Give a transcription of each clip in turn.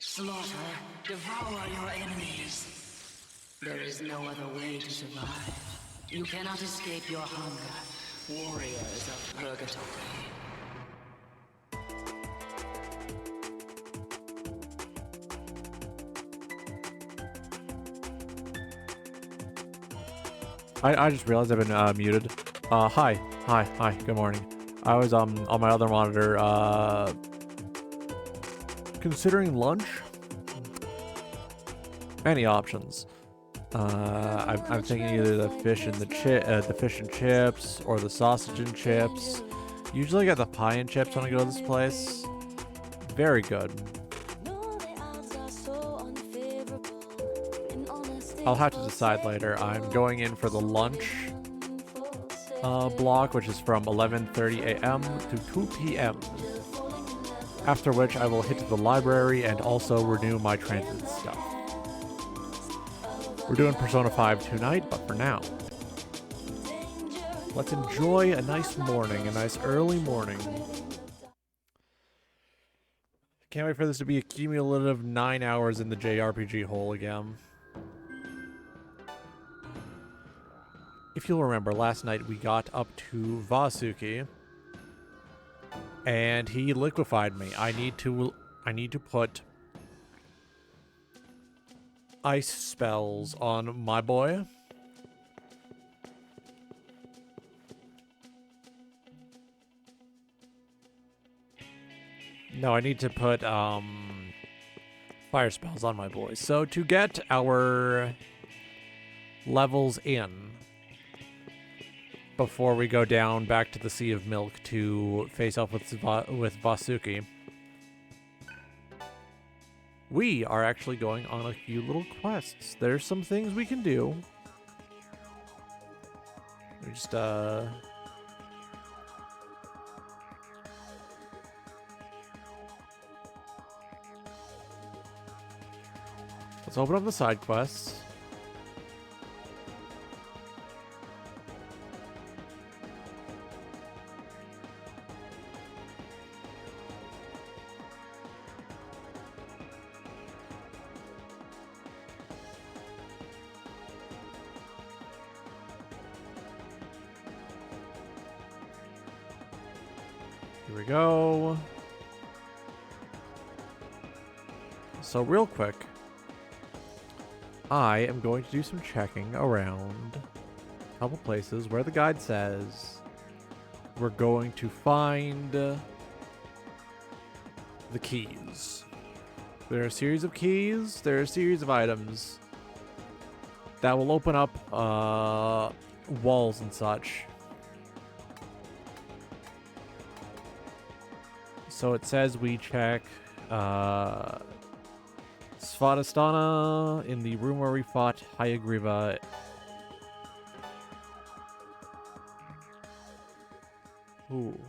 Slaughter, devour your enemies. There is no other way to survive. You cannot escape your hunger, warriors of purgatory. I just realized I've been muted. Hi, good morning. I was on my other monitor considering lunch. Many options. I'm thinking either the fish and chips or the sausage and chips. Usually I get the pie and chips when I go to this place. Very good. I'll have to decide later. I'm going in for the lunch block, which is from 11:30 a.m. to 2 p.m. After which I will hit the library and also renew my transit stuff. We're doing Persona 5 tonight, but for now, let's enjoy a nice morning, a nice early morning. Can't wait for this to be a cumulative 9 hours in the JRPG hole again. If you'll remember, last night we got up to Vasuki, and he liquefied me. I need to put ice spells on my boy. No, I need to put fire spells on my boy. So to get our levels in before we go down back to the Sea of Milk to face off with Vasuki, we are actually going on a few little quests. There's some things we can do. We just let's open up the side quests. Here we go. So real quick, I am going to do some checking around a couple places where the guide says we're going to find the keys. There are a series of keys, there are a series of items that will open up walls and such. So it says we check Svadhisthana in the room where we fought Hayagriva. Ooh.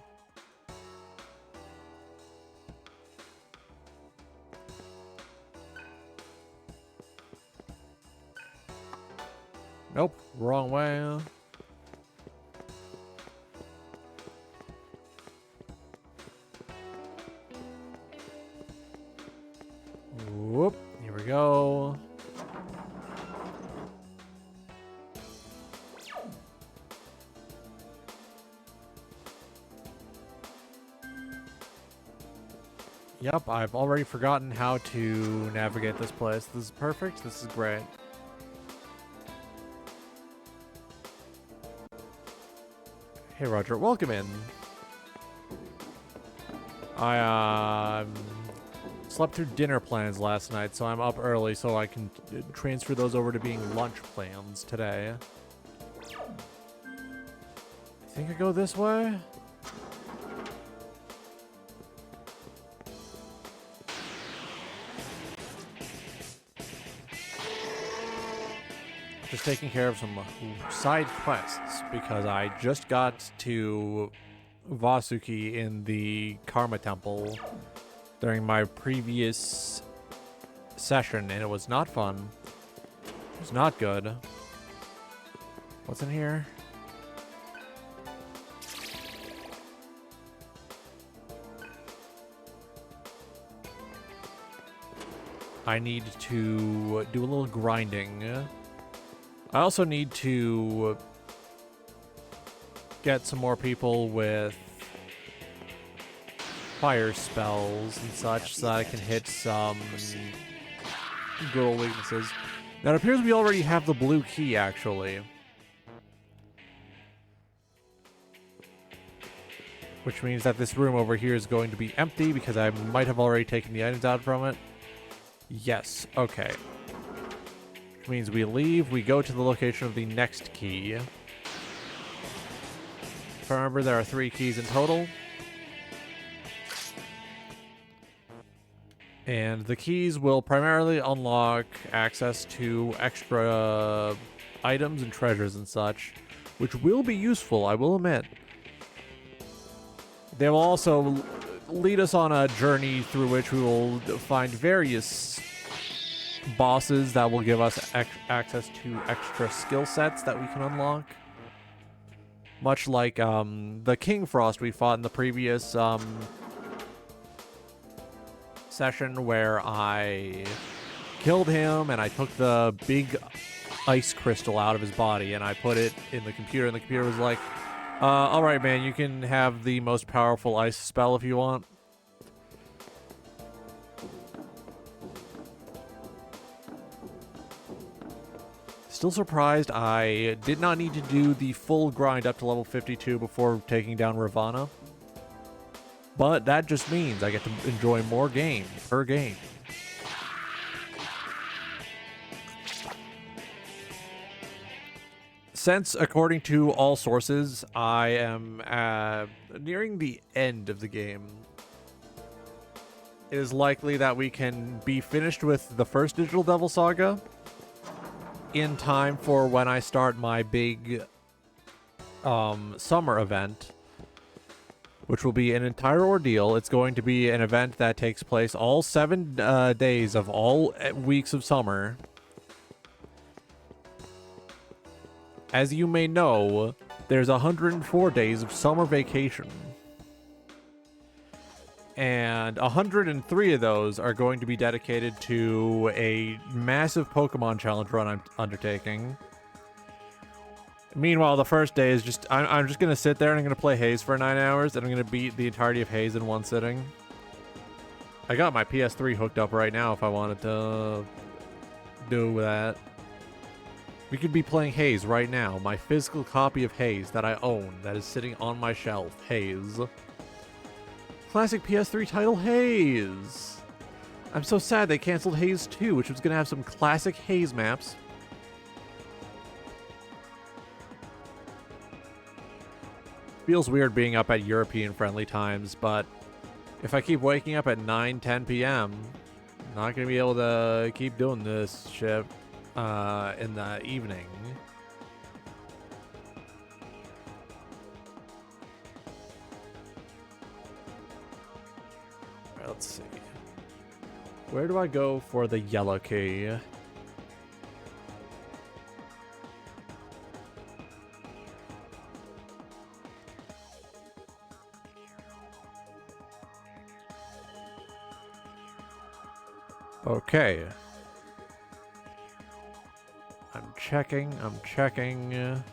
Nope, wrong way. Whoop, here we go. Yep, I've already forgotten how to navigate this place. This is perfect. This is great. Hey, Roger. Welcome in. I slept through dinner plans last night, so I'm up early so I can transfer those over to being lunch plans today. I think I go this way? Just taking care of some side quests because I just got to Vasuki in the Karma Temple during my previous session, and it was not fun. It was not good. What's in here? I need to do a little grinding. I also need to get some more people with fire spells and such so that I can hit some good old weaknesses. Now it appears we already have the blue key, actually. Which means that this room over here is going to be empty because I might have already taken the items out from it. Yes, okay. Which means we leave, we go to the location of the next key. If I remember, there are 3 keys in total. And the keys will primarily unlock access to extra items and treasures and such, which will be useful, I will admit. They will also lead us on a journey through which we will find various bosses that will give us access to extra skill sets that we can unlock. Much like the King Frost we fought in the previous session, where I killed him and I took the big ice crystal out of his body and I put it in the computer, and the computer was like, alright man, you can have the most powerful ice spell if you want. Still surprised I did not need to do the full grind up to level 52 before taking down Ravana. But that just means I get to enjoy more game per game. Since, according to all sources, I am nearing the end of the game, it is likely that we can be finished with the first Digital Devil Saga in time for when I start my big summer event, which will be an entire ordeal. It's going to be an event that takes place all 7 days of all weeks of summer. As you may know, there's 104 days of summer vacation. And 103 of those are going to be dedicated to a massive Pokemon challenge run I'm undertaking. Meanwhile, the first day is just, I'm just going to sit there and I'm going to play Haze for 9 hours, and I'm going to beat the entirety of Haze in one sitting. I got my PS3 hooked up right now if I wanted to do that. We could be playing Haze right now. My physical copy of Haze that I own, that is sitting on my shelf. Haze. Classic PS3 title, Haze. I'm so sad they canceled Haze 2, which was going to have some classic Haze maps. Feels weird being up at European friendly times, but if I keep waking up at 9-10 p.m., I'm not going to be able to keep doing this shit in the evening. Alright, let's see. Where do I go for the yellow key? Okay. I'm checking.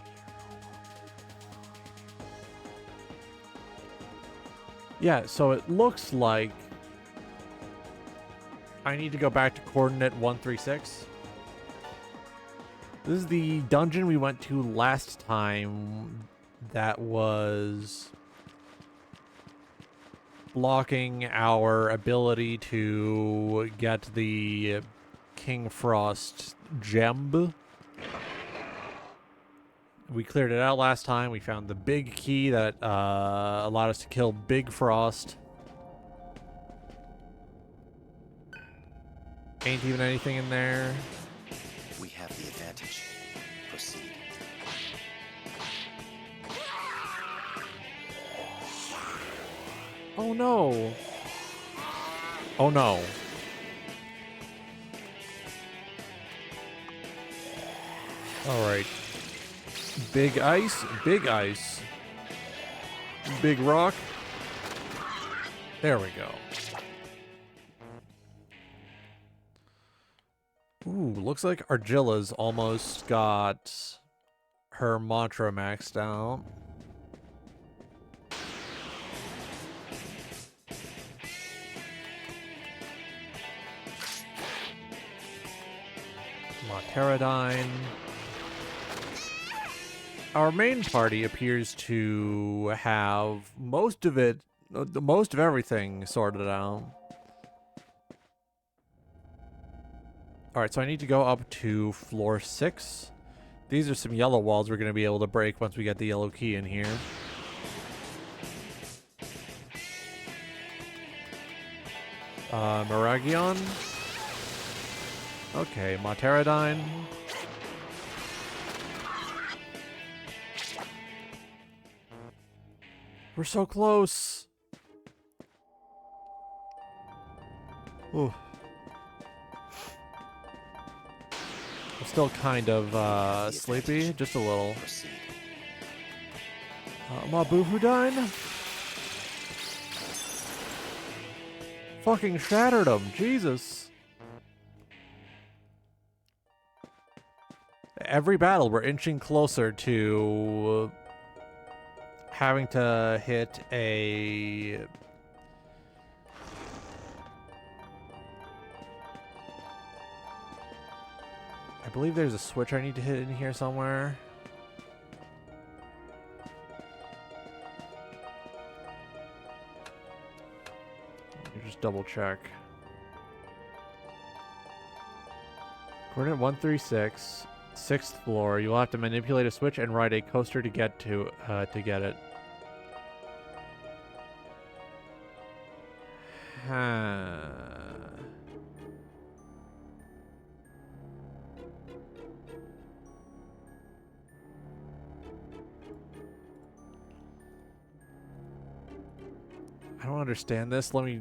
Yeah, so it looks like I need to go back to coordinate 136. This is the dungeon we went to last time that was blocking our ability to get the King Frost gem. We cleared it out last time. We found the big key that allowed us to kill Big Frost. Ain't even anything in there. We have the advantage. Proceed. Oh no. Oh no. Alright. Big ice, big ice. Big rock. There we go. Ooh, looks like Argilla's almost got her mantra maxed out. Pterodine. Our main party appears to have most of everything sorted out. Alright, so I need to go up to floor 6. These are some yellow walls we're going to be able to break once we get the yellow key in here. Miragion. Okay, Pterodine. We're so close. Ooh. I'm still kind of sleepy, just a little. Mabufudine? Fucking shattered him, Jesus. Every battle, we're inching closer to having to hit a... I believe there's a switch I need to hit in here somewhere. Let me just double check. Coordinate 136, 6th floor. You'll have to manipulate a switch and ride a coaster to get to get it. Huh. I don't understand this. Let me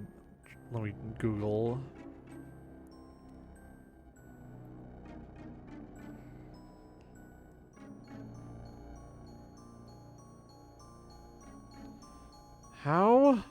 Google. How?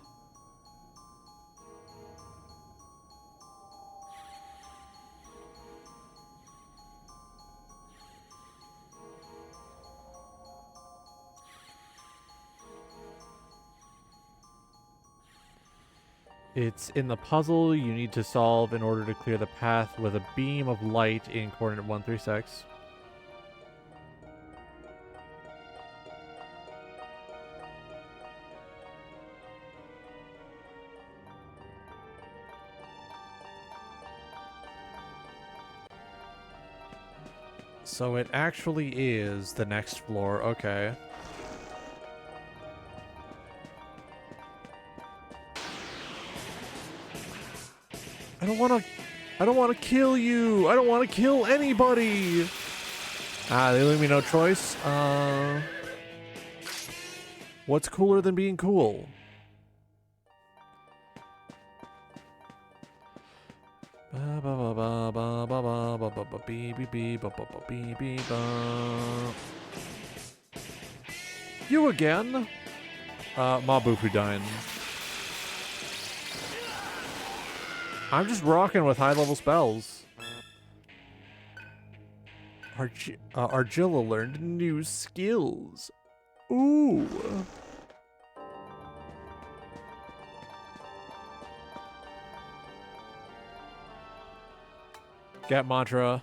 It's in the puzzle you need to solve in order to clear the path with a beam of light in coordinate 136. So it actually is the next floor, okay. I don't wanna kill you! I don't wanna kill anybody! Ah, they leave me no choice. What's cooler than being cool? You again? Mabufudine. I'm just rocking with high-level spells. Argilla learned new skills. Ooh. Get mantra.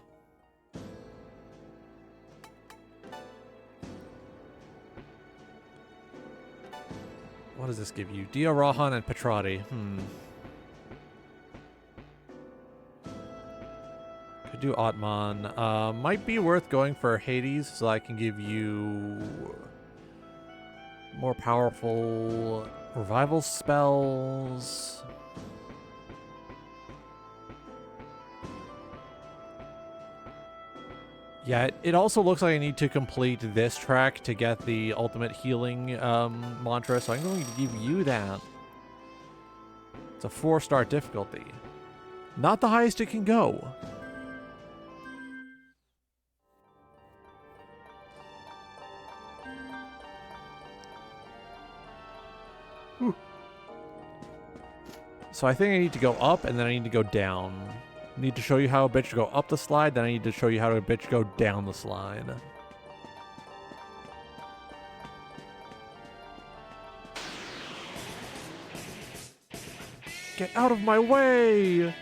What does this give you? Dia Rahan and Petrati. Could do Atman. Might be worth going for Hades so I can give you more powerful revival spells. Yeah, it also looks like I need to complete this track to get the ultimate healing mantra, so I'm going to give you that. It's a 4-star difficulty. Not the highest it can go. Whew. So I think I need to go up and then I need to go down. Need to show you how a bitch go up the slide, then I need to show you how a bitch go down the slide. Get out of my way!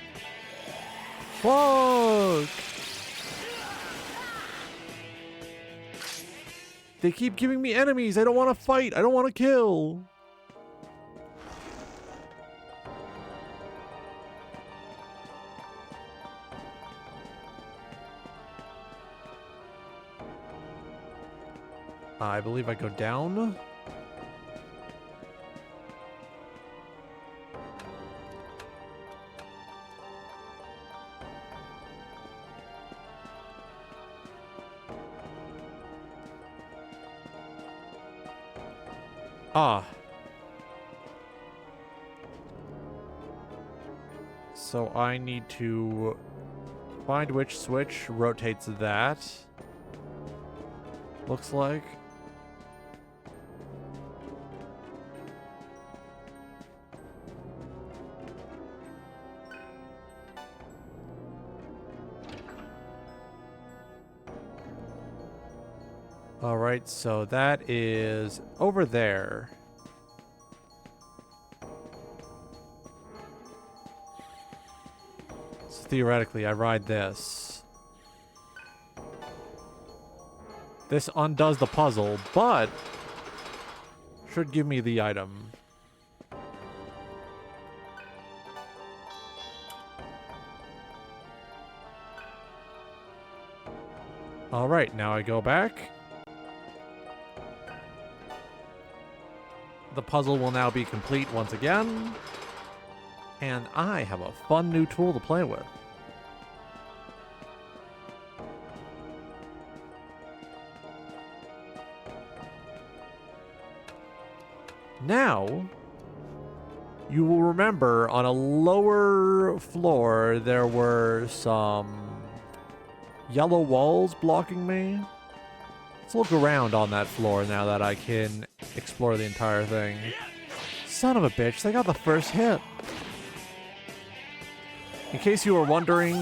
Fuck! They keep giving me enemies. I don't want to fight. I don't want to kill. I believe I go down. Ah. So I need to find which switch rotates that. Looks like. All right, so that is over there. So theoretically, I ride this. This undoes the puzzle, but should give me the item. All right, now I go back. The puzzle will now be complete once again. And I have a fun new tool to play with. Now, you will remember on a lower floor there were some yellow walls blocking me. Let's look around on that floor now that I can explore the entire thing. Son of a bitch, they got the first hit. In case you were wondering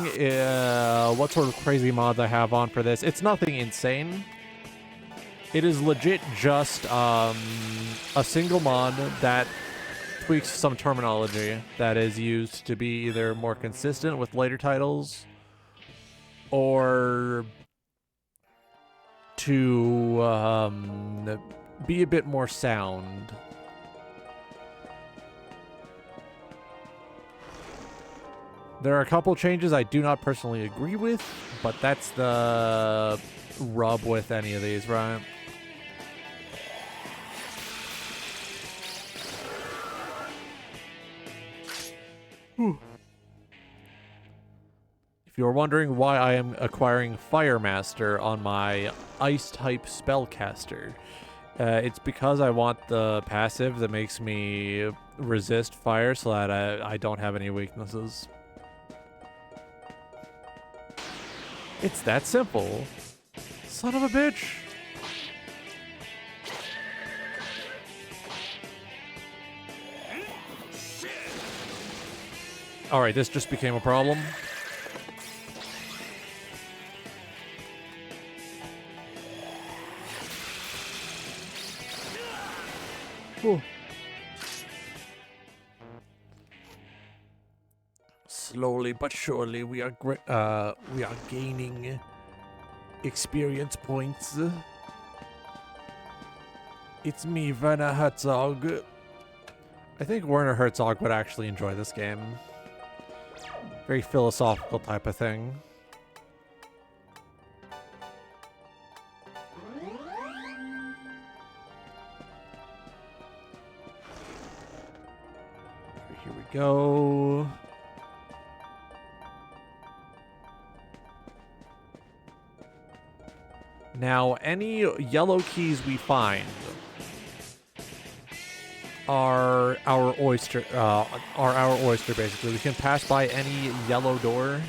what sort of crazy mods I have on for this, it's nothing insane. It is legit just a single mod that tweaks some terminology that is used to be either more consistent with later titles or to be a bit more sound. There are a couple changes I do not personally agree with, but that's the rub with any of these, right? If you're wondering why I am acquiring Fire Master on my Ice-type spellcaster, it's because I want the passive that makes me resist fire so that I don't have any weaknesses. It's that simple. Son of a bitch. Alright, this just became a problem. Whew. Slowly but surely, we are gaining experience points. It's me, Werner Herzog. I think Werner Herzog would actually enjoy this game. Very philosophical type of thing. Here we go. Now, any yellow keys we find are our oyster. Basically. We can pass by any yellow door.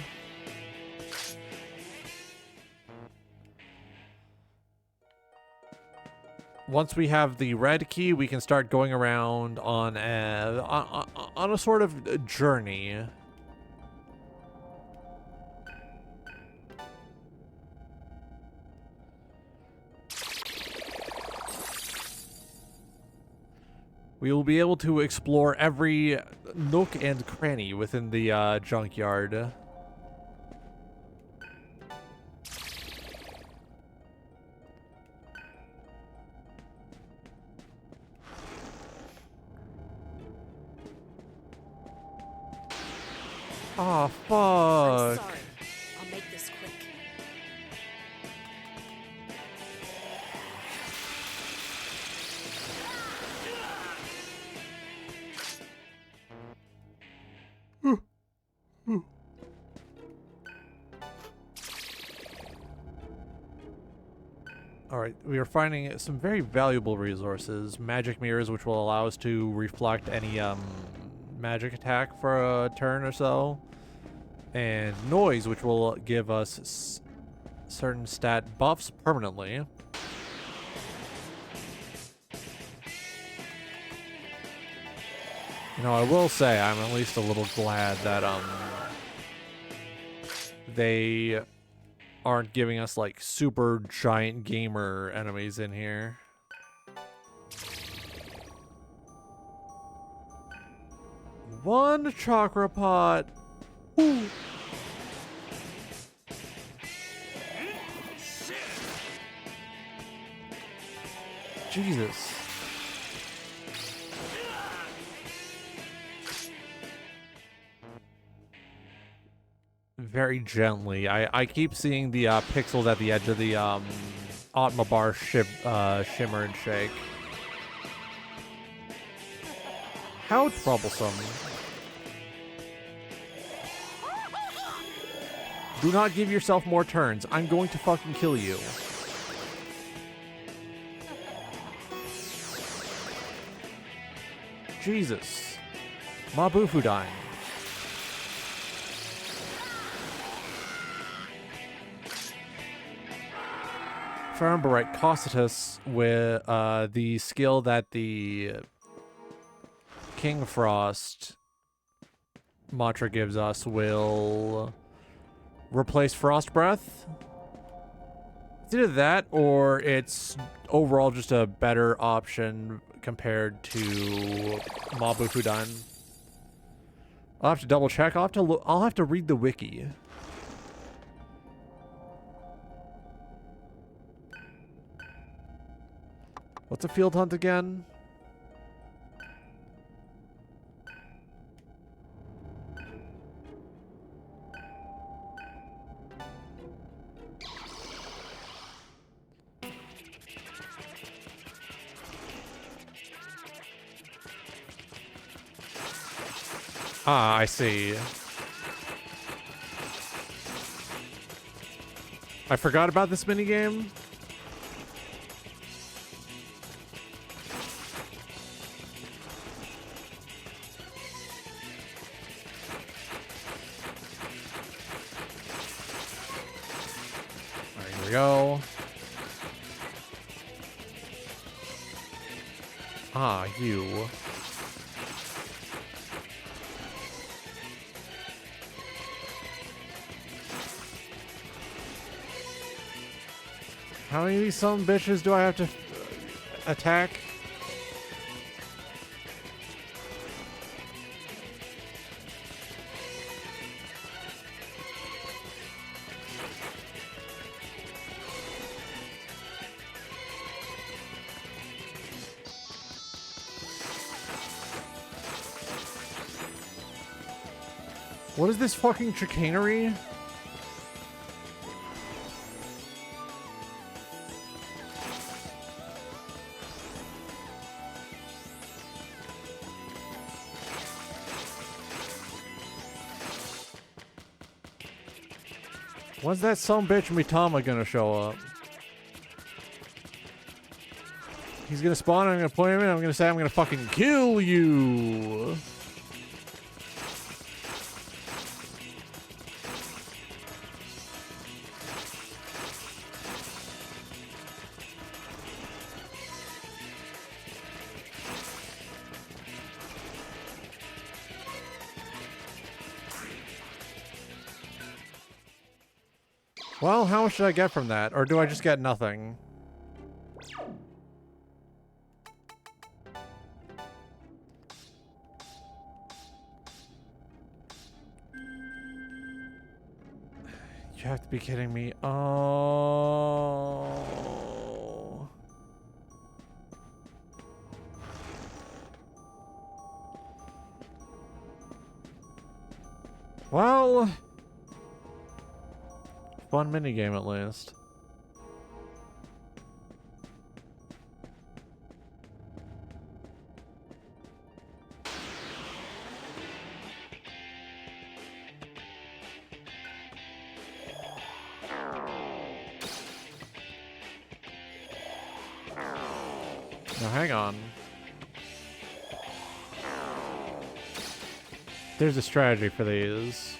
Once we have the red key, we can start going around on a sort of journey. we will be able to explore every nook and cranny within the junkyard. Oh, I'm fuck. sorry. I'll make this quick. Alright, we are finding some very valuable resources. Magic mirrors, which will allow us to reflect any magic attack for a turn or so. And noise, which will give us certain stat buffs permanently. You know, I will say I'm at least a little glad that they aren't giving us like super giant gamer enemies in here. One chakra pot. Woo. Jesus. Very gently. I keep seeing the pixels at the edge of the Atma bar shimmer and shake. How troublesome. Do not give yourself more turns. I'm going to fucking kill you. Jesus. Mabufudyne. If I remember right, Cocytus, with the skill that the King Frost mantra gives us, will replace Frost Breath. It's either that or it's overall just a better option compared to Mabufudyne. I'll have to double check. I'll have to read the wiki. What's a field hunt again? Ah, I see. I forgot about this minigame. Alright, here we go. Ah, you. How many of these some bitches do I have to attack? What is this fucking chicanery? When's that sumbitch Mitama gonna show up? He's gonna spawn, I'm gonna point him in, I'm gonna say I'm gonna fucking kill you! Well, how much should I get from that? Or do I just get nothing? You have to be kidding me. Oh. Well, fun minigame at least. Now hang on. There's a strategy for these.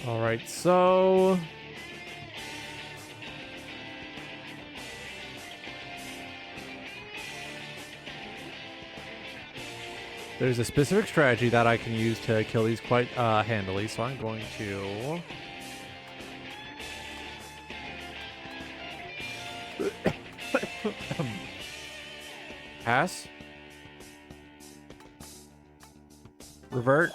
All right, so there's a specific strategy that I can use to kill these quite handily, so I'm going to pass, revert,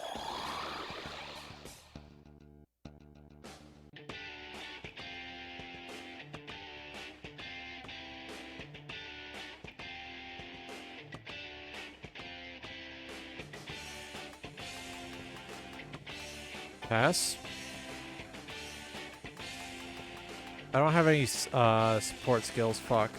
pass. I don't have any support skills, fuck.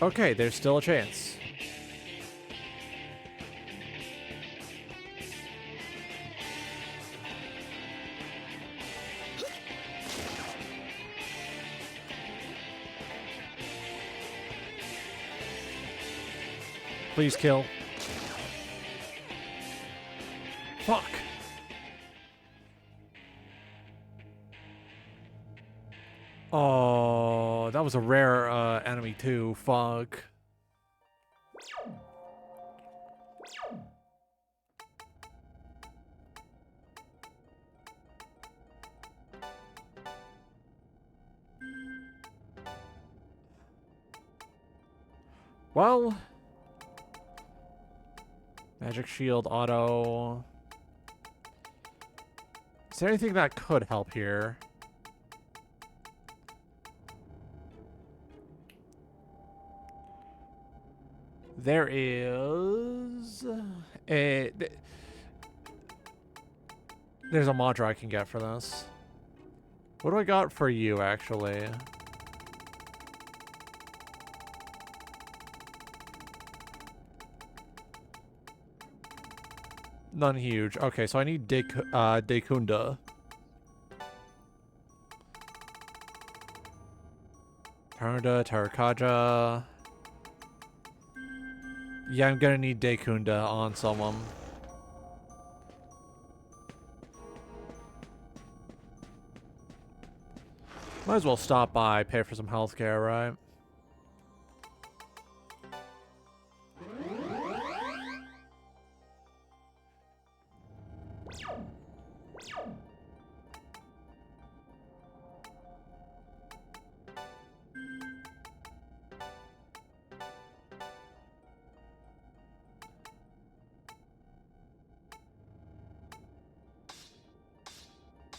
Okay, there's still a chance. Please kill. Fuck. Oh, that was a rare enemy too. Fuck. Well, magic shield auto. Is there anything that could help here? There is a there's a mantra I can get for this. What do I got for you actually? None huge. Okay, so I need Dekunda. Tarunda, Tarakaja. Yeah, I'm gonna need Dekunda on someone. Might as well stop by, pay for some healthcare, right?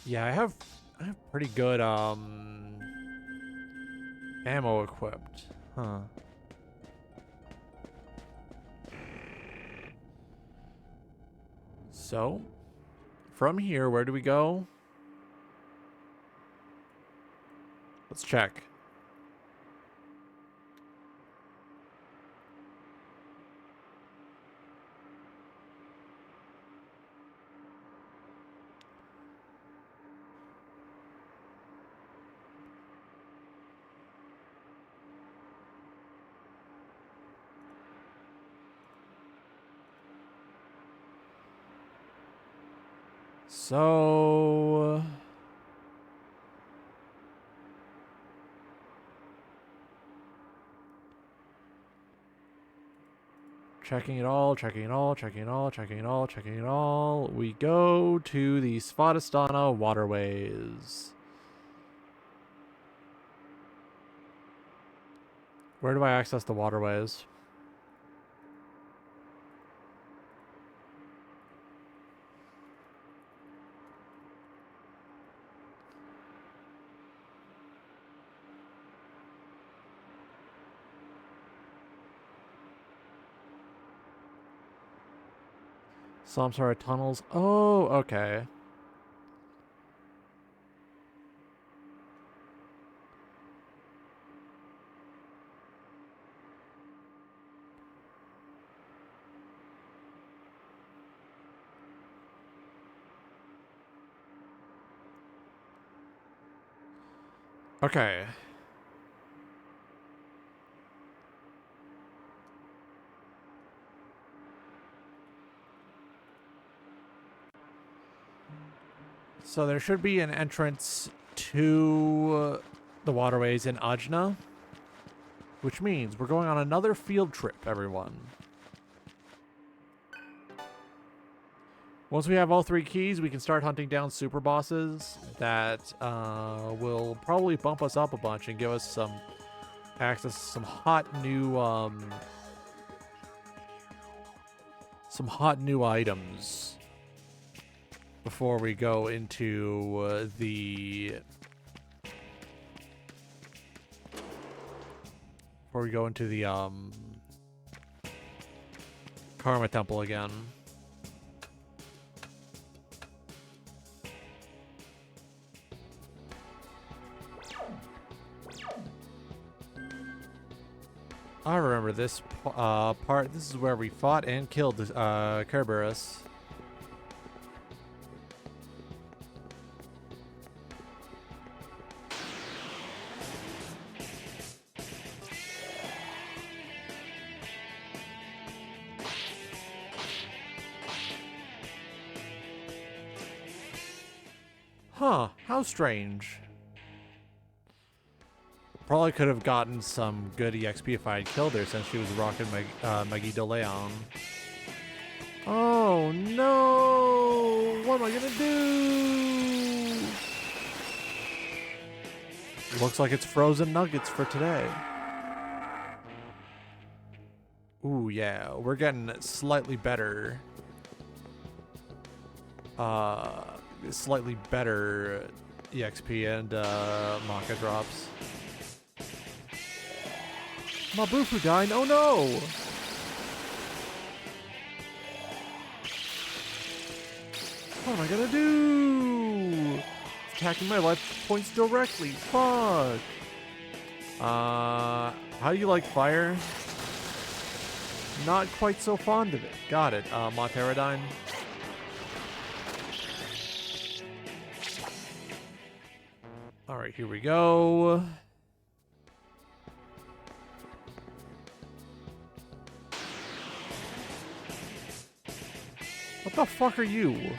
Yeah, I have pretty good ammo equipped. Huh. So, from here, where do we go? Let's check. So... checking it all, checking it all, checking it all, checking it all, checking it all. We go to the Svadhisthana waterways. Where do I access the waterways? Samsara tunnels. Oh, okay. Okay. So there should be an entrance to the waterways in Ajna, which means we're going on another field trip, everyone. Once we have all 3 keys, we can start hunting down super bosses that will probably bump us up a bunch and give us some access to some hot new items before we go into the Karma Temple again. I remember this part. This is where we fought and killed Kerberos. Huh, how strange. Probably could have gotten some good EXP if I had killed her since she was rocking Maggie de Leon. Oh no! What am I gonna do? Looks like it's frozen nuggets for today. Ooh, yeah, we're getting slightly better. Slightly better EXP and Maka drops. Mabufu died. Oh no! What am I gonna do? Attacking my life points directly. Fuck. How do you like fire? Not quite so fond of it. Got it. Monteradine. Alright, here we go. What the fuck are you?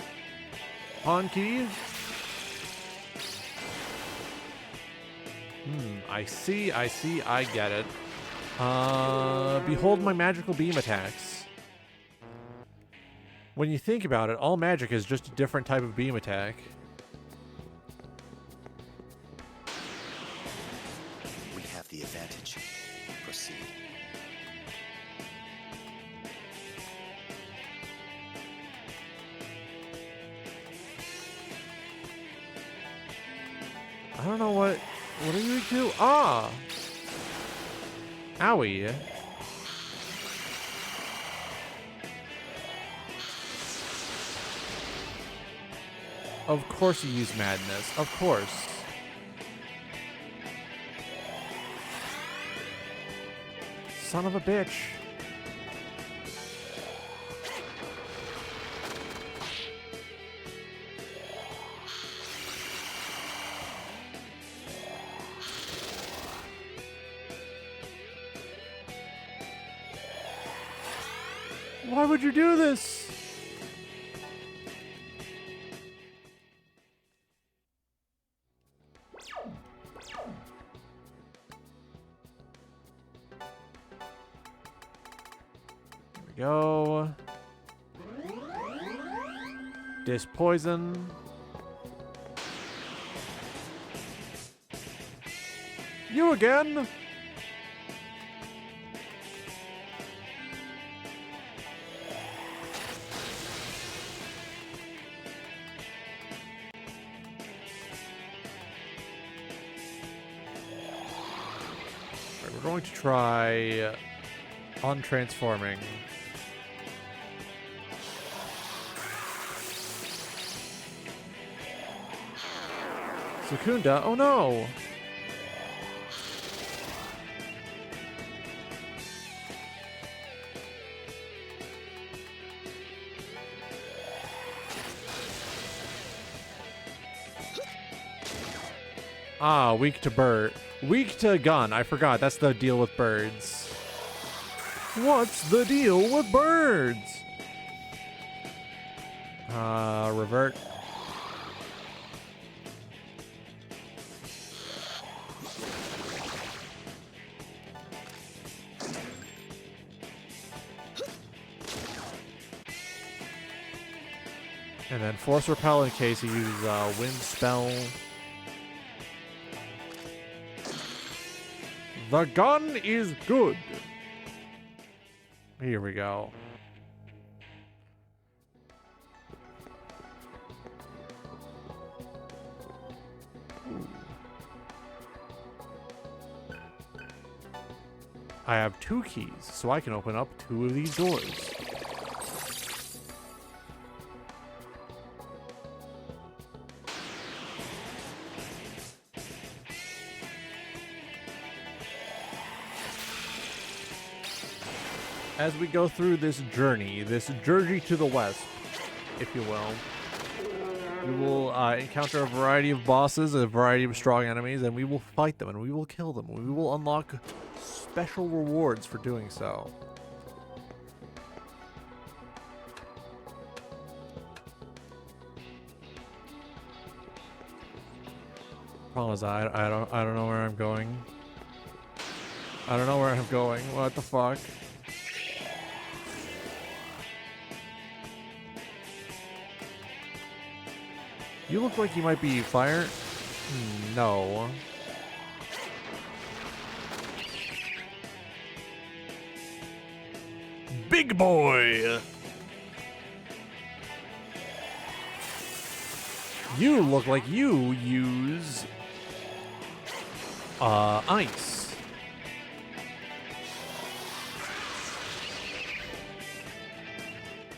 Pawn key? I see, I get it. Behold my magical beam attacks. When you think about it, all magic is just a different type of beam attack. We have the advantage. Proceed. I don't know what are you do? Ah! Owie. Of course you use madness. Of course. Son of a bitch. Why would you do this? go. Dish poison. You again? Alright, we're going to try untransforming. Sukunda, oh no! Ah, weak to bird. Weak to gun. I forgot. That's the deal with birds. What's the deal with birds? Revert. And then force repel in case you use wind spell. The gun is good. Here we go. I have 2 keys, so I can open up 2 of these doors. As we go through this journey to the west, if you will, we will encounter a variety of bosses, a variety of strong enemies, and we will fight them, and we will kill them. We will unlock special rewards for doing so. Problem is, I don't know where I'm going. I don't know where I'm going. What the fuck? You look like you might be fire. No. Big boy! You look like you use ice.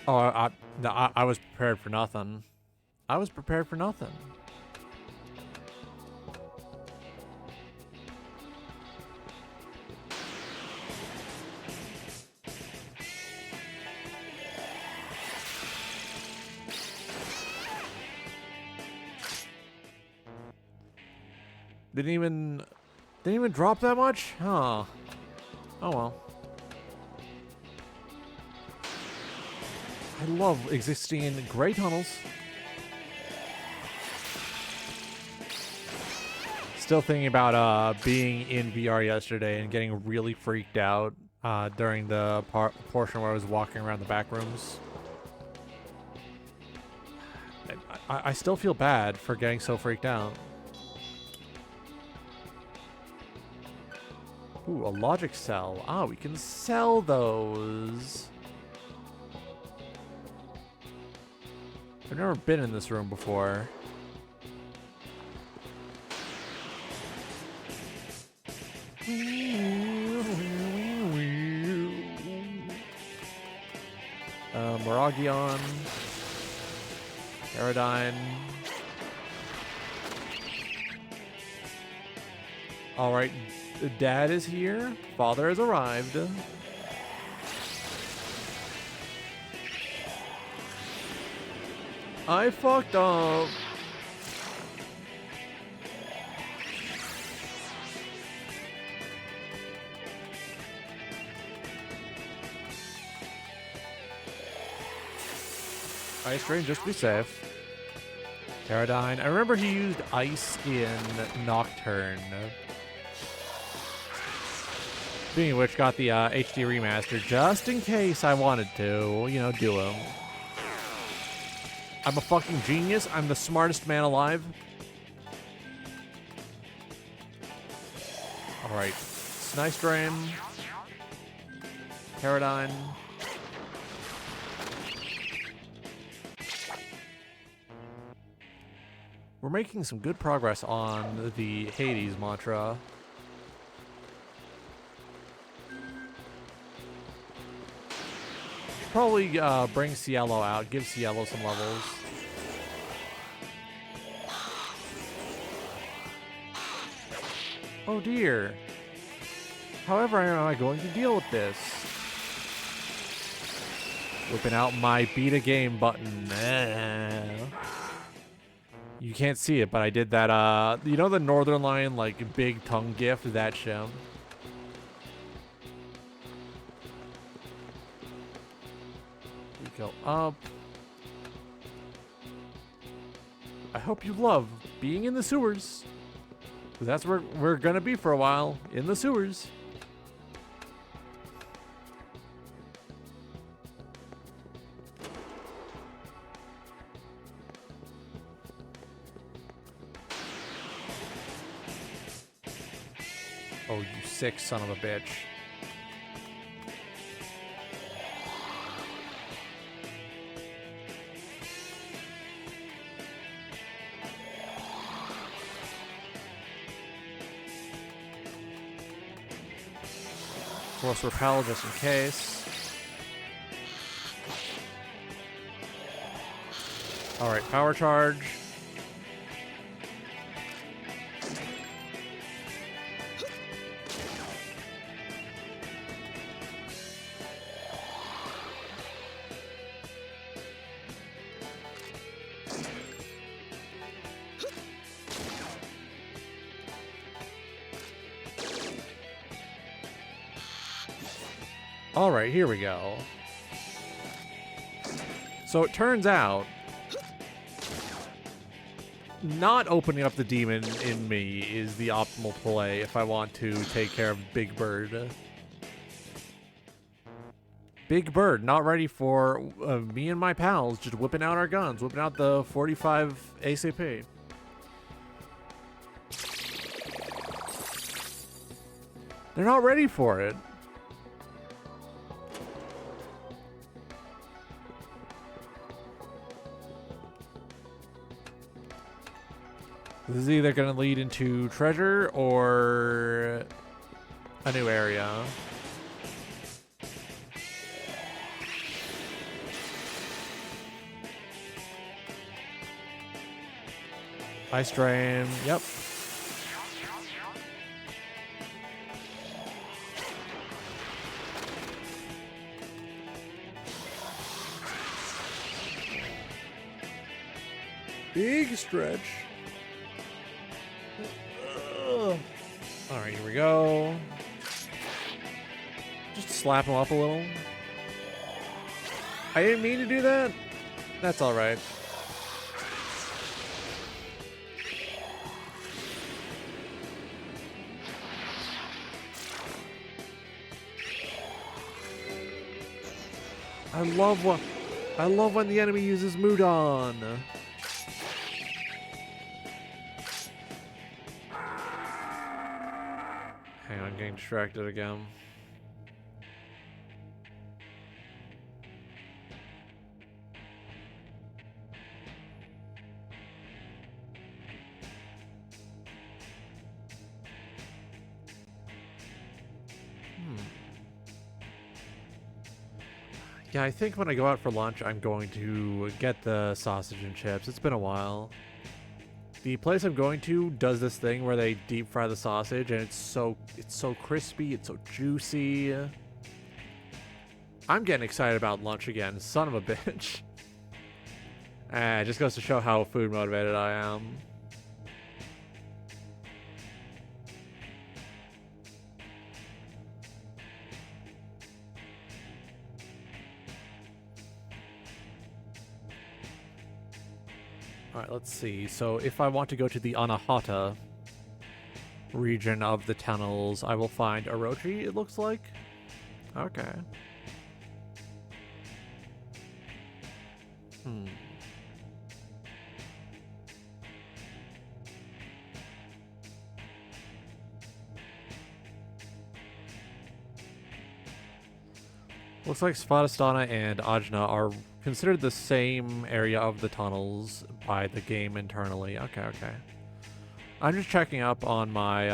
Oh, I was prepared for nothing. I was prepared for nothing. Didn't even drop that much? Huh. Oh well. I love existing in gray tunnels. Still thinking about being in VR yesterday and getting really freaked out during the portion where I was walking around the back rooms. I still feel bad for getting so freaked out. Ooh, a logic cell. Ah, we can sell those. I've never been in this room before. Moragion. Aerodyne. Alright, Dad is here. Father has arrived. I fucked up. Ice Rain, just to be safe. Aerodyne. I remember he used ice in Nocturne. Being of which, got the HD remaster just in case I wanted to, you know, do them. I'm a fucking genius. I'm the smartest man alive. Alright. Snice Drain. Paradigm. We're making some good progress on the Hades mantra. Probably bring Cielo out, give Cielo some levels. Oh dear. However, am I going to deal with this? Whipping out my beat a game button. You can't see it, but I did that, you know the Northern Lion, like, big tongue gif, that shim? We go up. I hope you love being in the sewers. 'Cause that's where we're gonna be for a while, in the sewers. Oh, you sick son of a bitch. Force Repel just in case. Alright, Power Charge. Alright, here we go. So it turns out, not opening up the demon in me is the optimal play if I want to take care of Big Bird. Big Bird, not ready for me and my pals just whipping out our guns, whipping out the 45 ACP. They're not ready for it. This is either going to lead into treasure or a new area. Ice Drain, yep. Big stretch. Alright, here we go. Just slap him up a little. I didn't mean to do that. That's alright. I love when the enemy uses Mudon. Hang on, getting distracted again. Yeah, I think when I go out for lunch, I'm going to get the sausage and chips. It's been a while. The place I'm going to does this thing where they deep fry the sausage, and it's so crispy, it's so juicy. I'm getting excited about lunch again, son of a bitch. It just goes to show how food motivated I am. Alright, let's see. So if I want to go to the Anahata, region of the tunnels, I will find Orochi, it looks like. Okay. Looks like Svadhisthana and Ajna are considered the same area of the tunnels by the game internally. Okay, okay. I'm just checking up on my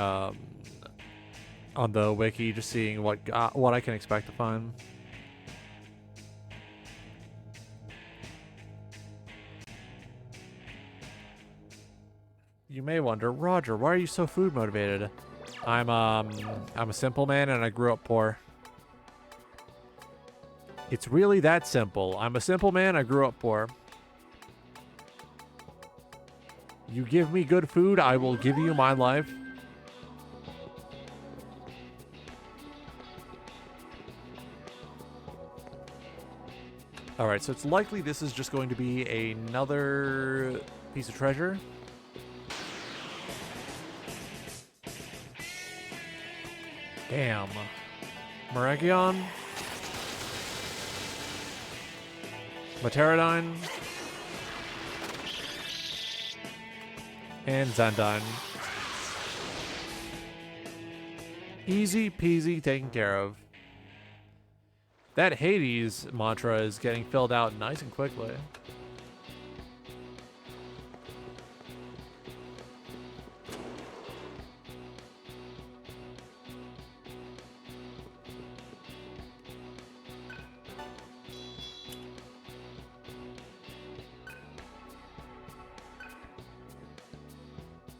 on the wiki, just seeing what I can expect to find. You may wonder, Roger, why are you so food motivated? I'm a simple man and I grew up poor. It's really that simple. I'm a simple man, I grew up poor. You give me good food, I will give you my life. Alright, so it's likely this is just going to be another piece of treasure. Damn. Maragion. Pterodine. And Zendine. Easy peasy taken care of. That Hades mantra is getting filled out nice and quickly.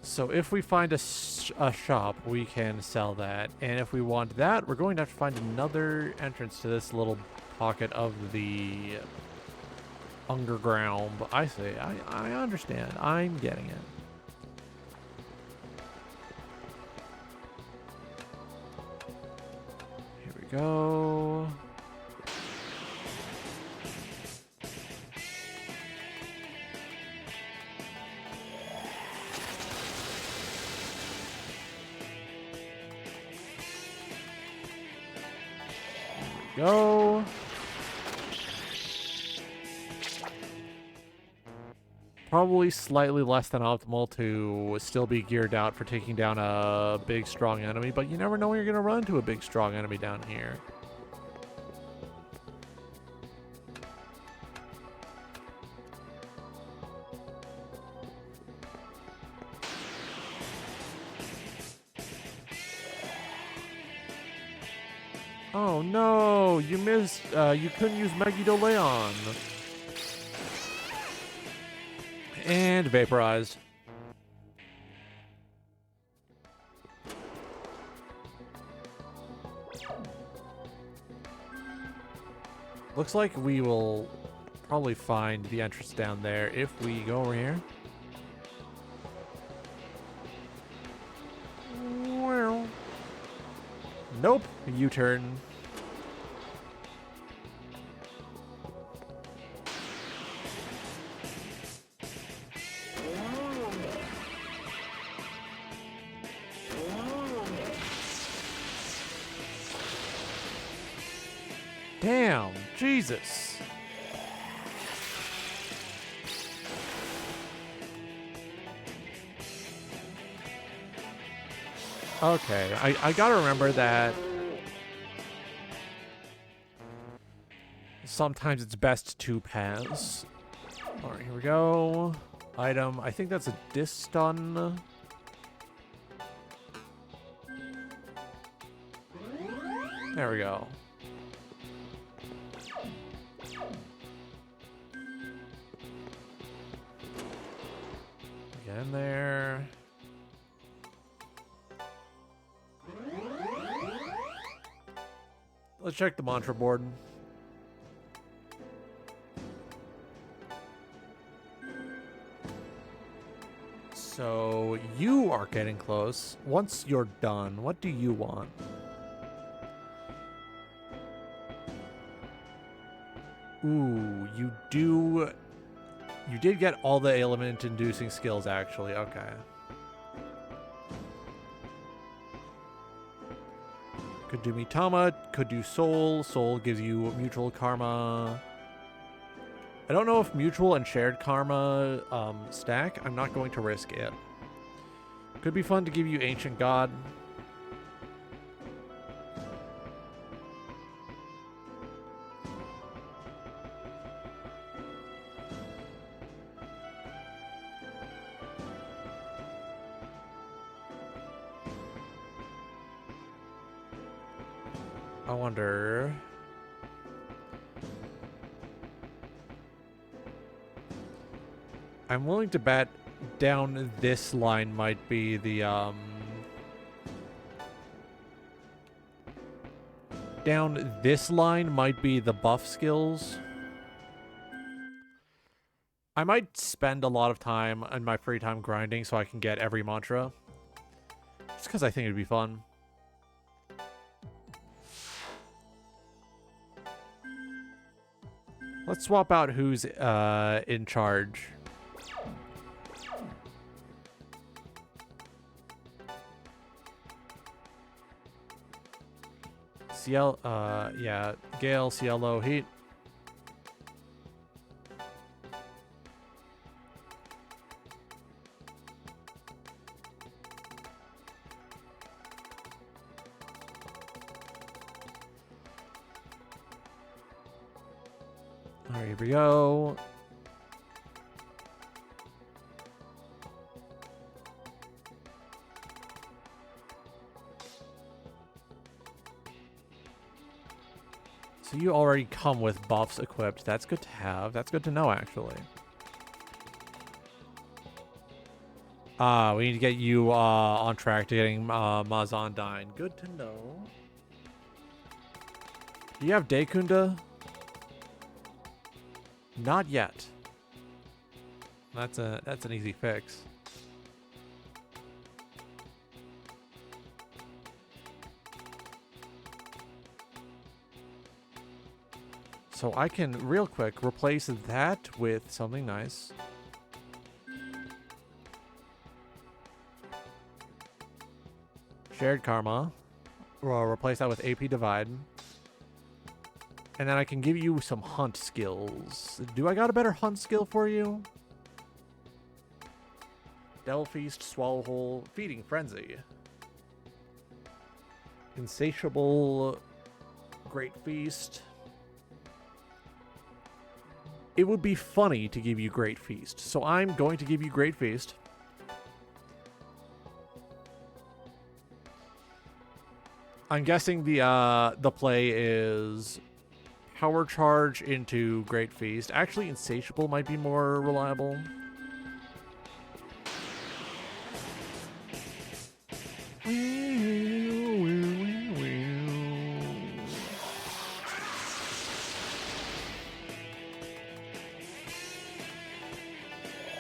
So if we find a shop, we can sell that. And if we want that, we're going to have to find another entrance to this little pocket of the underground. But I see. I understand. I'm getting it. Here we go. Go. Probably slightly less than optimal to still be geared out for taking down a big, strong enemy, but you never know when you're going to run into a big, strong enemy down here. Oh no, you missed, you couldn't use Megiddo Leon. And vaporized. Looks like we will probably find the entrance down there if we go over here. Nope, U-turn. Damn, Jesus. Okay, I gotta remember that sometimes it's best to pass. Alright, here we go. Item, I think that's a disstun. There we go. Get in there. Let's check the mantra board. So you are getting close. Once you're done, what do you want? Ooh, you did get all the element-inducing skills, actually. Okay. Could do Mitama, could do Soul. Soul gives you mutual karma. I don't know if mutual and shared karma stack. I'm not going to risk it. Could be fun to give you Ancient God. I wonder... I'm willing to bet down this line might be the, down this line might be the buff skills. I might spend a lot of time in my free time grinding so I can get every mantra. Just because I think it'd be fun. Let's swap out who's in charge. CL, yeah, Gale, Cielo, Heat. All right, here we go. So you already come with buffs equipped. That's good to have. That's good to know, actually. We need to get you on track to getting Mazandine. Good to know. Do you have Daikunda? Not yet. That's an easy fix. So I can, real quick, replace that with something nice. Shared Karma. We'll replace that with AP Divide. And then I can give you some hunt skills. Do I got a better hunt skill for you? Devil Feast, Swallow Hole, Feeding Frenzy. Insatiable, Great Feast. It would be funny to give you Great Feast, so I'm going to give you Great Feast. I'm guessing the play is Power Charge into Great Feast. Actually, Insatiable might be more reliable.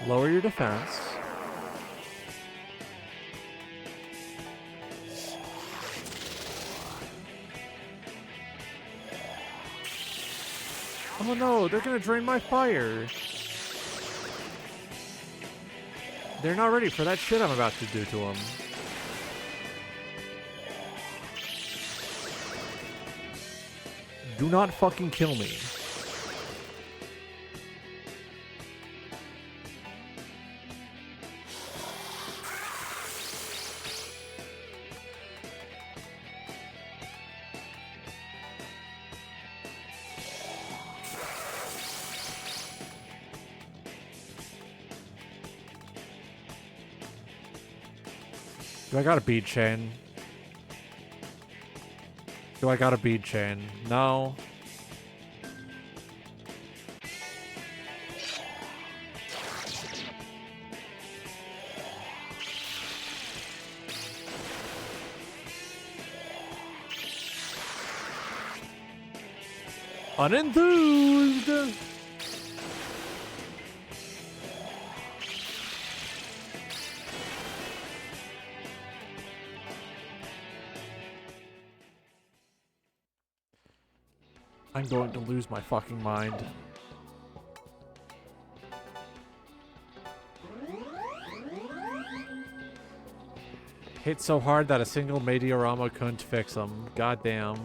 Lower your defense. Oh no, they're gonna drain my fire. They're not ready for that shit I'm about to do to them. Do not fucking kill me. Do I got a bead chain? Do I got a bead chain? No. Unenthused! I'm going to lose my fucking mind. Hit so hard that a single Meteorama couldn't fix them. Goddamn.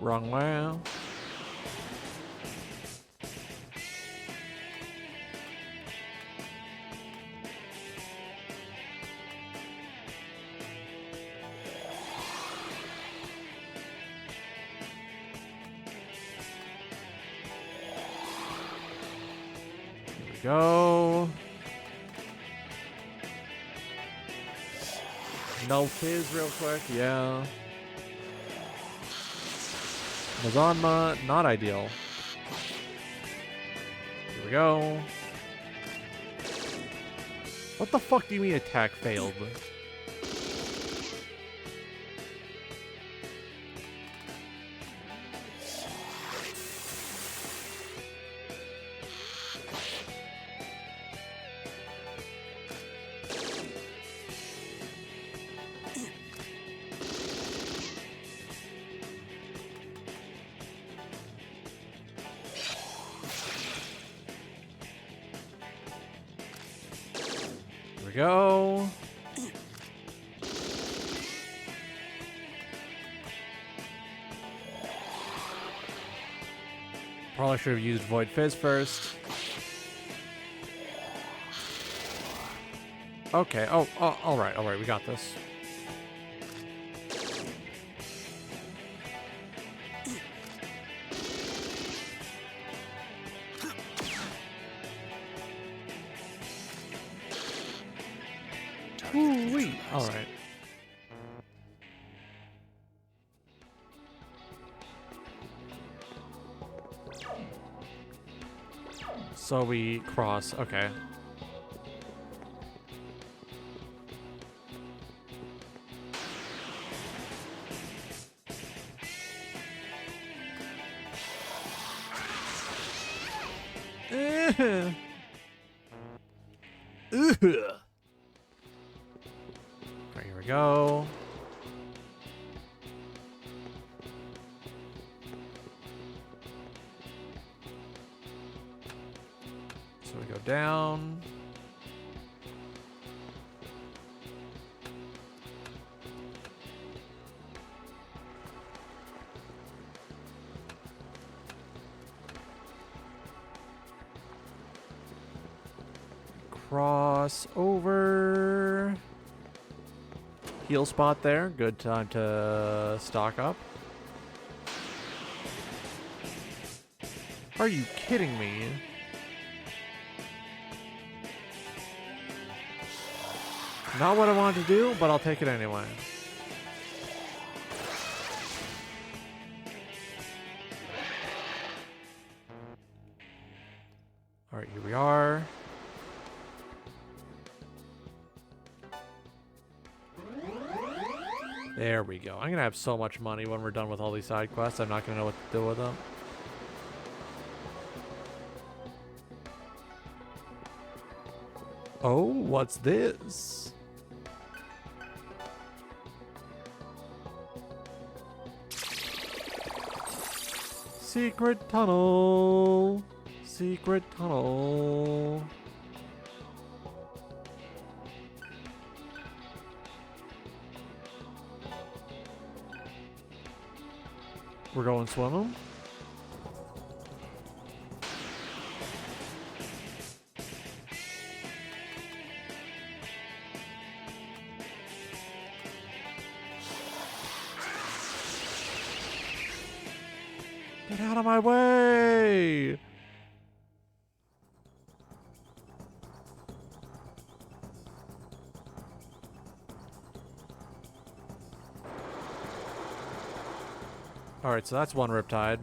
Wrong way. Here we go. No fizz real quick, yeah. Mazanma, not ideal. Here we go. What the fuck do you mean attack failed? Here we go. Probably should have used Void Fizz first. Okay. Oh, all right. We got this. Woo-wee. All right. So we cross. Okay. Ugh. Right, here we go. So we go down. Cross over. Heal spot there. Good time to stock up. Are you kidding me? Not what I wanted to do, but I'll take it anyway. All right, here we are. There we go. I'm going to have so much money when we're done with all these side quests. I'm not going to know what to do with them. Oh, what's this? Secret tunnel. Secret tunnel. We're going swimming. Get out of my way! Alright, so that's one Riptide.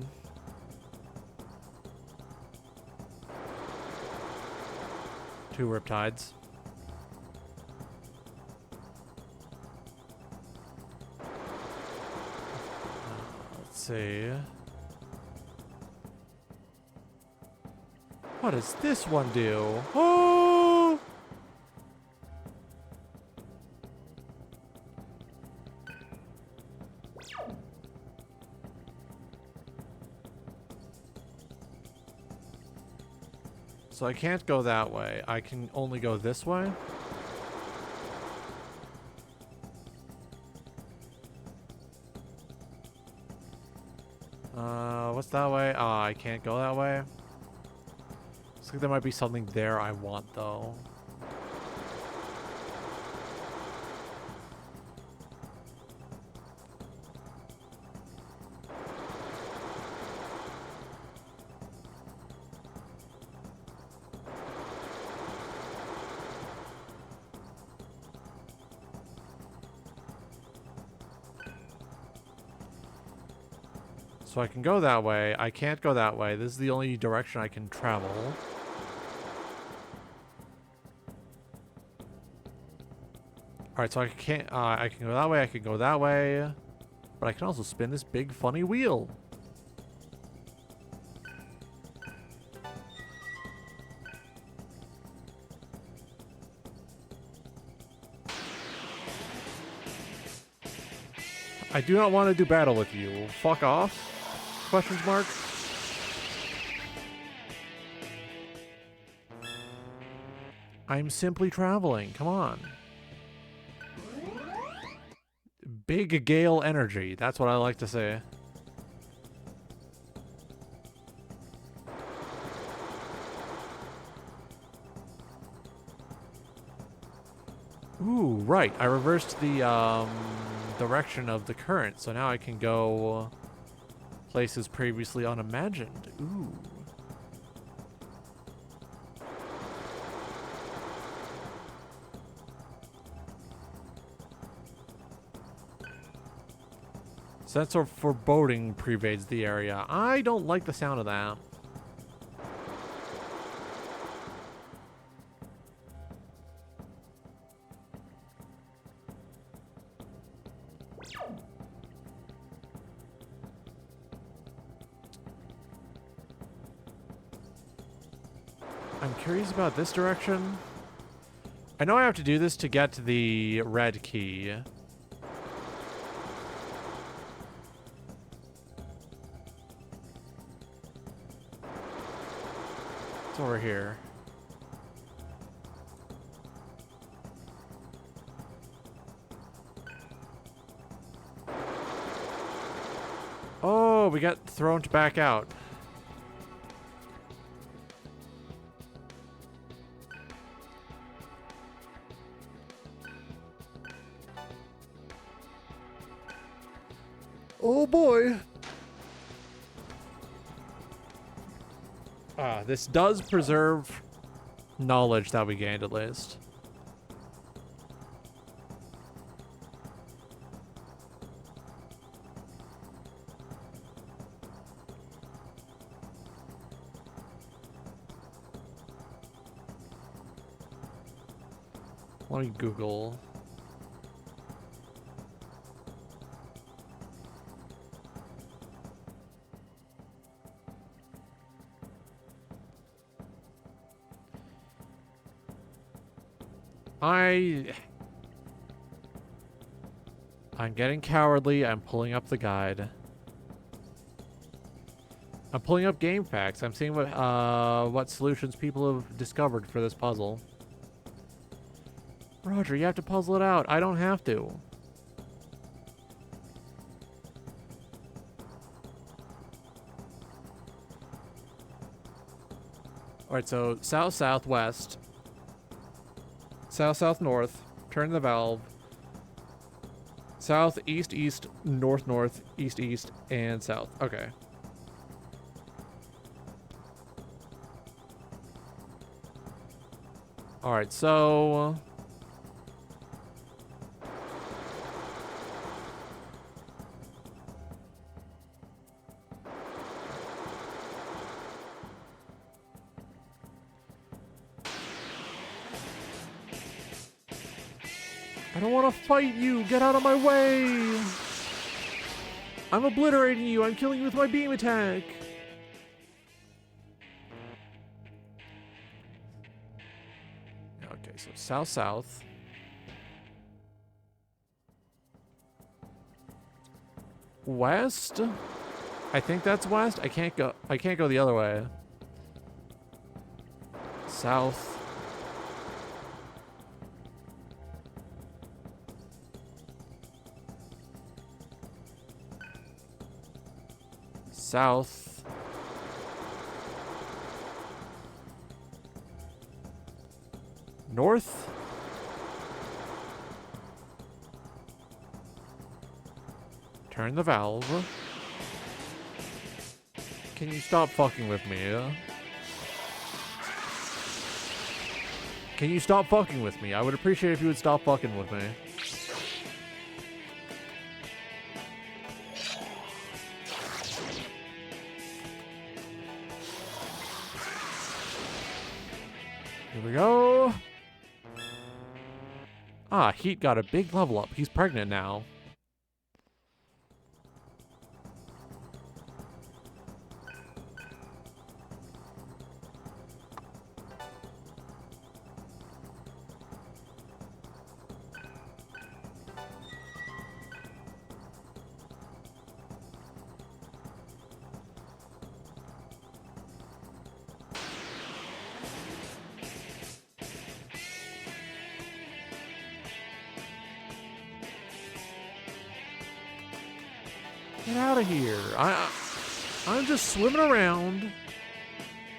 Two Riptides. Let's see. What does this one do? Oh! So I can't go that way. I can only go this way. What's that way? Ah, I can't go that way. Looks like there might be something there I want, though. So I can go that way. I can't go that way. This is the only direction I can travel. Alright, so I can't, I can go that way, I can go that way. But I can also spin this big funny wheel. I do not want to do battle with you. Fuck off? Questions mark? I'm simply traveling. Come on. Big gale energy. That's what I like to say. Ooh, right. I reversed the direction of the current, so now I can go places previously unimagined. Ooh. Sense of foreboding pervades the area. I don't like the sound of that. I'm curious about this direction. I know I have to do this to get the red key. It's over here. Oh, we got thrown back out. Oh boy. This does preserve knowledge that we gained at least. Let me Google. I'm getting cowardly. I'm pulling up the guide. I'm pulling up game facts. I'm seeing what solutions people have discovered for this puzzle. Roger, you have to puzzle it out. I don't have to. Alright, so south-southwest. South-south-north. Turn the valve. South, east, east, north, north, east, east, and south. Okay. Alright, so... I don't want to fight you! Get out of my way! I'm obliterating you! I'm killing you with my beam attack! Okay, so south-south. West? I think that's west. I can't go the other way. South. South. North. Turn the valve. Can you stop fucking with me? Can you stop fucking with me? I would appreciate if you would stop fucking with me. Here we go. Ah, Heat got a big level up. He's pregnant now. Get out of here. I'm just swimming around,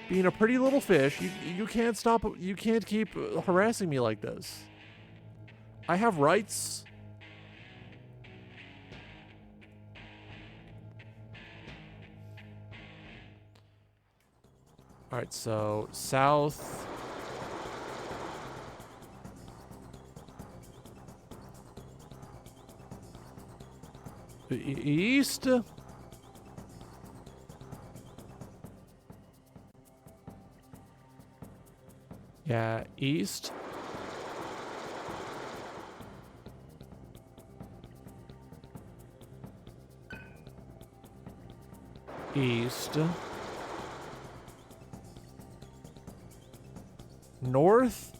being a pretty little fish. You can't stop. You can't keep harassing me like this. I have rights. All right, so south. East. Yeah, east. East. North.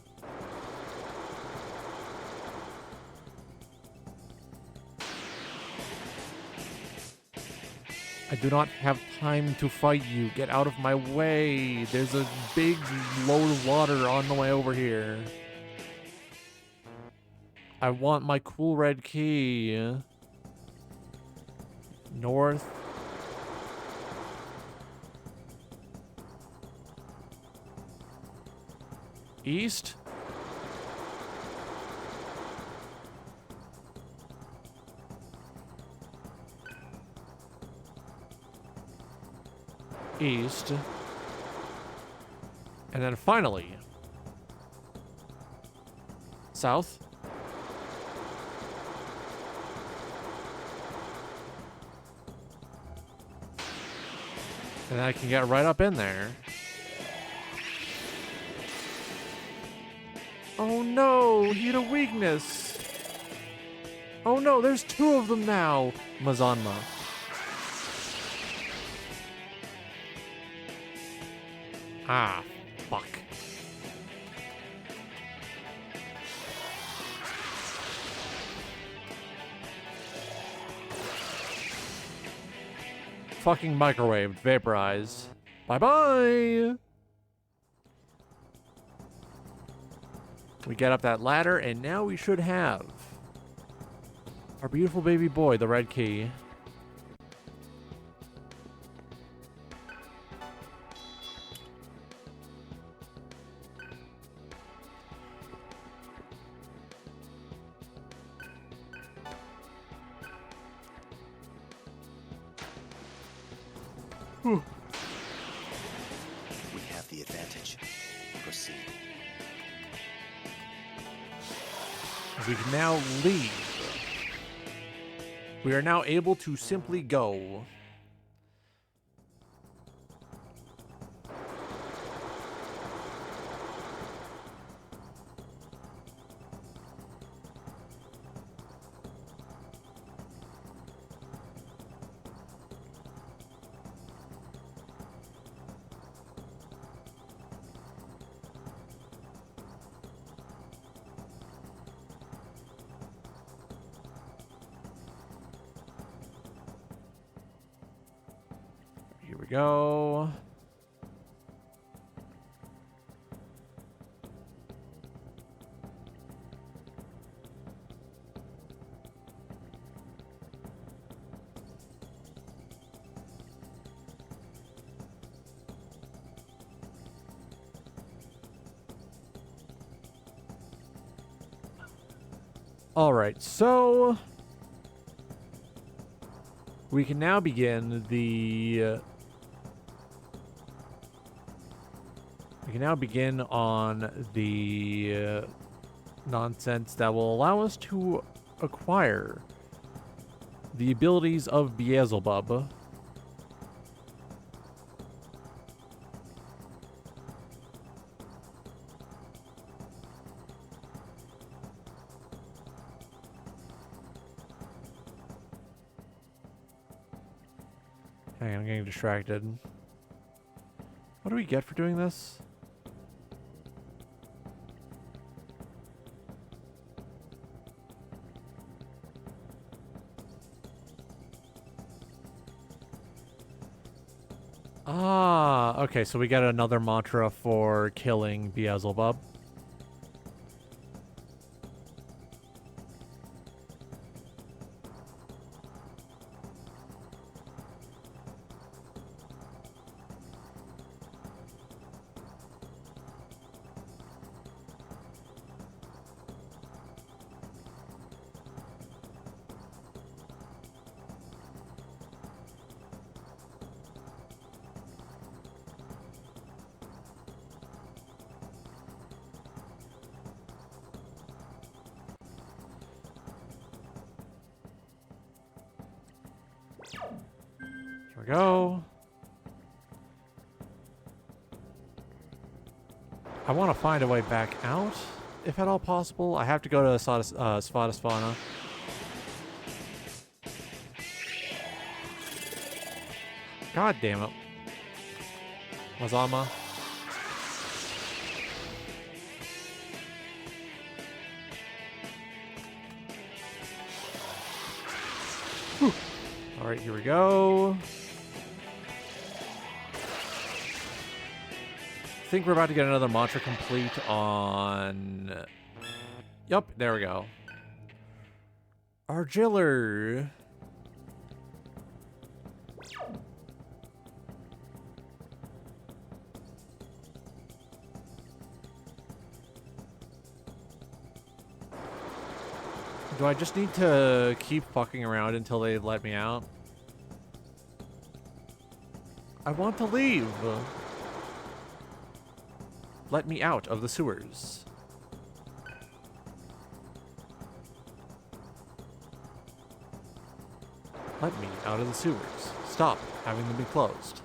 I do not have time to fight you. Get out of my way. There's a big load of water on the way over here. I want my cool red key. North. East. East. And then finally, south. And then I can get right up in there. Oh no, he had a weakness. Oh no, there's two of them now. Mazanma. Ah, fuck. Fucking microwaved, vaporized. Bye-bye! We get up that ladder, and now we should have our beautiful baby boy, the red key. We have the advantage. Proceed. We can now leave. We are now able to simply go. Here we go. Alright, so we can now begin the we can now begin on the nonsense that will allow us to acquire the abilities of Beelzebub. Hang on, I'm getting distracted. What do we get for doing this? Ah, okay, so we get another mantra for killing Beelzebub. Here we go. I want to find a way back out, if at all possible. I have to go to Svadhisthana. God damn it. Wazama. Alright, here we go. I think we're about to get another mantra complete on... Yup, there we go. Argiller. Do I just need to keep fucking around until they let me out? I want to leave. Let me out of the sewers. Let me out of the sewers. Stop having them be closed.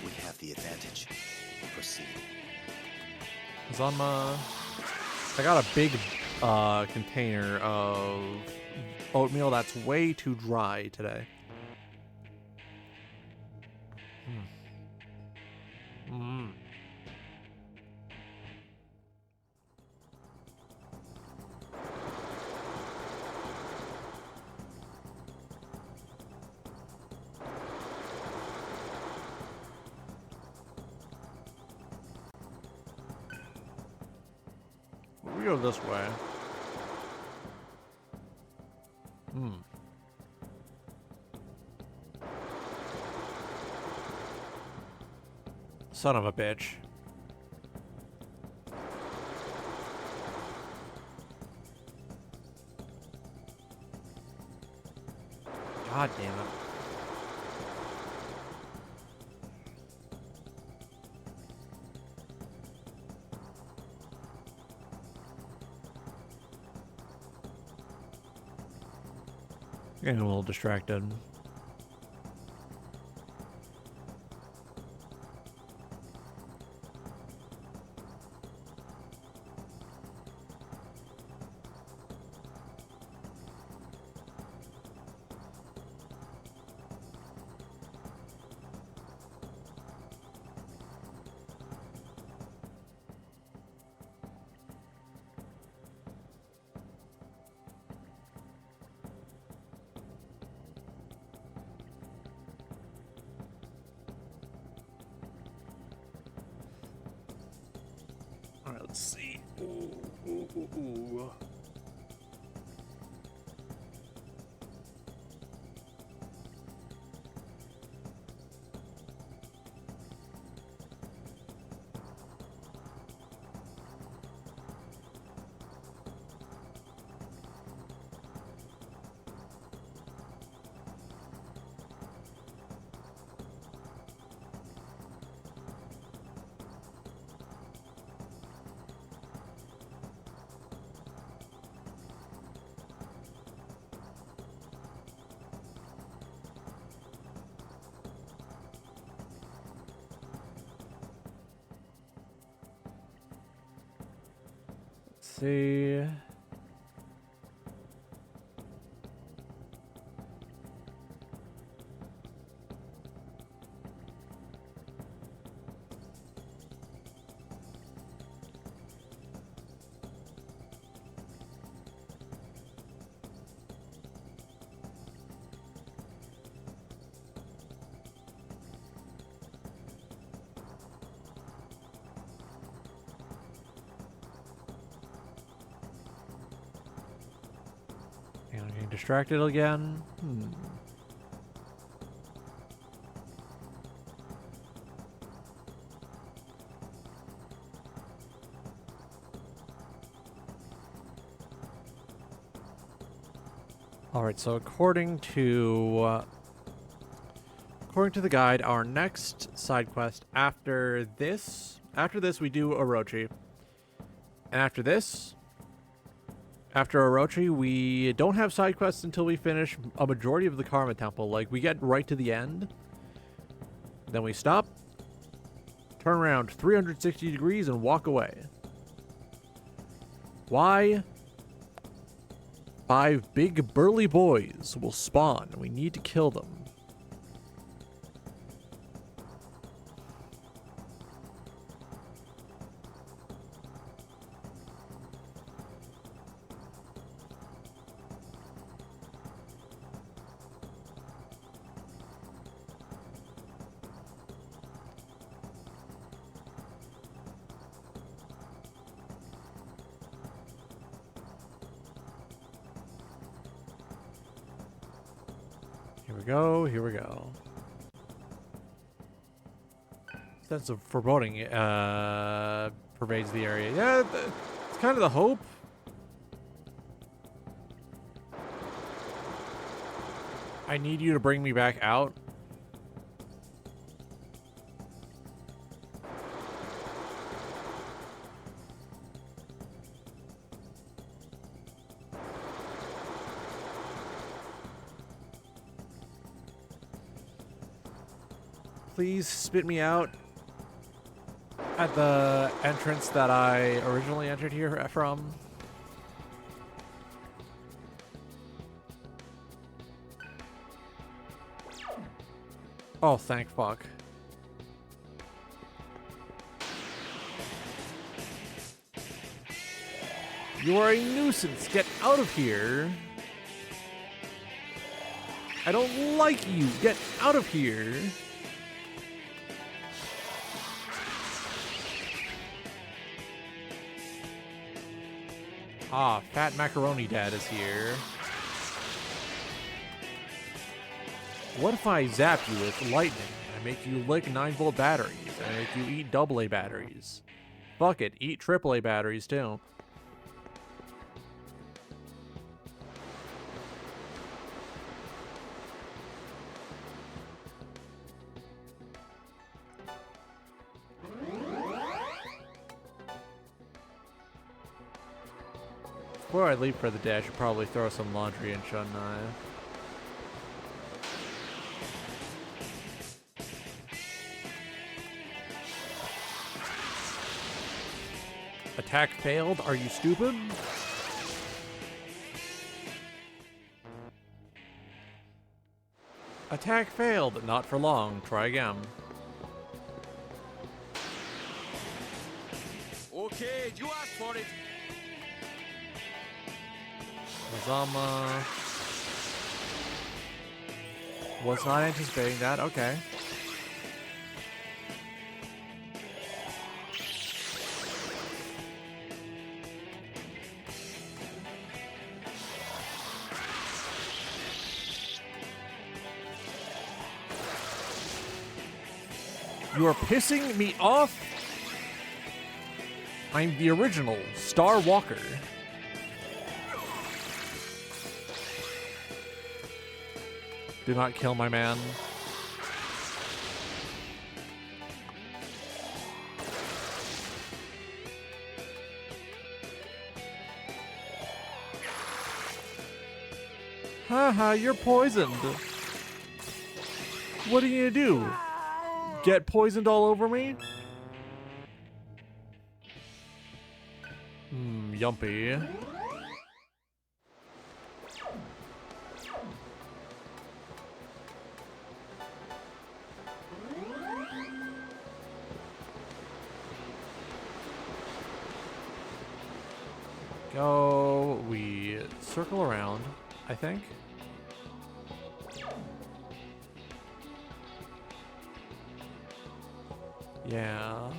We have the advantage. Proceed. Zanma. I got a big container of oatmeal that's way too dry today. We go this way. Son of a bitch. God damn it. Getting a little distracted. Alright, let's see. Ooh. see. And I'm getting distracted again. All right, so according to the guide, our next side quest after this we do Orochi, and after Orochi, we don't have side quests until we finish a majority of the Karma Temple. Like, we get right to the end, then we stop, turn around 360 degrees, and walk away. Why? 5 big burly boys will spawn. We need to kill them. Here we go. Sense of foreboding pervades the area. Yeah, it's kind of the hope. I need you to bring me back out. Please spit me out at the entrance that I originally entered here from. Oh, thank fuck. You are a nuisance. Get out of here. I don't like you. Get out of here. Ah, Fat Macaroni Dad is here. What if I zap you with lightning? I make you lick 9-volt batteries. I make you eat AA batteries. Fuck it, eat AAA batteries too. Before I leave for the day, I should probably throw some laundry in, shouldn't I? Attack failed? Are you stupid? Attack failed. Not for long. Try again. Okay, you asked for it. Mazama was not anticipating that. Okay. You are pissing me off? I'm the original Star Walker. Do not kill my man. Haha, you're poisoned. What are you gonna do? Get poisoned all over me? Yumpy. Go. We circle around, I think. Yeah.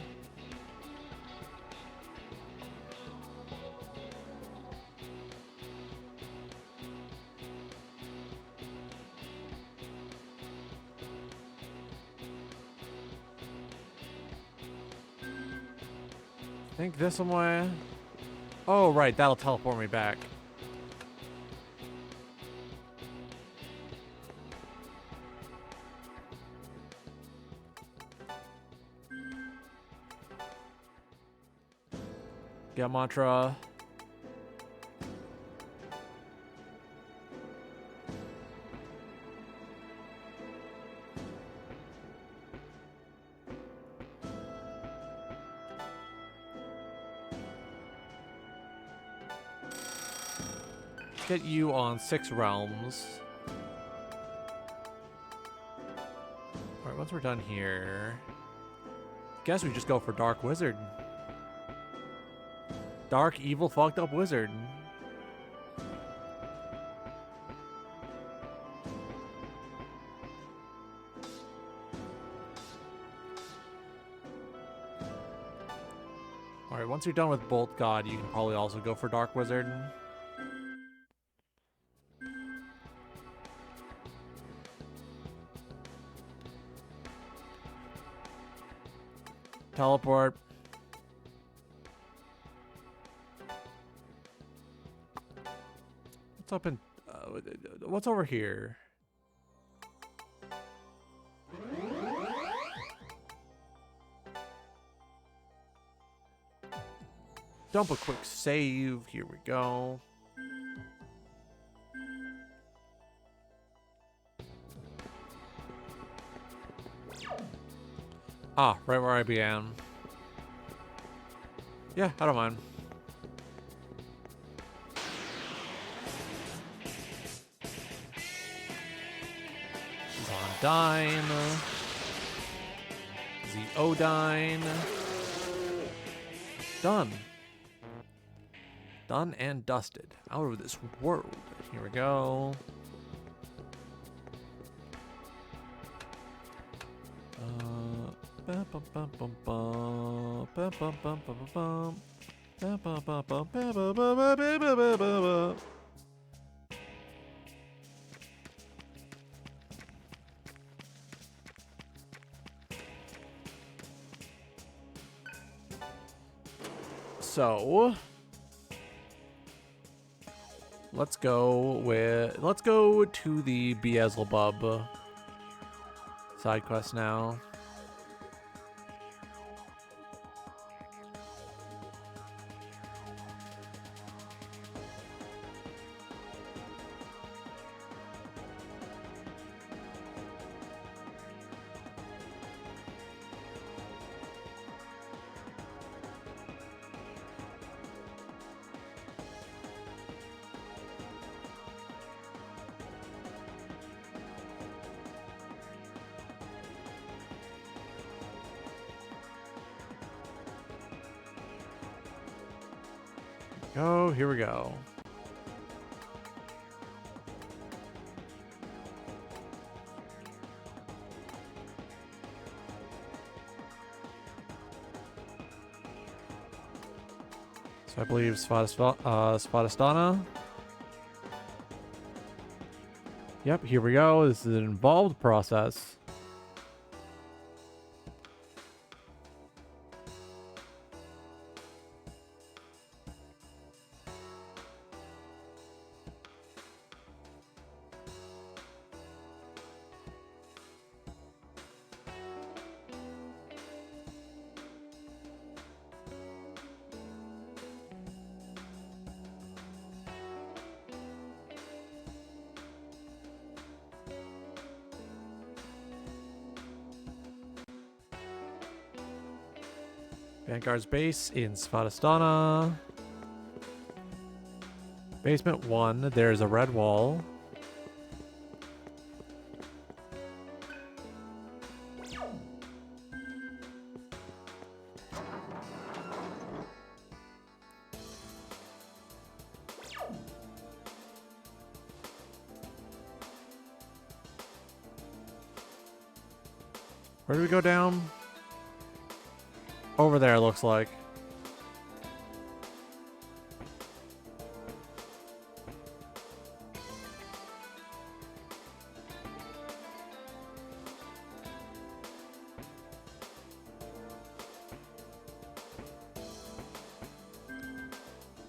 I think this way. Oh, right. That'll teleport me back. Get mantra. Get you on 6 realms. Alright, once we're done here, guess we just go for Dark Wizard. Dark, evil, fucked up wizard. Alright, once you're done with Bolt God, you can probably also go for Dark Wizard. Teleport. What's up in... what's over here? Dump a quick save. Here we go. Ah, right where I began. Yeah, I don't mind. Zondine. Zeodine. Done. Done and dusted. Out of this world. Here we go. So let's go to the Beelzebub side quest now. Oh, here we go. So I believe Svadhisthana. Yep, here we go. This is an involved process. Vanguard's base in Svadhisthana. Basement 1, there's a red wall. Where do we go down? Over there, looks like.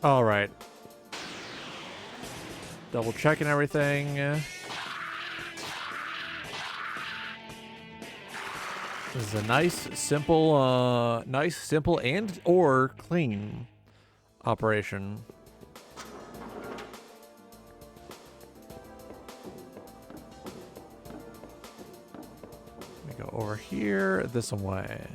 All right. Double checking everything. This is a nice, simple, and or clean operation. We go over here this way.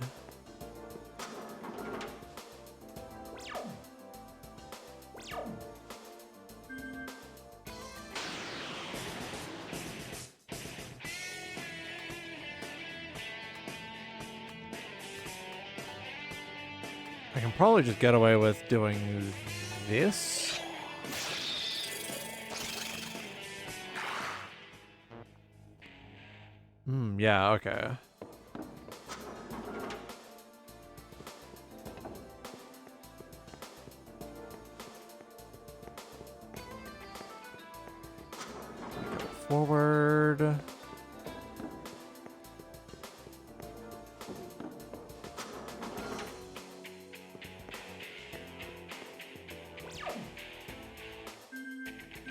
I can probably just get away with doing this. Yeah, okay. Go forward.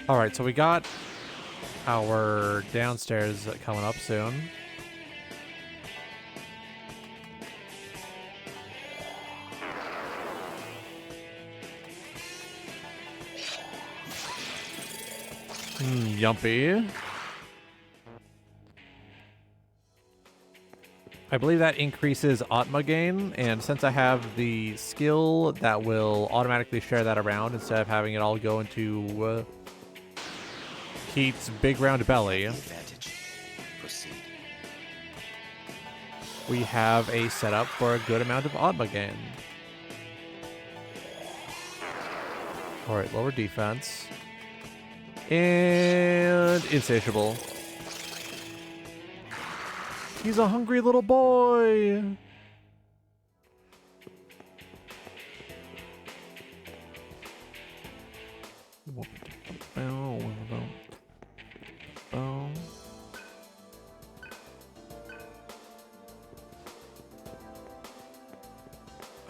All right, so we got our downstairs coming up soon. Yumpy. I believe that increases Atma gain, and since I have the skill that will automatically share that around instead of having it all go into Keith's big round belly, Advantage. Proceed. we have a setup for a good amount of Atma gain. Alright, lower defense. And insatiable. He's a hungry little boy.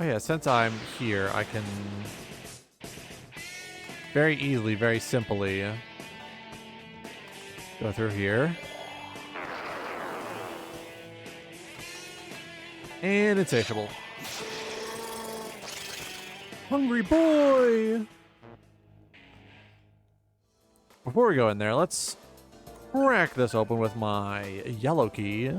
Oh yeah, since I'm here, I can very easily, very simply go through here. And insatiable. Hungry boy! Before we go in there, let's crack this open with my yellow key.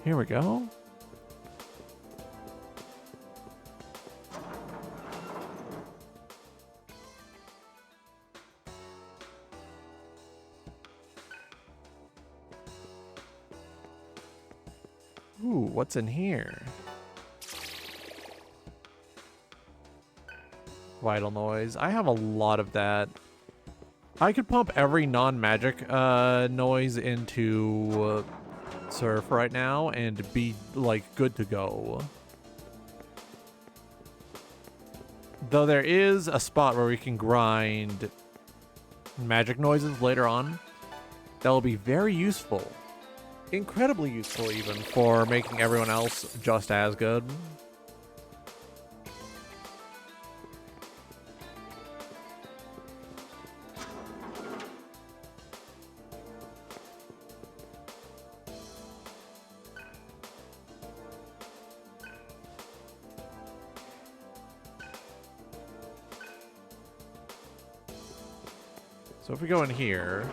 Here we go. Ooh, what's in here? Vital noise. I have a lot of that. I could pump every non-magic noise into Surf right now and be, like, good to go. Though there is a spot where we can grind magic noises later on that will be very useful. Incredibly useful, even, for making everyone else just as good. So if we go in here...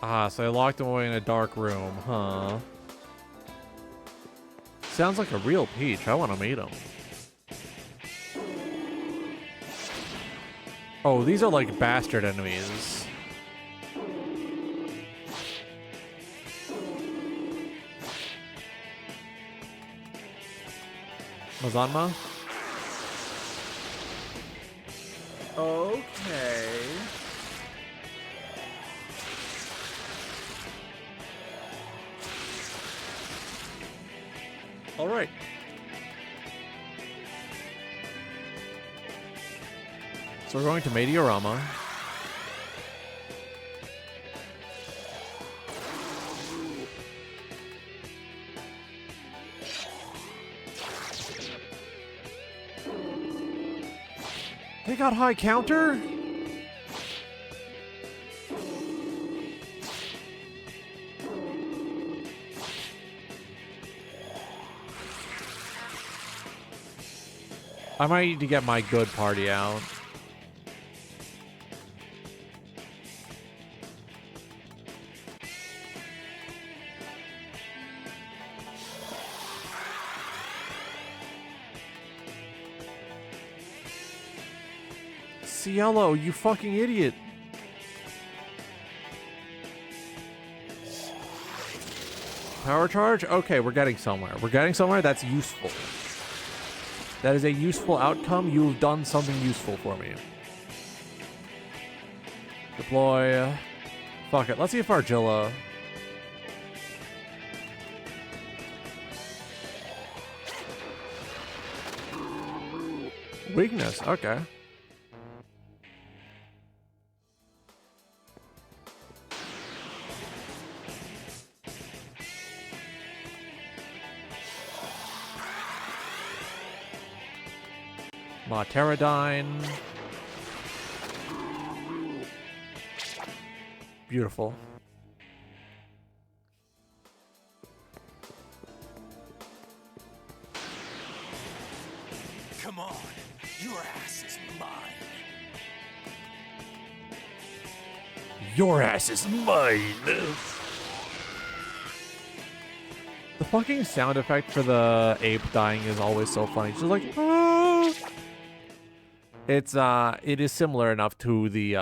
Ah, so I locked him away in a dark room, huh? Sounds like a real Peach. I want to meet him. Oh, these are like bastard enemies. Mazanma? Okay. All right. So we're going to Meteorama. They got high counter? I might need to get my good party out. Cielo, you fucking idiot. Power charge? Okay, we're getting somewhere. We're getting somewhere. That's useful. That is a useful outcome. You've done something useful for me. Deploy. Fuck it. Let's see if Argilla... Weakness. Okay. Pterodine. Beautiful. Come on, your ass is mine. Your ass is mine. The fucking sound effect for the ape dying is always so funny. It's just like, ah. It is similar enough to the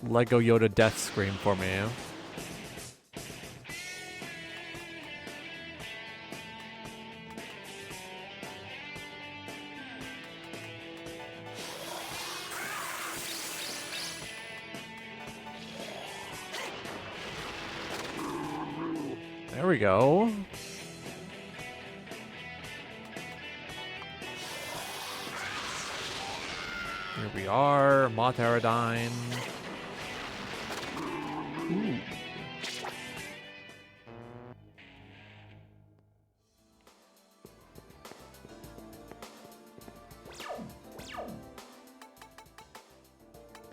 Lego Yoda death scream for me. There we go. Here we are, Pterodine. Ooh.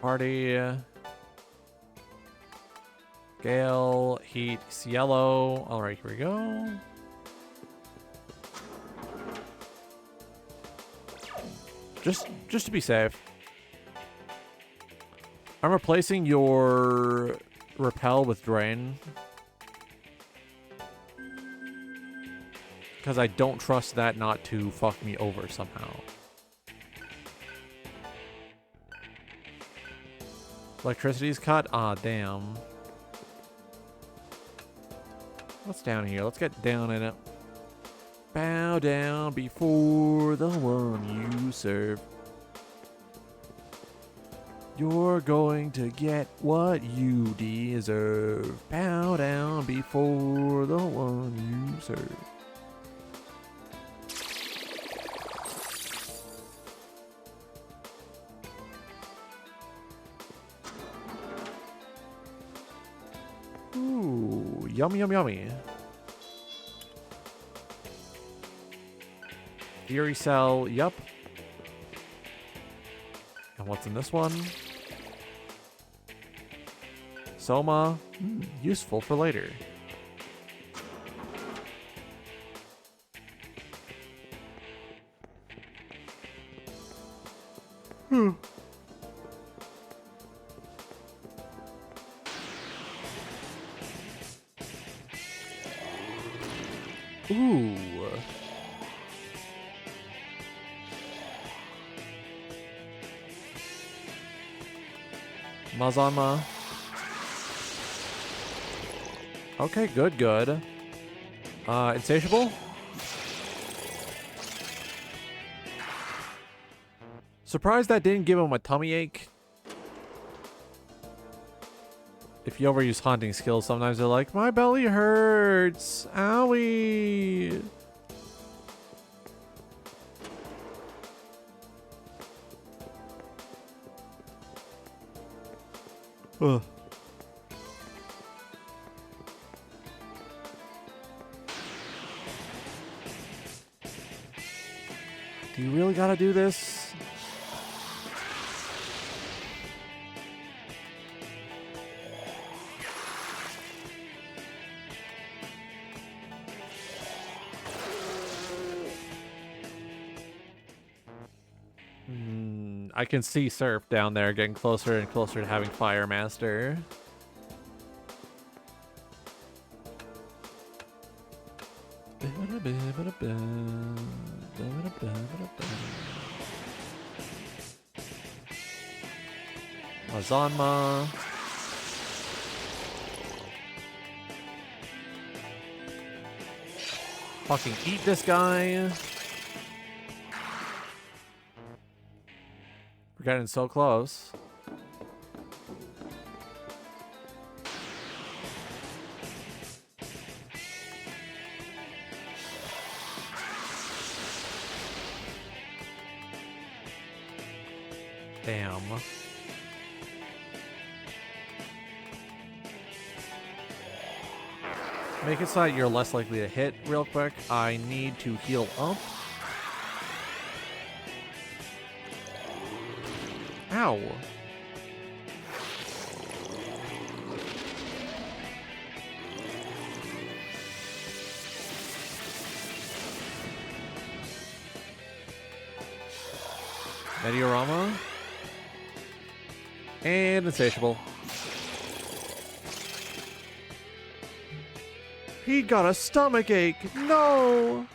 Party. Gale, Heat, Cielo. All right, here we go. Just to be safe. I'm replacing your repel with drain. Because I don't trust that not to fuck me over somehow. Electricity's cut? Ah, damn. What's down here? Let's get down in it. Bow down before the one you serve. You're going to get what you deserve. Bow down before the one you serve. Ooh, yummy, yummy, yummy. Fury Cell, yup. And what's in this one? Soma, useful for later. Ooh. Mazanma. Okay, good, good. Insatiable? Surprised that didn't give him a tummy ache. If you overuse haunting skills, sometimes they're like, my belly hurts. Owie. Ugh. Do you really gotta do this? I can see Surf down there getting closer and closer to having Fire Master. Azanma. Fucking eat this guy. We're getting so close. Damn. Make it so that you're less likely to hit real quick. I need to heal up. Ow. Meteorama. And Insatiable. He got a stomach ache. No.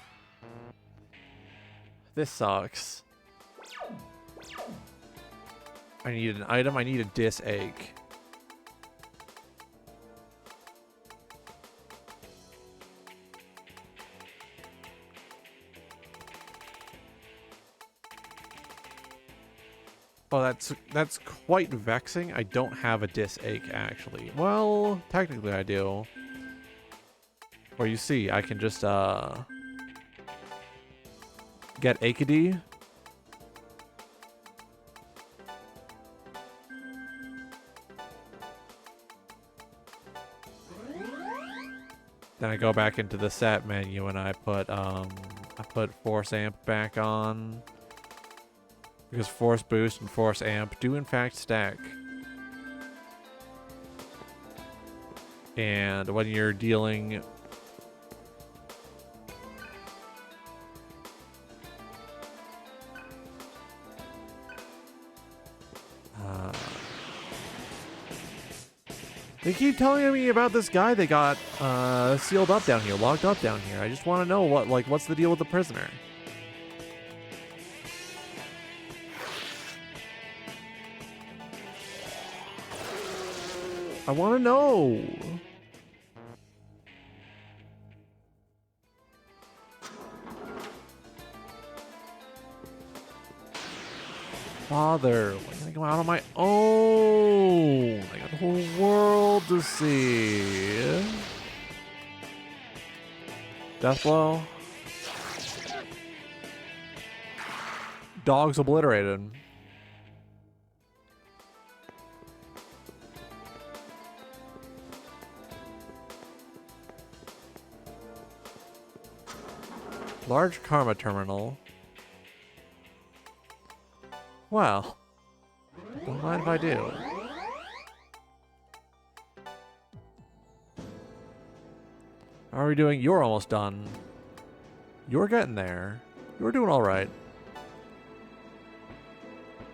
This sucks. I need an item. I need a dis ache. Oh, that's quite vexing. I don't have a dis ache actually. Well, technically I do. Or you see, I can just get Akadi. Then I go back into the set menu and I put Force Amp back on. Because Force Boost and Force Amp do in fact stack. And when you're dealing they keep telling me about this guy they got sealed up down here, locked up down here. I just want to know what's the deal with the prisoner? I want to know. Father, why can't I go out on my own? I got the whole world to see. Deathblow. Dogs obliterated. Large karma terminal. Well, don't mind if I do. How are we doing? You're almost done. You're getting there. You're doing all right.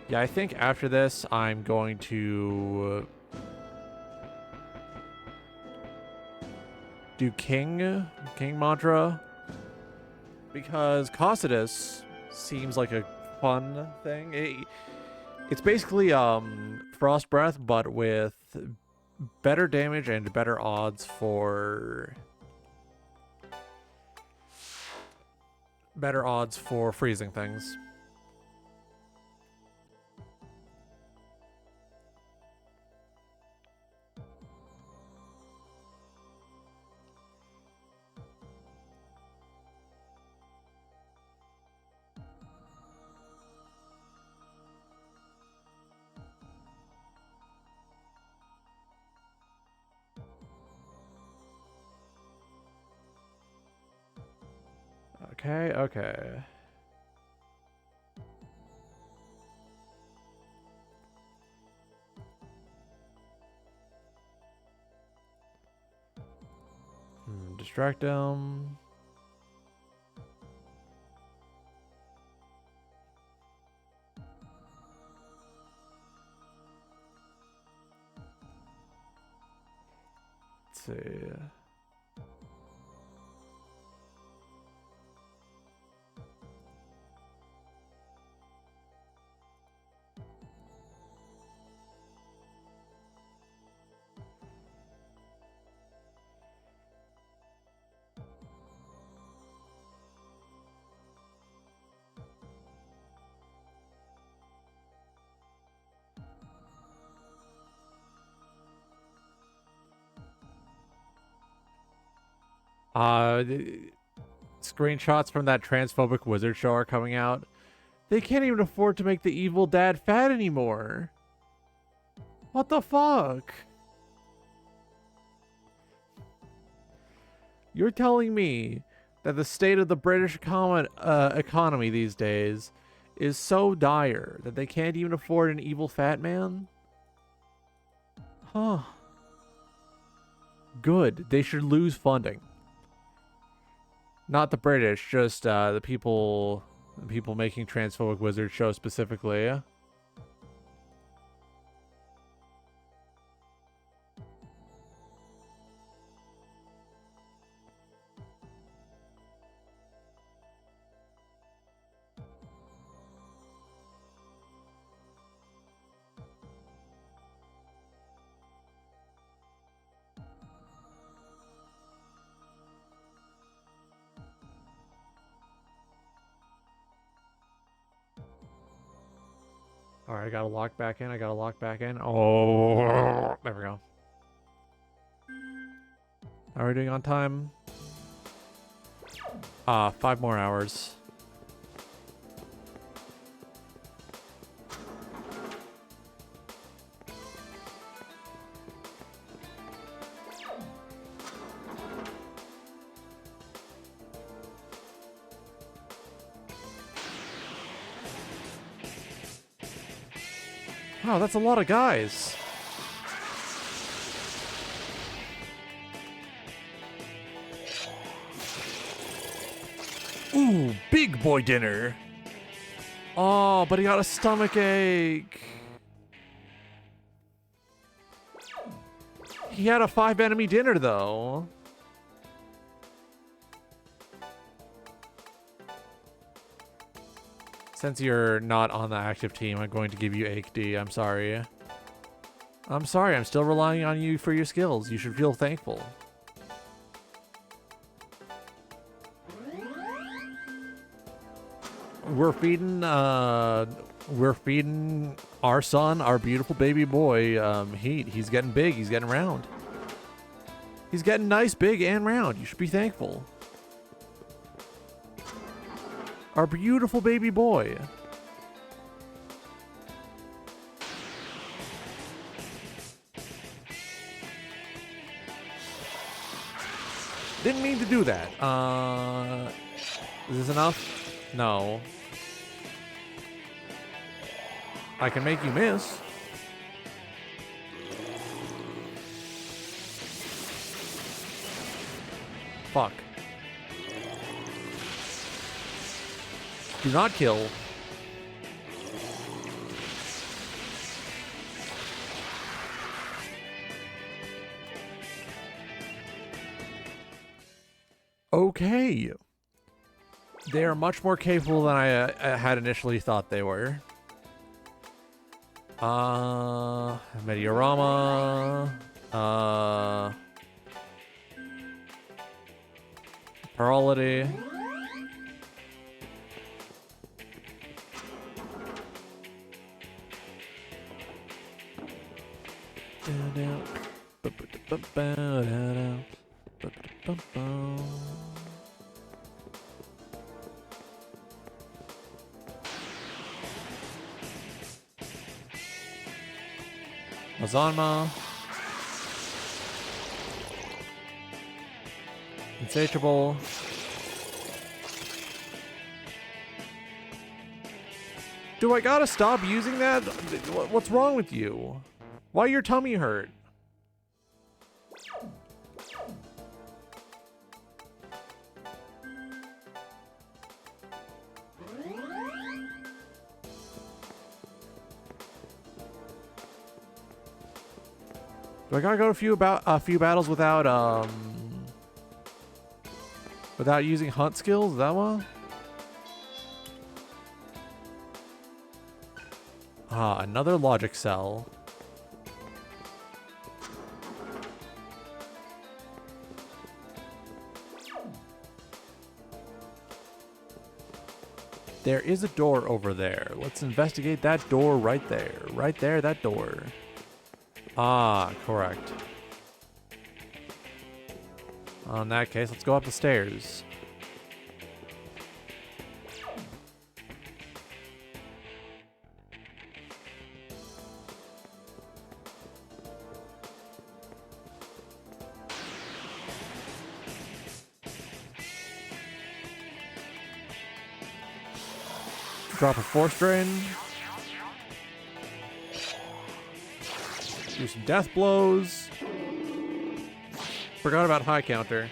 Yeah, I think after this, I'm going to do King Mantra. because Cocytus seems like a fun thing. It's basically Frost Breath, but with better damage and better odds for freezing things. Okay. Distract him. Let's see. Screenshots from that transphobic wizard show are coming out. They can't even afford to make the evil dad fat anymore. What the fuck? You're telling me that the state of the British economy these days is so dire that they can't even afford an evil fat man? Huh. Good. They should lose funding. Not the British, just the people making transphobic wizard show specifically. Alright, I gotta lock back in. Oh, there we go. How are we doing on time? 5 more hours. Wow, that's a lot of guys. Ooh, big boy dinner. Oh, but he got a stomach ache. He had a 5 enemy dinner though. Since you're not on the active team, I'm going to give you Ache D. I'm sorry. I'm sorry, I'm still relying on you for your skills. You should feel thankful. We're feeding our son, our beautiful baby boy, heat. He's getting big, he's getting round. He's getting nice, big, and round. You should be thankful. Our beautiful baby boy. Didn't mean to do that. Is this enough? No. I can make you miss. Fuck. Do not kill. Okay. They are much more capable than I had initially thought they were. Meteorama. Parolity. Mazanma. Insatiable. Do I gotta stop using that? What's wrong with you? Why your tummy hurt? Do I gotta go a few battles without without using hunt skills? Is that one? Ah, another logic cell. There is a door over there. Let's investigate that door right there. Right there, that door. Ah, correct. In that case, let's go up the stairs. Drop a force drain. Do some death blows. Forgot about high counter.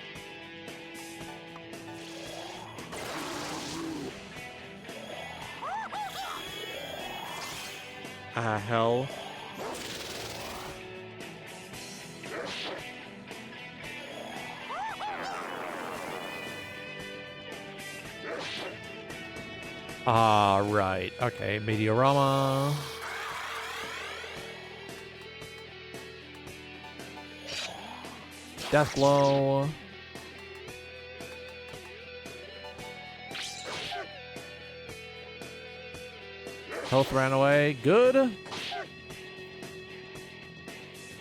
Ah, hell. Ah, right. Okay, Meteorama. Death blow. Health ran away. Good.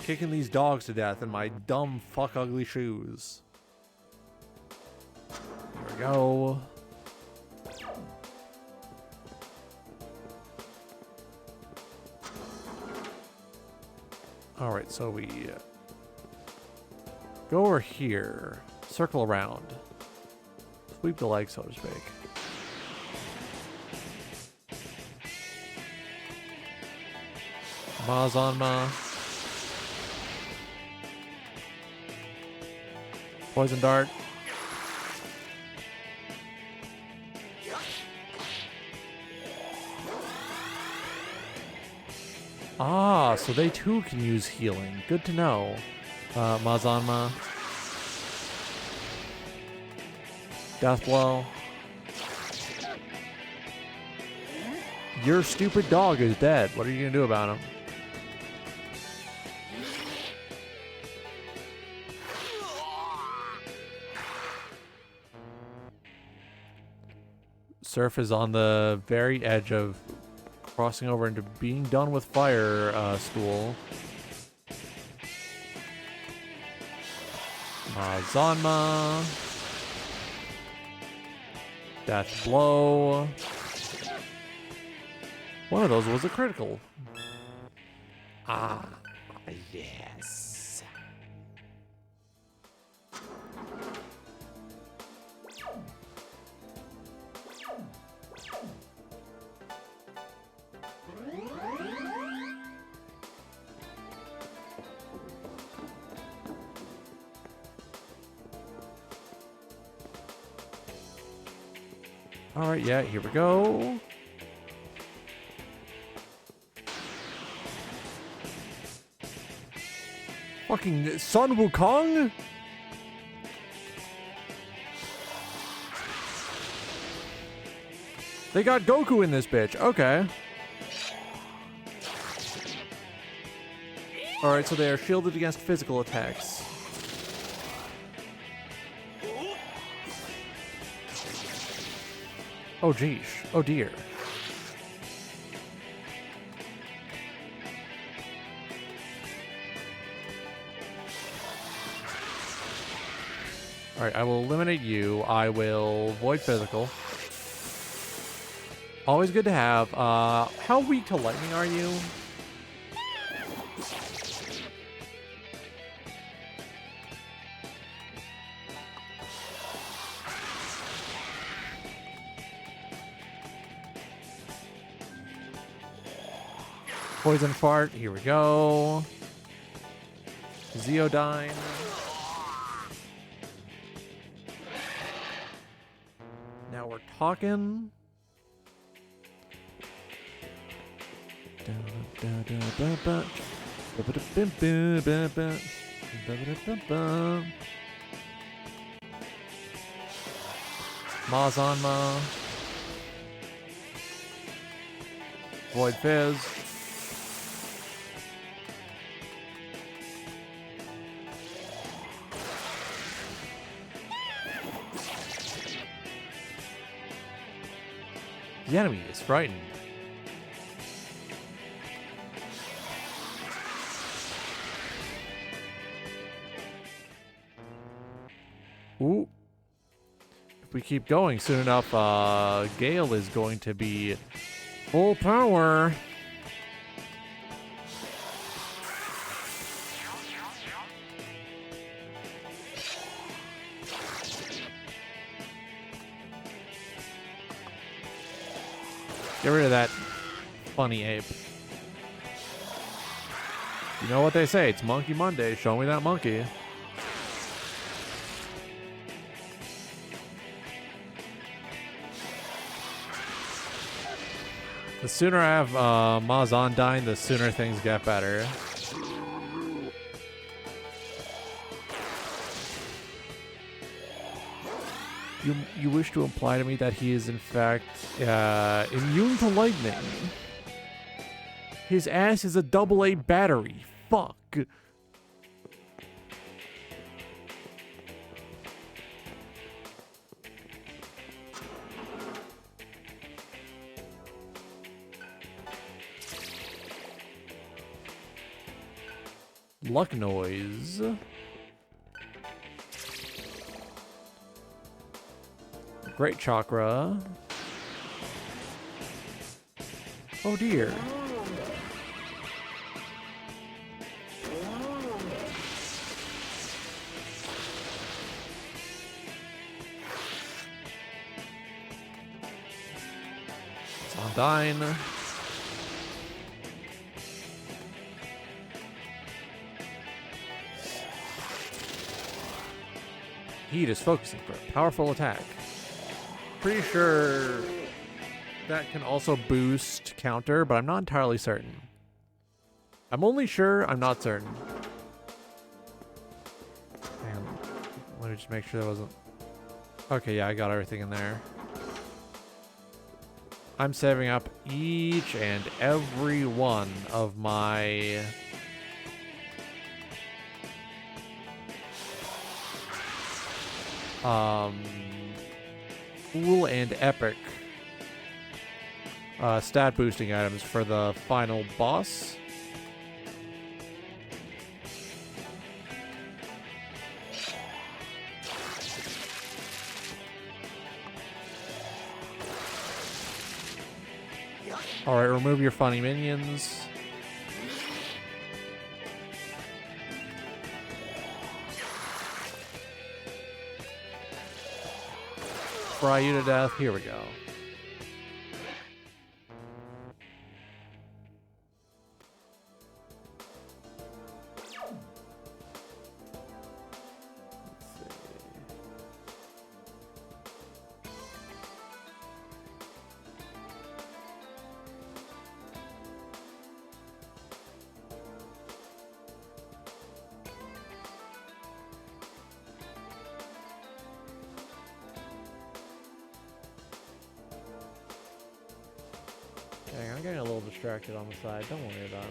Kicking these dogs to death in my dumb fuck ugly shoes. There we go. Alright, so we go over here, circle around, sweep the leg, so to speak. Mazanma. Poison dart. Ah, so they too can use healing. Good to know. Mazanma. Death blow. Your stupid dog is dead. What are you gonna do about him? Surf is on the very edge of crossing over into being done with fire school. Zanma. Death blow. One of those was a critical. Ah, yes. All right, yeah, here we go. Fucking Sun Wukong? They got Goku in this bitch. Okay. Alright, so they are shielded against physical attacks. Oh, geesh. Oh, dear. Alright, I will eliminate you. I will void physical. Always good to have. How weak to lightning are you? Poison fart. Here we go. Zeodyne. Now we're talking. Mazanma. Void Fizz. The enemy is frightened. Ooh. If we keep going soon enough, Gale is going to be full power. Get rid of that funny ape. You know what they say, it's Monkey Monday. Show me that monkey. The sooner I have Mazandyne, the sooner things get better. You wish to imply to me that he is in fact immune to lightning. His ass is a AA battery. Fuck. Luck noise. Great chakra. Oh dear. Zondine. Heat is focusing for a powerful attack. Pretty sure that can also boost counter, but I'm not entirely certain. I'm only sure, I'm not certain. Hang on. Let me just make sure that wasn't... Okay, yeah, I got everything in there. I'm saving up each and every one of my... cool and epic stat boosting items for the final boss. Alright, remove your funny minions. Fry you to death. Here we go. getting a little distracted on the side. Don't worry about it.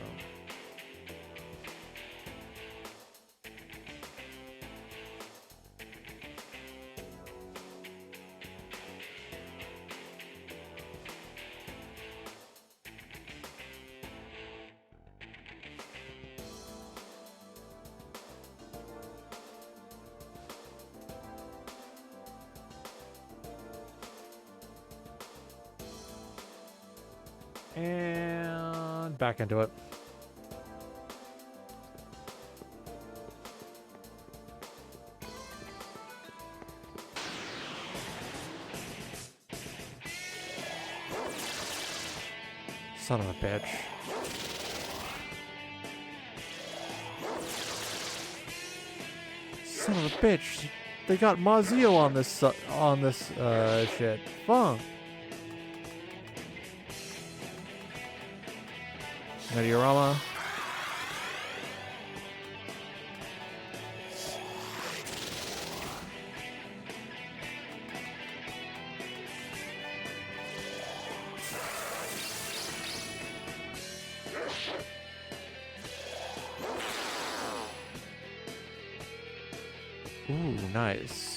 And back into it. Son of a bitch. Son of a bitch. They got Mazio on this shit. Fuck. Meteorama. Ooh, nice.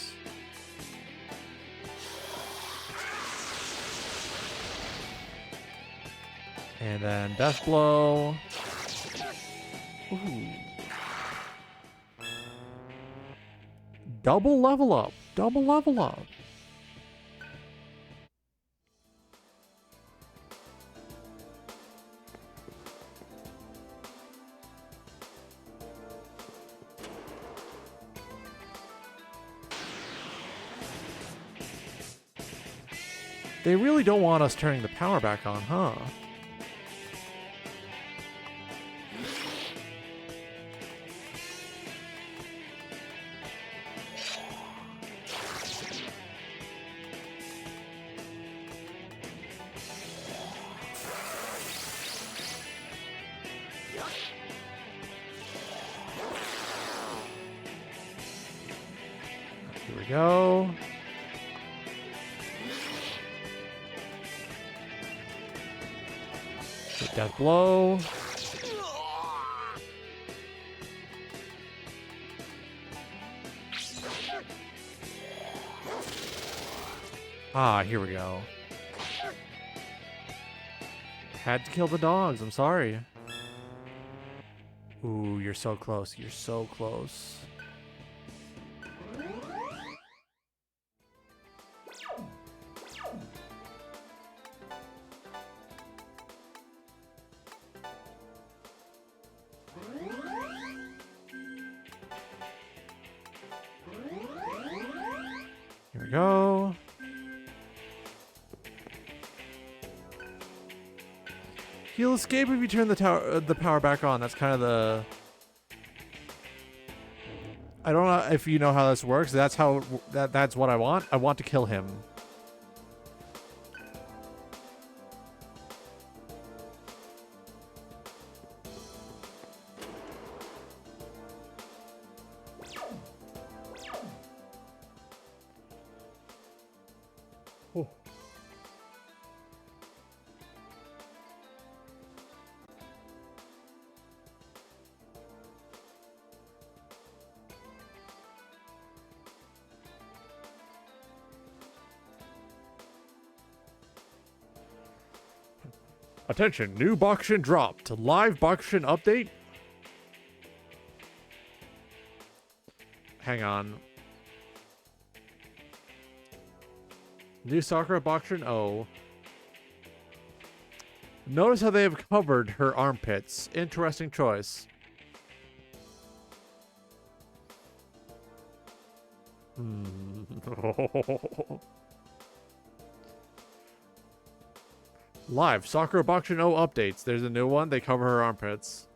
And then Death Blow. Ooh. Double level up. Double level up. They really don't want us turning the power back on, huh? Here we go. Death Blow. Ah, here we go. Had to kill the dogs, I'm sorry. Ooh, you're so close. You're so close. Here we go. He'll escape if you turn the power back on. That's kind of the... I don't know if you know how this works. That's how that's what I want. I want to kill him. Oh. Attention, new Bakushin dropped. Live Bakushin update? Hang on. New Sakura Bakushin O. Notice how they have covered her armpits. Interesting choice. Live Sakura Bakushin O updates. There's a new one. They cover her armpits.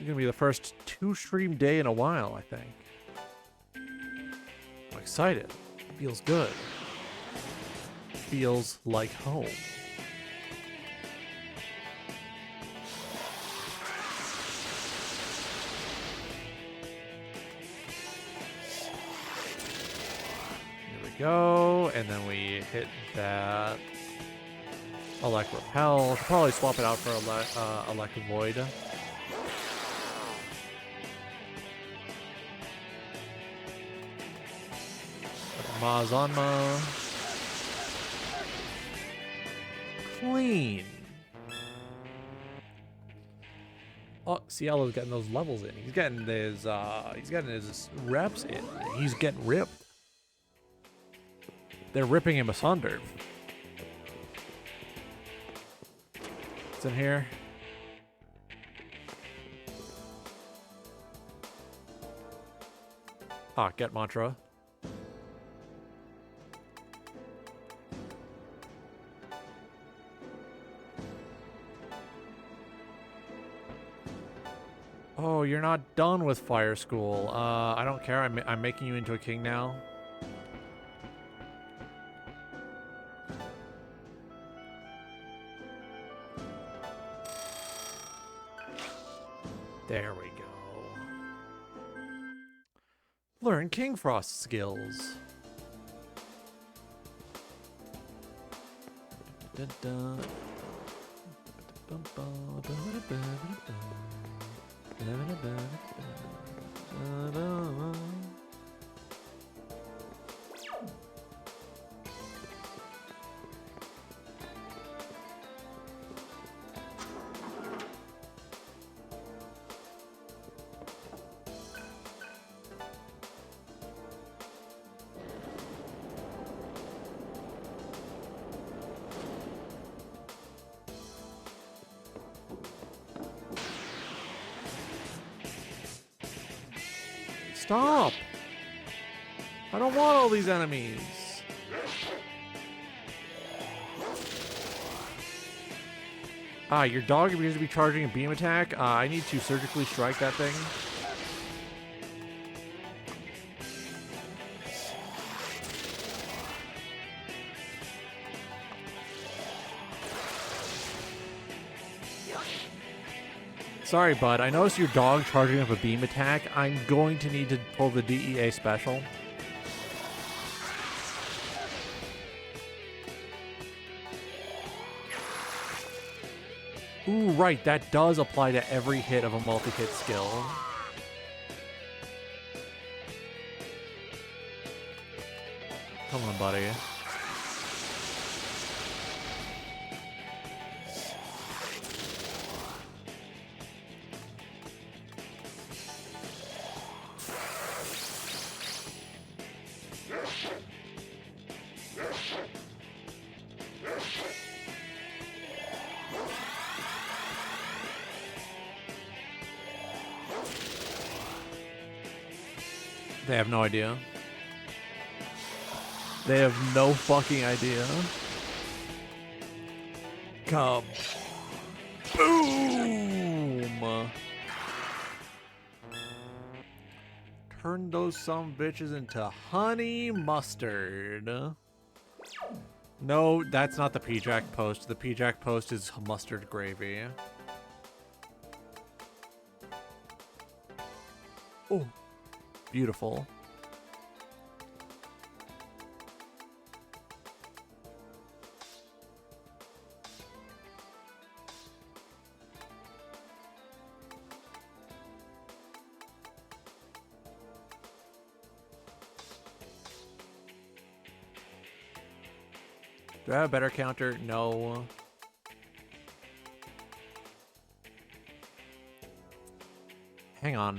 gonna be the first 2-stream day in a while, I think. I'm excited. Feels good. Feels like home. Here we go, and then we hit that Elect Repel. Should probably swap it out for Elect Void. Mazanma. Clean. Oh, Cielo's getting those levels in. He's getting his reps in. He's getting ripped. They're ripping him asunder. What's in here? Ah, get mantra. Oh, you're not done with fire school. I don't care. I'm making you into a king now. There we go. Learn King Frost skills. Stop! I don't want all these enemies. Ah, your dog appears to be charging a beam attack. I need to surgically strike that thing. Sorry, bud. I noticed your dog charging up a beam attack. I'm going to need to pull the DEA special. Ooh, right. That does apply to every hit of a multi-hit skill. Come on, buddy. They have no idea. They have no fucking idea. Come. Boom! Turn those some bitches into honey mustard. No, that's not the P-Jack post. The P-Jack post is mustard gravy. Oh. Beautiful. Do I have a better counter? No. Hang on.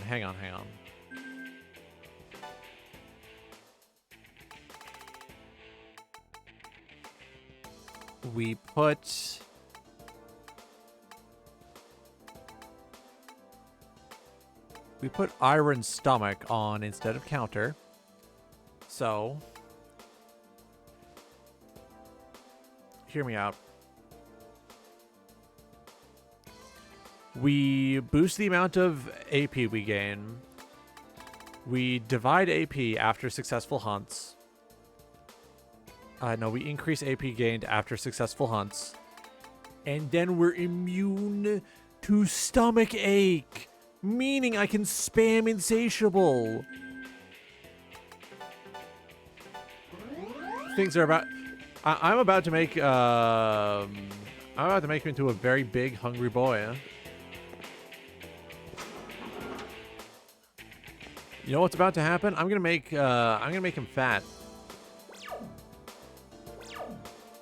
We put Iron Stomach on instead of counter. So hear me out. We boost the amount of AP we gain. We divide AP after successful hunts. No, we increase AP gained after successful hunts. And then we're immune to stomach ache, meaning I can spam insatiable. Things are about... I'm about to make... I'm about to make him into a very big, hungry boy. You know what's about to happen? I'm gonna make him fat.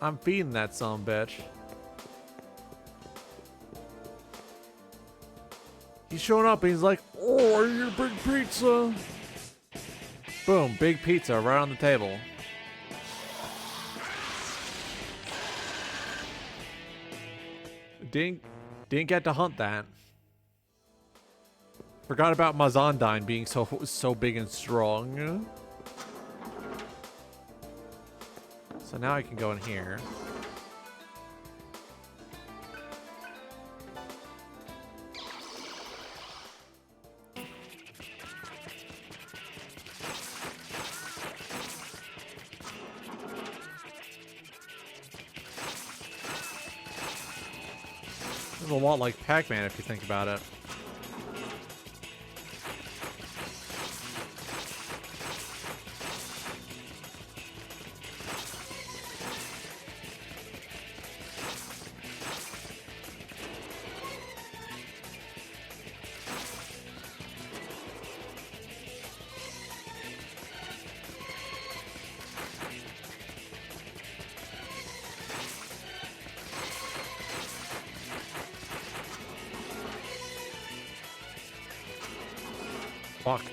I'm feeding that son of a bitch. He's showing up and he's like, "Oh, I need a big pizza." Boom, big pizza right on the table. Didn't get to hunt that. Forgot about Mazandine being so big and strong. So now I can go in here. It's a lot like Pac-Man if you think about it. Fuck.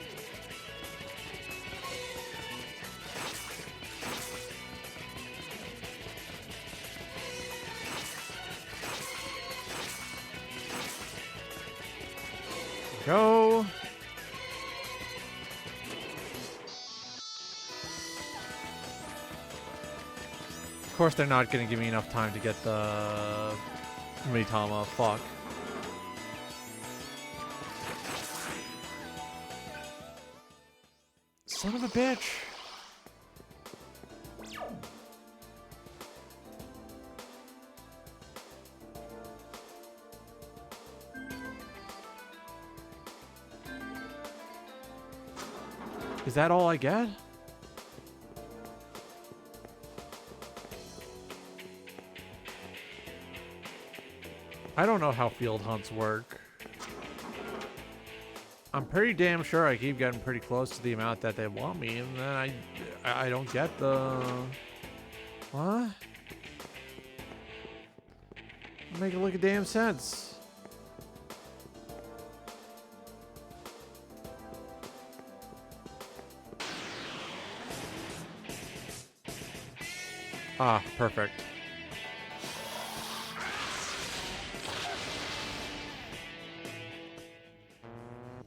Go. Of course they're not going to give me enough time to get the Mitama. Fuck. Son of a bitch. Is that all I get? I don't know how field hunts work. I'm pretty damn sure I keep getting pretty close to the amount that they want me, and then I don't get the... What? Make it look a damn sense. Ah, perfect.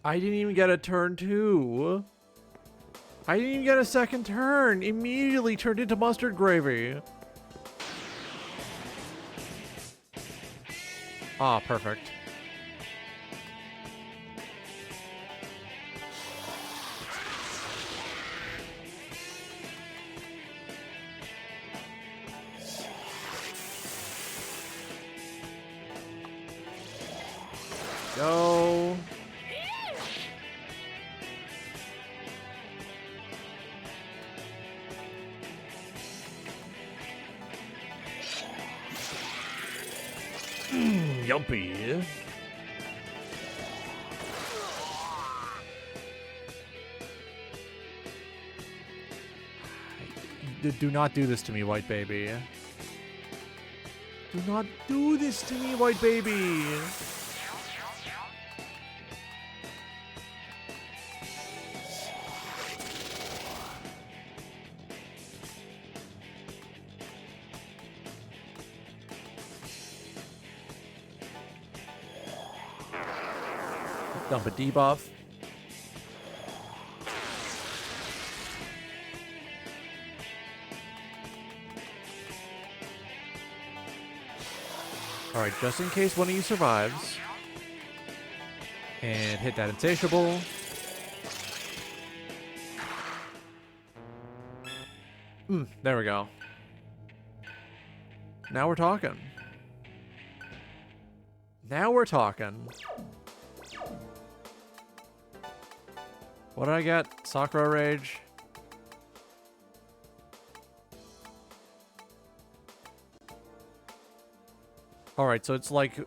I didn't even get a turn 2. I didn't even get a second turn. Immediately turned into mustard gravy. Ah, perfect. Go. Yumpy. Do not do this to me, white baby. Do not do this to me, white baby. Dump a debuff. Alright, just in case one of you survives. And hit that insatiable. There we go. Now we're talking. Now we're talking. What did I get? Sakura Rage. Alright, so it's like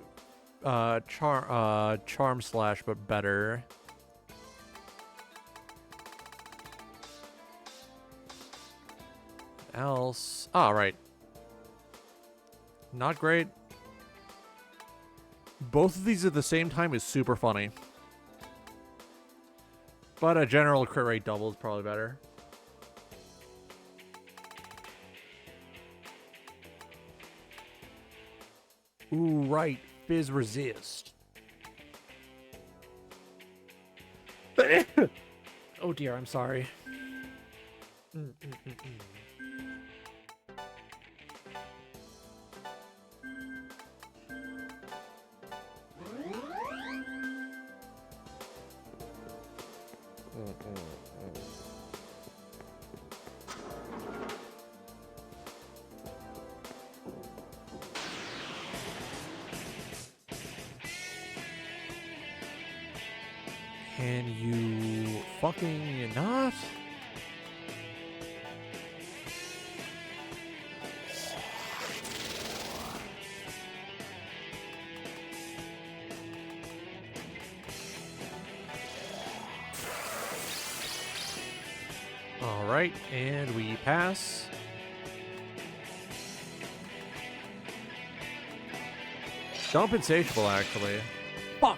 Charm Slash, but better. Else. Alright. Not great. Both of these at the same time is super funny. But a general crit rate double is probably better. Ooh, right. Fizz resist. Oh dear, I'm sorry. Can you fucking not? All right, and we pass. Dump insatiable, actually. Fuck.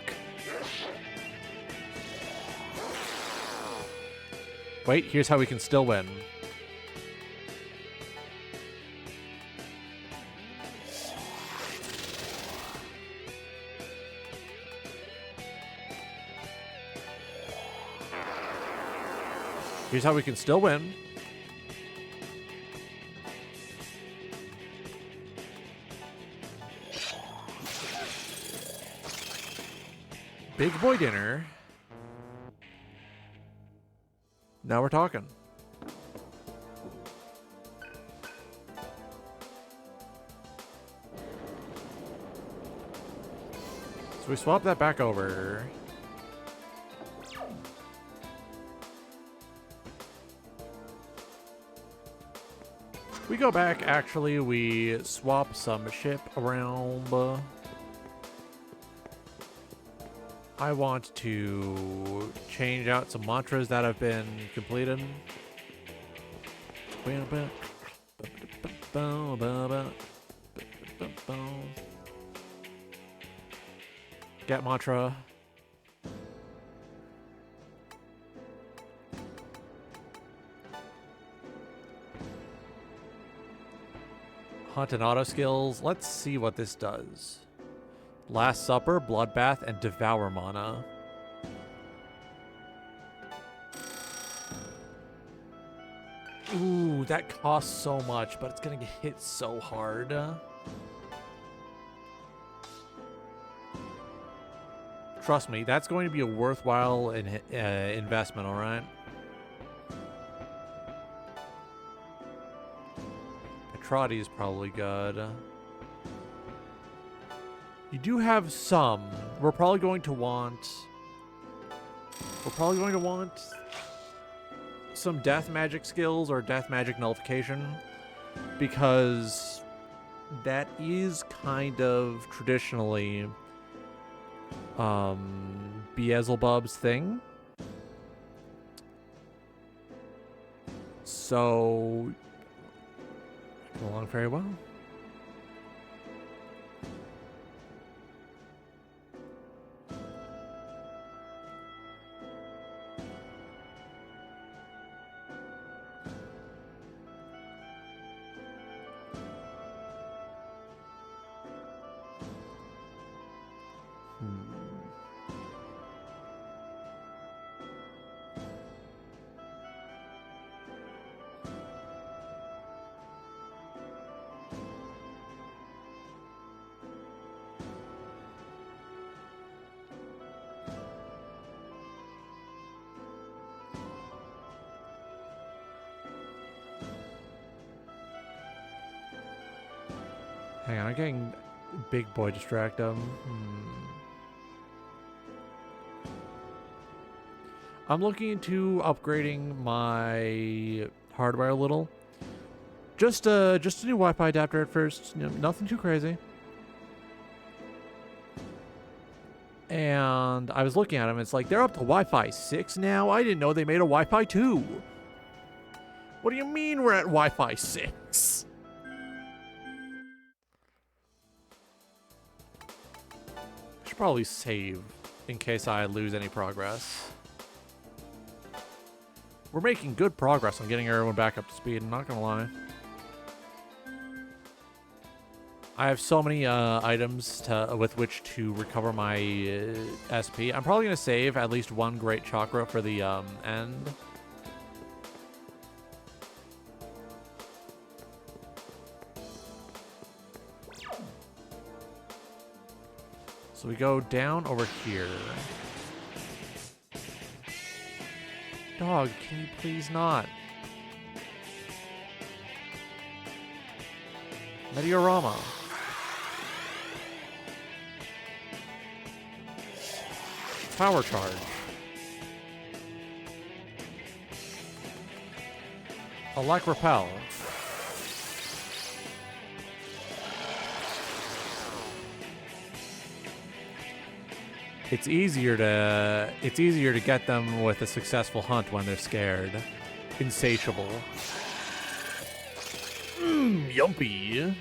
Wait, here's how we can still win. Here's how we can still win. Big boy dinner. Now we're talking. So we swap that back over. We go back, actually, we swap some ship around. I want to change out some mantras that have been completed. Get mantra. Hunt and auto skills. Let's see what this does. Last Supper, Bloodbath, and Devour mana. Ooh, that costs so much, but it's gonna get hit so hard. Trust me, that's going to be a worthwhile investment, alright? Petrati is probably good. You do have some. We're probably going to want some death magic skills or death magic nullification, because that is kind of traditionally Beelzebub's thing. So go along very well. Hang on, I'm getting big boy distracted. I'm looking into upgrading my hardware a little. Just a new Wi-Fi adapter at first. Nothing too crazy. And I was looking at them. It's like they're up to Wi-Fi 6 now. I didn't know they made a Wi-Fi 2. What do you mean we're at Wi-Fi 6? I should probably save in case I lose any progress. We're making good progress on getting everyone back up to speed, I'm not gonna lie. I have so many items with which to recover my SP. I'm probably gonna save at least one great chakra for the end. So we go down over here. Dog, can you please not? Meteorama. Power charge. Elect repel. It's easier to get them with a successful hunt when they're scared. Insatiable. Yumpy.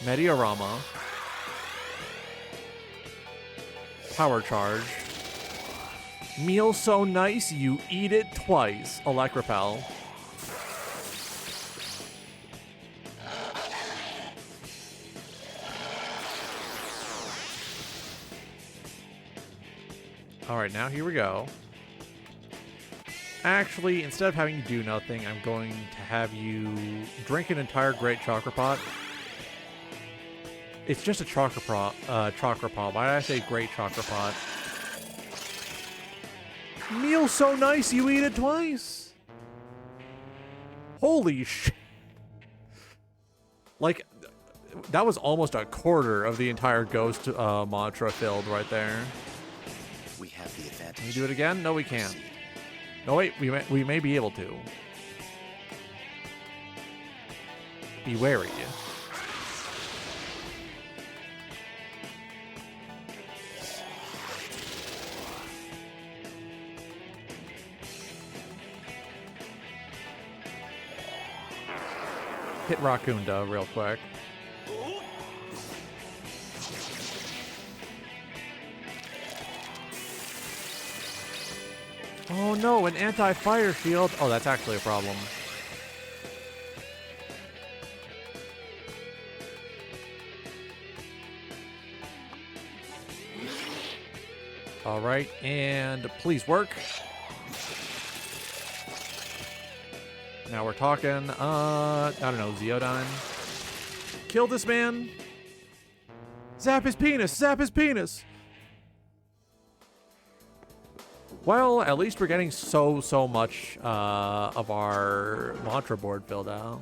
Meteorama. Power charge. Meal so nice you eat it twice. Elect repel. Alright, now here we go. Actually, instead of having you do nothing, I'm going to have you drink an entire great chakra pot. It's just a chakra pot. Why did I say great chakra pot? Meal so nice you eat it twice. Holy shit. Like, that was almost a quarter of the entire ghost mantra filled right there. We have the advantage. Can we do it again? No, we can't. No, wait, we may be able to. Be wary. Hit Rakunda real quick. Oh no, an anti-fire shield. Oh, that's actually a problem. All right, and please work. Now we're talking, I don't know, Zeodine. Kill this man. Zap his penis, zap his penis. Well, at least we're getting so much of our mantra board filled out.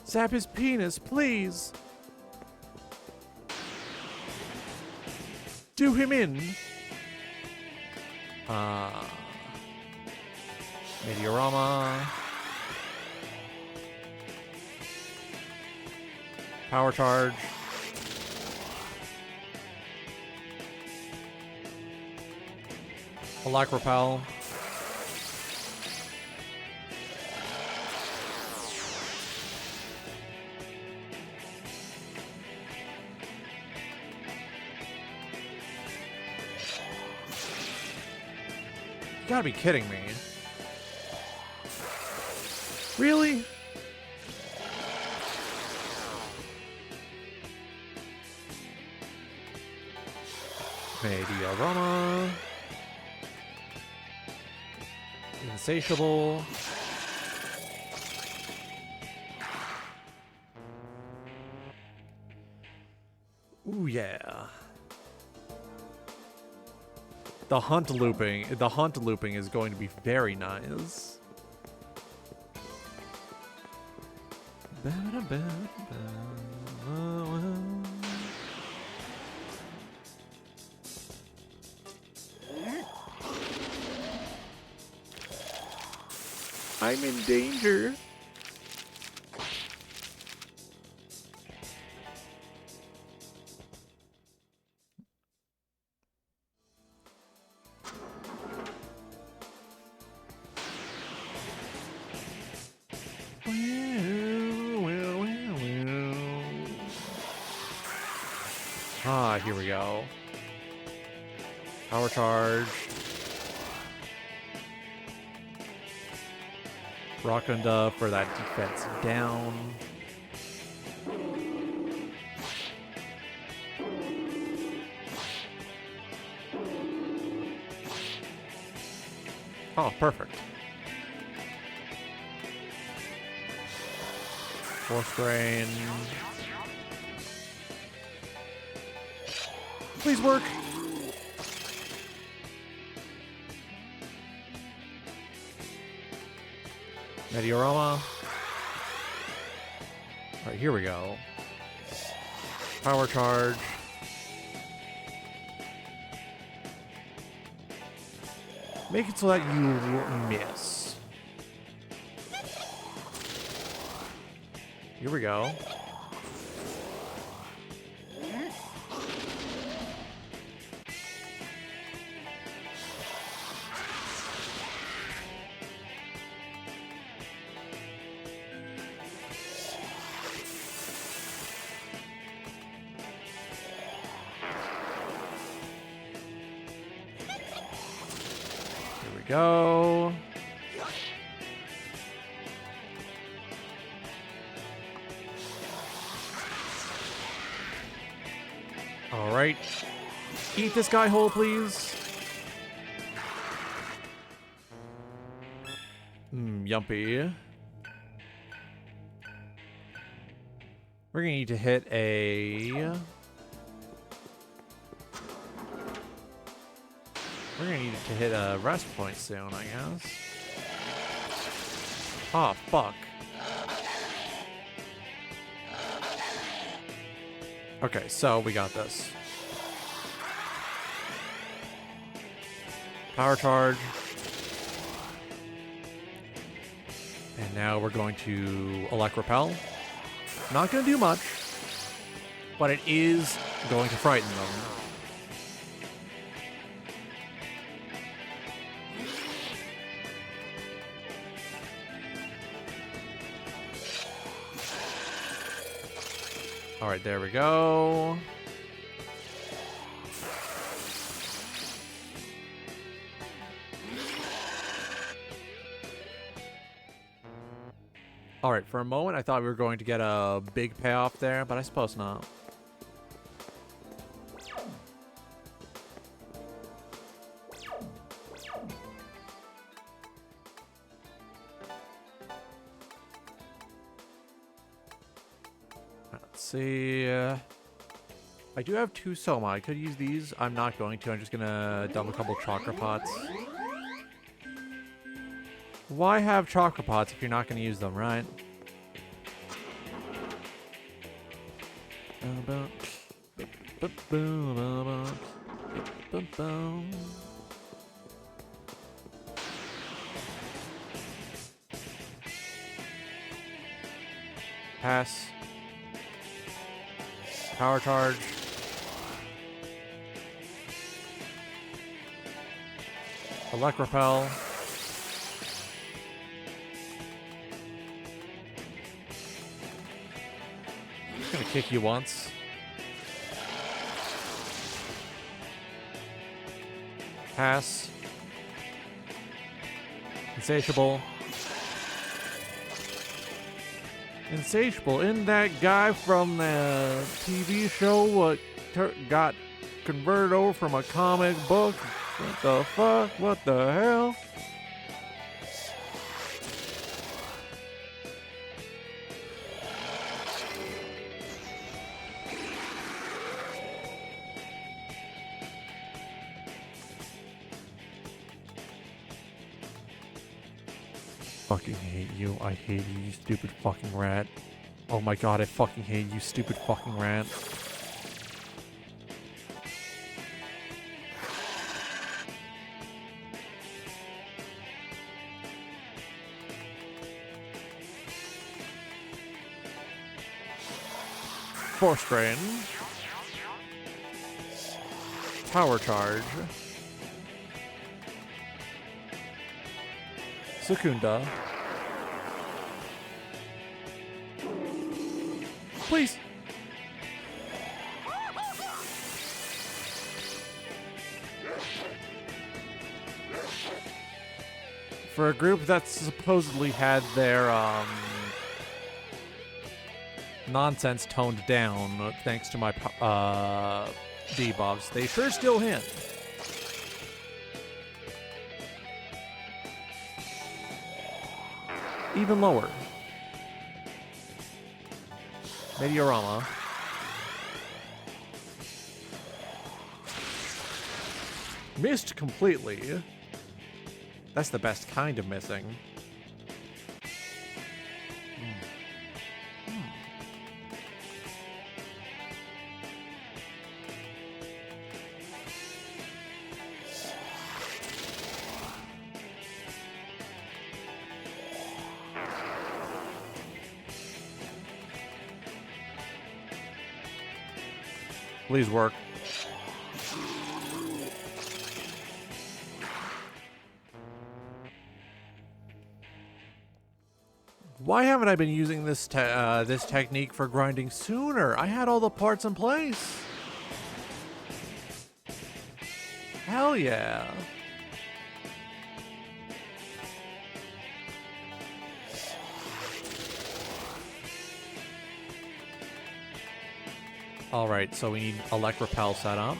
Zap his penis, please. Do him in. Meteorama. Power charge. Elect repel. You gotta be kidding me. Really? Meteorama. Insatiable. Ooh, yeah. The hunt looping is going to be very nice. I'm in danger. Ah, here we go. Power charge. Rakunda for that defense down. Oh, perfect. Force grain. Please work. Meteorama. Alright, here we go. Power charge. Make it so that you miss. Here we go. Go. All right. Eat this guy whole, please. Yumpy. We're gonna need to hit a... We're gonna need to hit a rest point soon, I guess. Oh, fuck. Okay, so we got this. Power charge. And now we're going to Elect Repel. Not gonna do much, but it is going to frighten them. All right, there we go. All right, for a moment, I thought we were going to get a big payoff there, but I suppose not. Let's see. I do have 2 Soma. I could use these. I'm not going to. I'm just going to dump a couple chakra pots. Why have chakra pots if you're not going to use them, right? Pass. Power charge. Elect Repel. Just gonna kick you once. Pass. Insatiable. Insatiable. Isn't that guy from the TV show what got converted over from a comic book? What the fuck? What the hell? fucking hate you. I hate you, you stupid fucking rat. Oh my god, I fucking hate you, stupid fucking rat. Force Drain. Power Charge. Secunda. Please. For a group that supposedly had their nonsense toned down thanks to my debuffs, they sure still hit. Even lower. Meteorama. Missed completely. That's the best kind of missing. Please work. Why haven't I been using this this technique for grinding sooner? I had all the parts in place. Hell yeah. Alright, so we need Elect-Repel set up.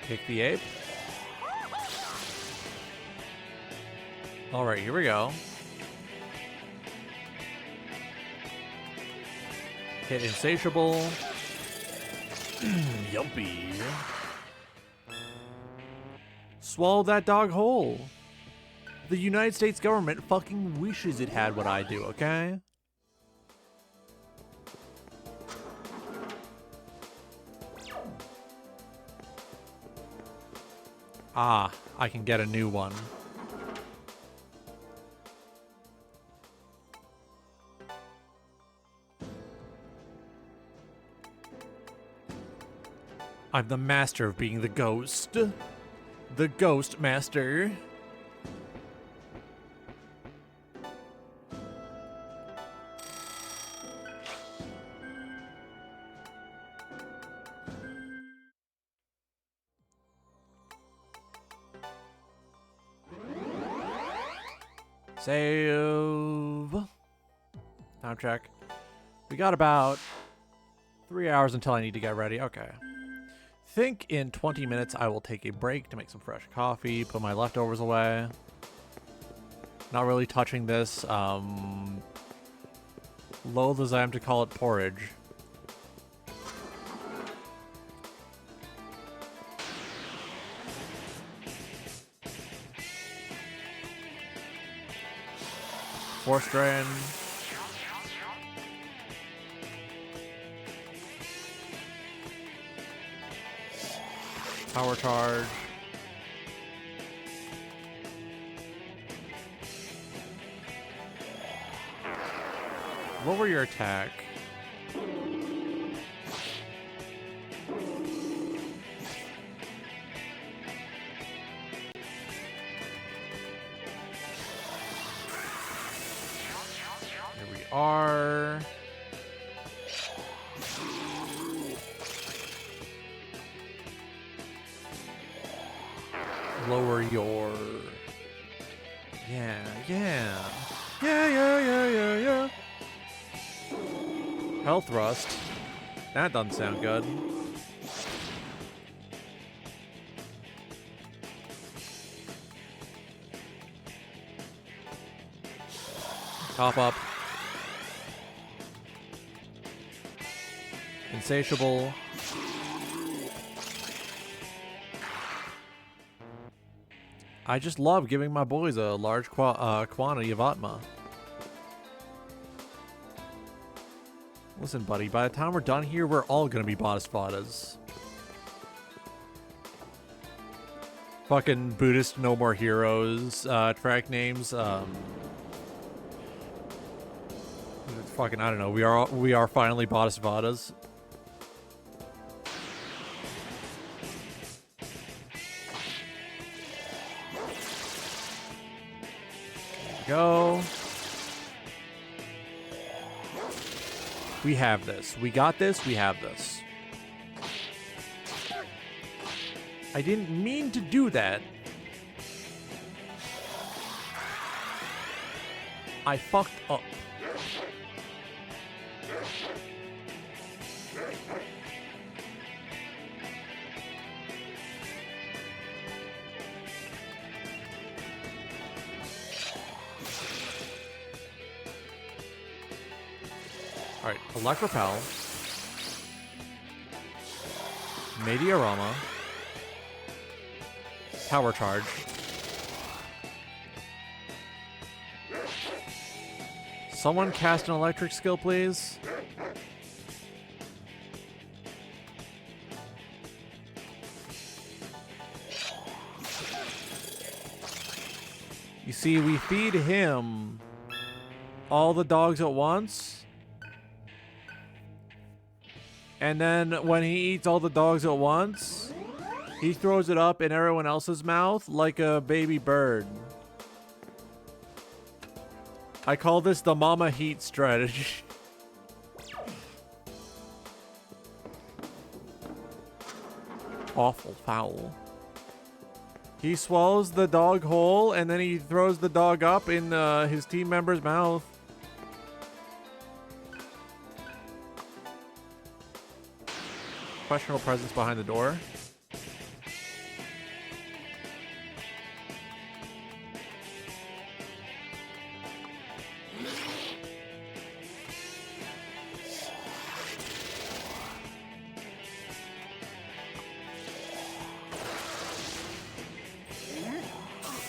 Kick the ape. Alright, here we go. Hit Insatiable. Yumpy. Swallow that dog whole. The United States government fucking wishes it had what I do, okay? Ah, I can get a new one. I'm the master of being the ghost. The ghost master. Save. Time check. We got about 3 hours until I need to get ready. Okay. Think in 20 minutes I will take a break to make some fresh coffee, put my leftovers away. Not really touching this. Loath as I am to call it porridge. Force Drain. Power Charge. Lower your attack. Here we are. Lower your... Yeah. Health Rust. That doesn't sound good. Top up. Insatiable. I just love giving my boys a large quantity of Atma. Listen, buddy, by the time we're done here, we're all gonna be Bodhisattvas. Fucking Buddhist No More Heroes track names. Fucking, I don't know. We are finally Bodhisattvas. Go. We have this. We got this. We have this. I didn't mean to do that. I fucked up. Alright, Electropel. Meteorama. Power Charge. Someone cast an electric skill, please. You see, we feed him all the dogs at once. And then when he eats all the dogs at once, he throws it up in everyone else's mouth like a baby bird. I call this the mama heat strategy. Awful foul. He swallows the dog whole and then he throws the dog up in his team member's mouth. Questionable presence behind the door.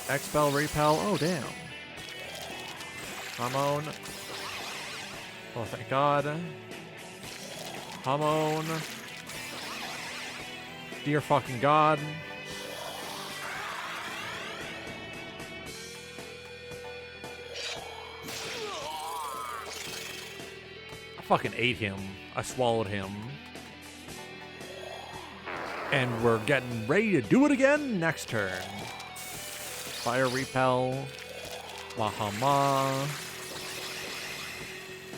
Expel, repel. Oh, damn. Hamon. Oh, thank God. Hamon. Dear fucking God. I fucking ate him. I swallowed him. And we're getting ready to do it again next turn. Fire repel. Wahama.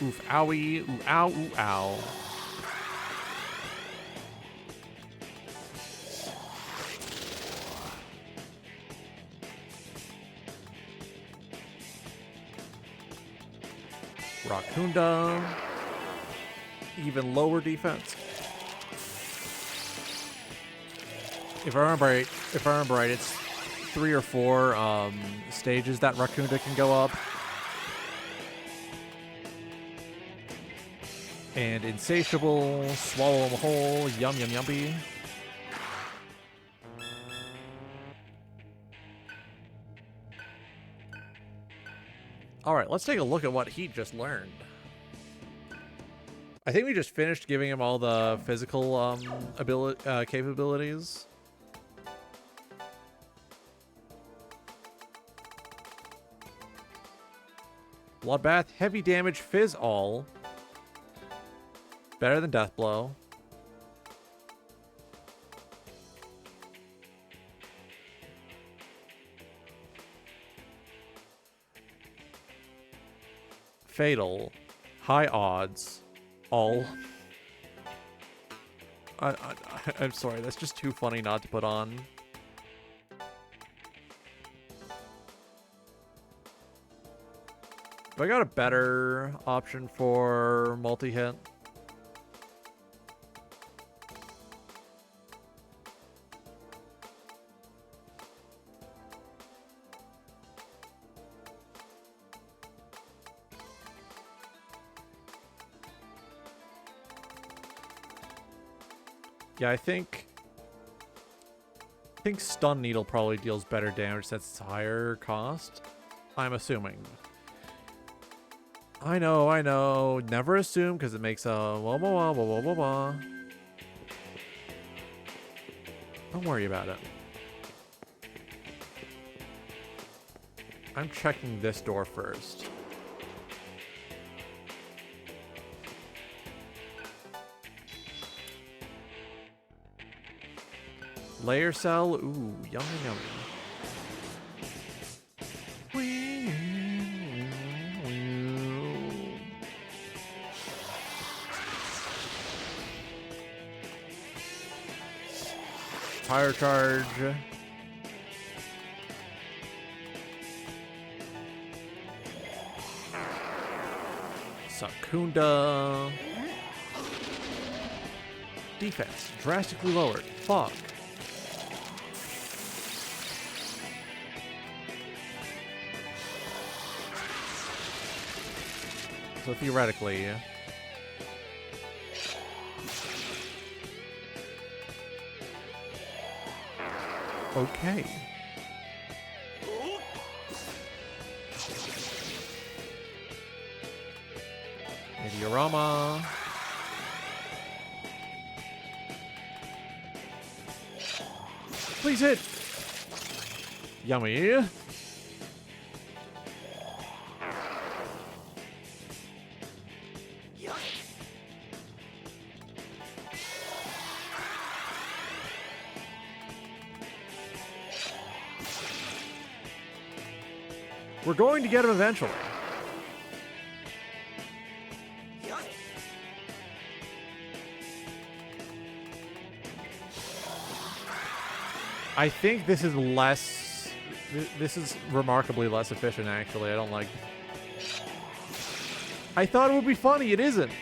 Oof, owie. Ooh, ow, ooh, ow. Rakunda. Even lower defense. If I remember right, it's 3 or 4 stages that Rakunda can go up. And Insatiable, Swallow them whole, yum yum yumpy. Alright, let's take a look at what he just learned. I think we just finished giving him all the physical capabilities. Bloodbath, heavy damage, fizz all. Better than Death Blow. Fatal, high odds, all. I'm sorry, that's just too funny not to put on. Do I got a better option for multi-hit? Yeah, I think I think Stun Needle probably deals better damage since it's higher cost. I'm assuming. I know. Never assume because it makes a wah wah wah wah wah wah. Don't worry about it. I'm checking this door first. Layer cell. Ooh, yummy yummy. Fire charge. Sakunda. Defense drastically lowered. Fuck. So theoretically, okay. Meteorama. Please hit. Yummy. We're going to get him eventually. I think this is less... This is remarkably less efficient, actually. I don't like... I thought it would be funny. It isn't.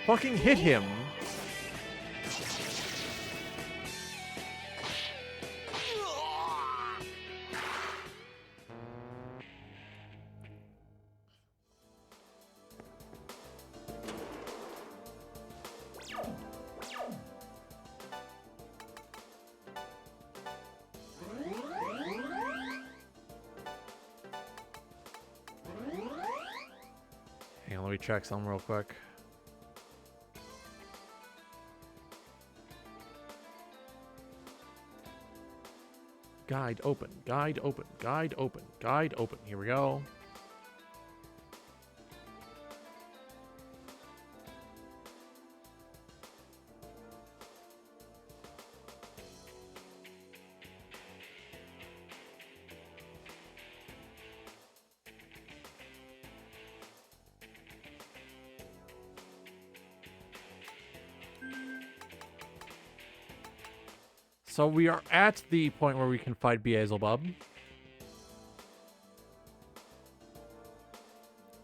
Fucking hit him. Hang on, let me check something real quick. Guide open, guide open, guide open, guide open. Here we go. So we are at the point where we can fight Beelzebub.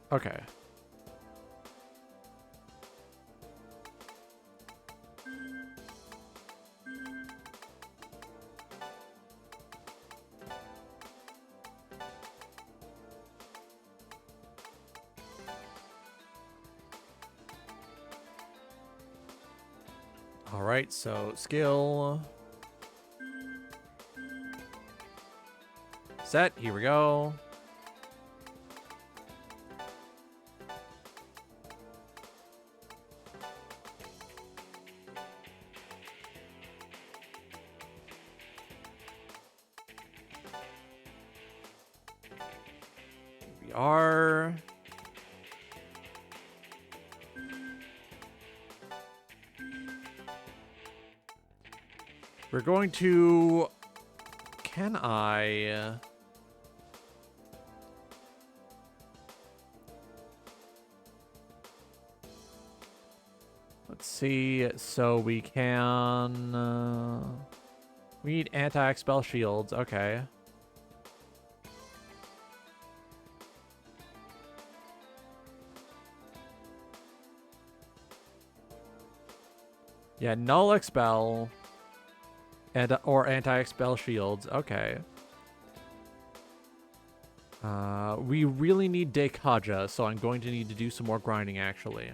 Okay. All right, so skill. Set, here we go. Here we are. We're going to... Can I... Let's see, so we can... we need anti-expel shields, okay. Yeah, null expel, and or anti-expel shields, okay. We really need Dekaja, so I'm going to need to do some more grinding, actually.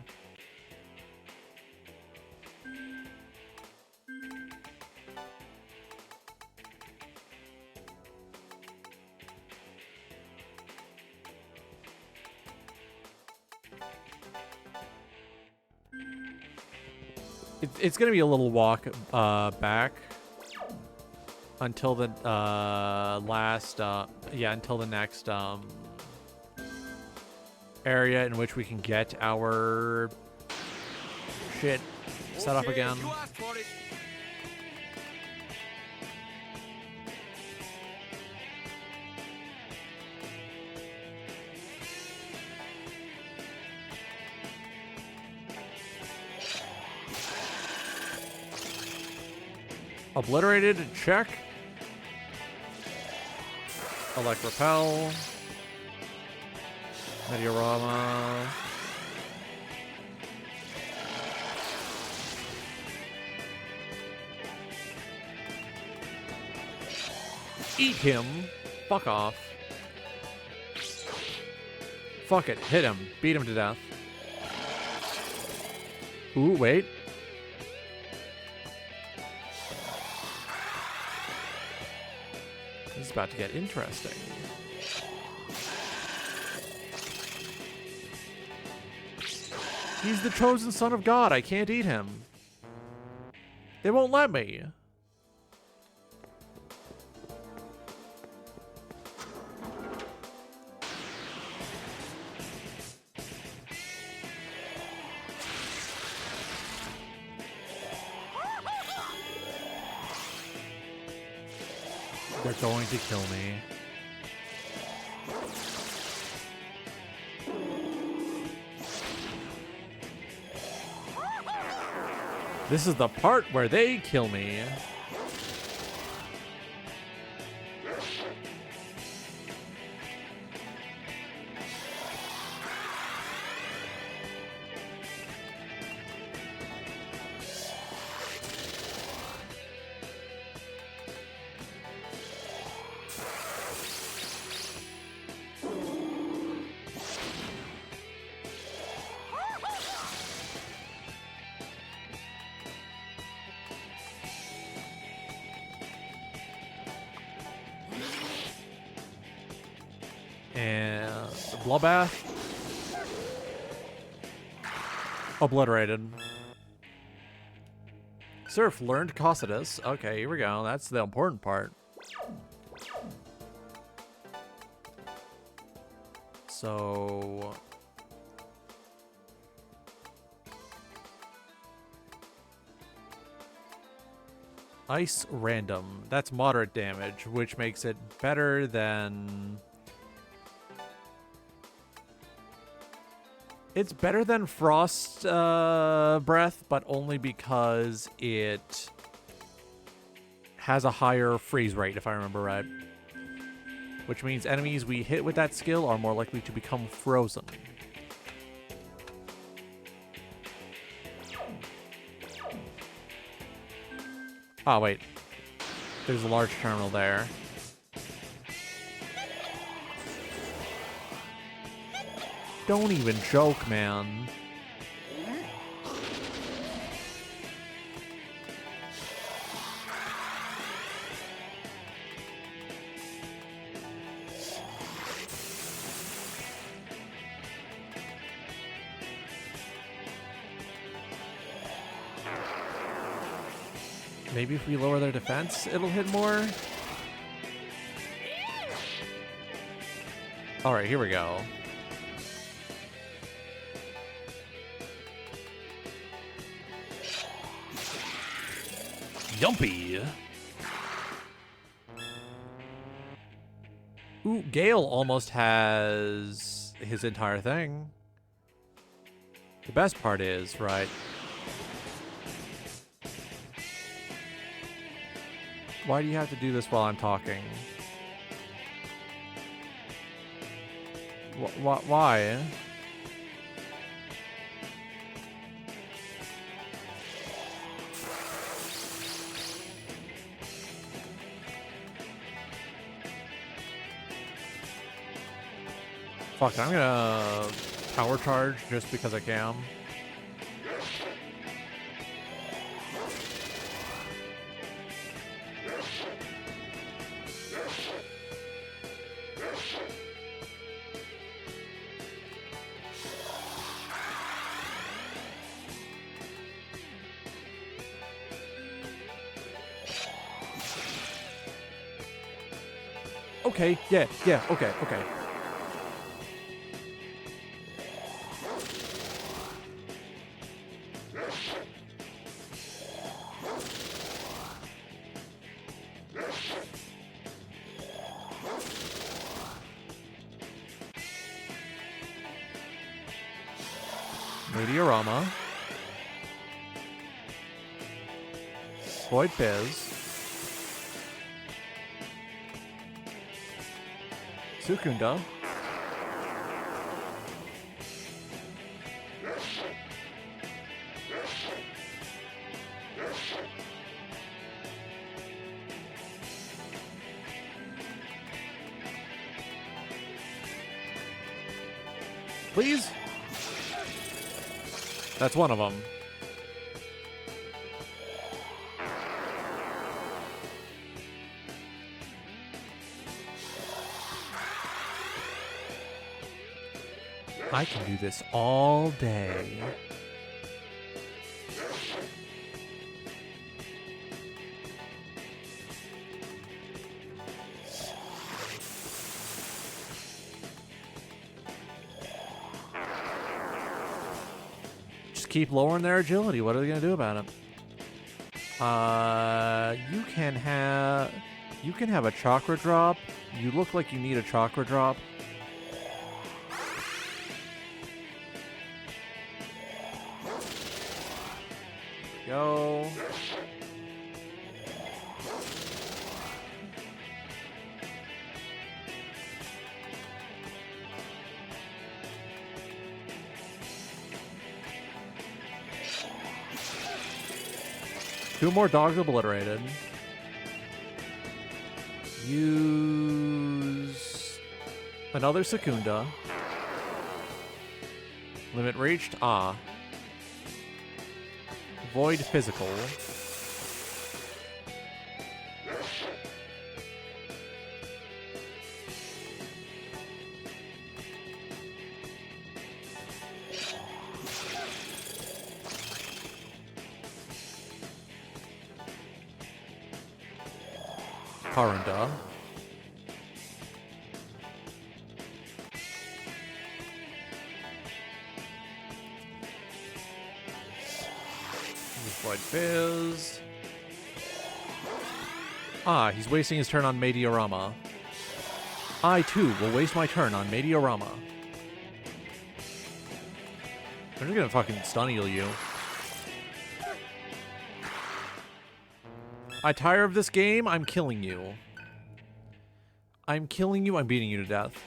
It's gonna be a little walk back until the until the next area in which we can get our shit set up Okay, again. you asked for it. Obliterated, check. Elect Repel. Meteorama. Eat him. Fuck off. Fuck it. Hit him. Beat him to death. Ooh, wait. This is about to get interesting. He's the chosen son of God. I can't eat him. They won't let me. They're going to kill me. This is the part where they kill me. And Bloodbath. Obliterated. Surf learned Cossidus. Okay, here we go. That's the important part. So... Ice random. That's moderate damage, which makes it better than... It's better than Frost Breath, but only because it has a higher freeze rate, if I remember right. Which means enemies we hit with that skill are more likely to become frozen. Oh, wait. There's a large terminal there. Don't even joke, man. Maybe if we lower their defense, it'll hit more. All right, here we go. Yumpy. Ooh, Gale almost has his entire thing. The best part is, right? Why do you have to do this while I'm talking? Why? Fuck, I'm gonna power charge just because I can. Okay, yeah, okay, okay. Meteorama. Void Fizz. Sukunda. Please? That's one of them. I can do this all day. Just keep lowering their agility. What are they going to do about it? You can have a chakra drop. You look like you need a chakra drop. Go. Two more dogs obliterated. Use another Secunda. Limit reached. Ah. Void physical. Karunda. Void Fizz. Ah, he's wasting his turn on Meteorama. I, too, will waste my turn on Meteorama. I'm just gonna fucking stun heal you. I tire of this game, I'm killing you. I'm killing you, I'm beating you to death.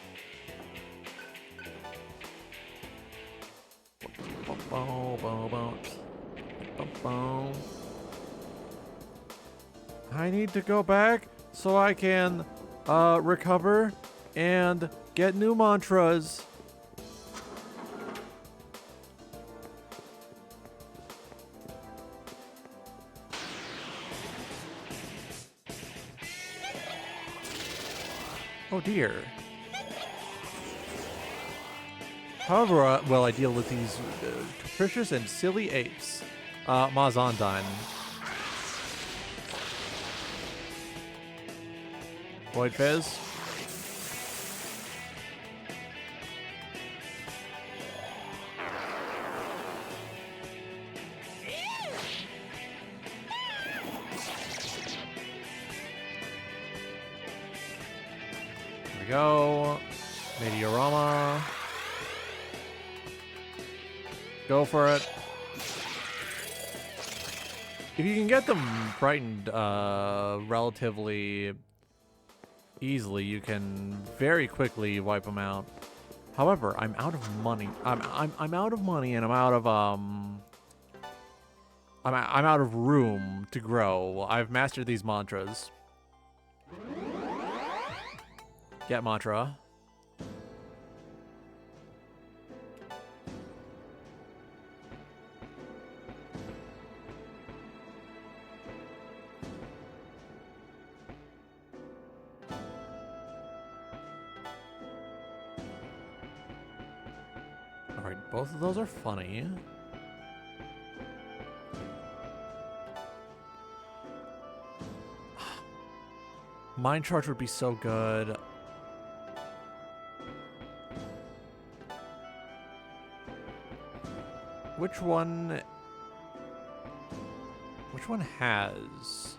I need to go back so I can recover and get new mantras. Oh dear. However, well, I deal with these capricious and silly apes. Mazandine. Void Fizz. Here we go. Meteorama. Go for it. If you can get them frightened relatively easily, you can very quickly wipe them out. However, I'm out of money. I'm out of money, and I'm out of I'm out of room to grow. I've mastered these mantras. Get mantra. Alright, both of those are funny. Mind Charge would be so good. Which one has?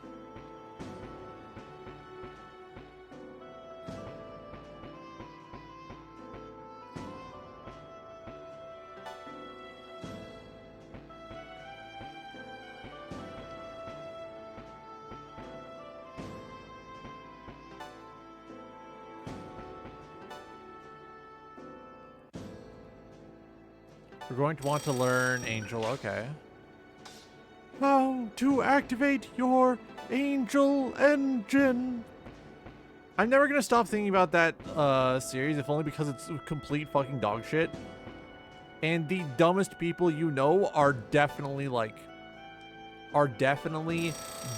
We're going to want to learn Angel, okay. How to activate your Angel Engine. I'm never gonna stop thinking about that series, if only because it's complete fucking dog shit. And the dumbest people you know are definitely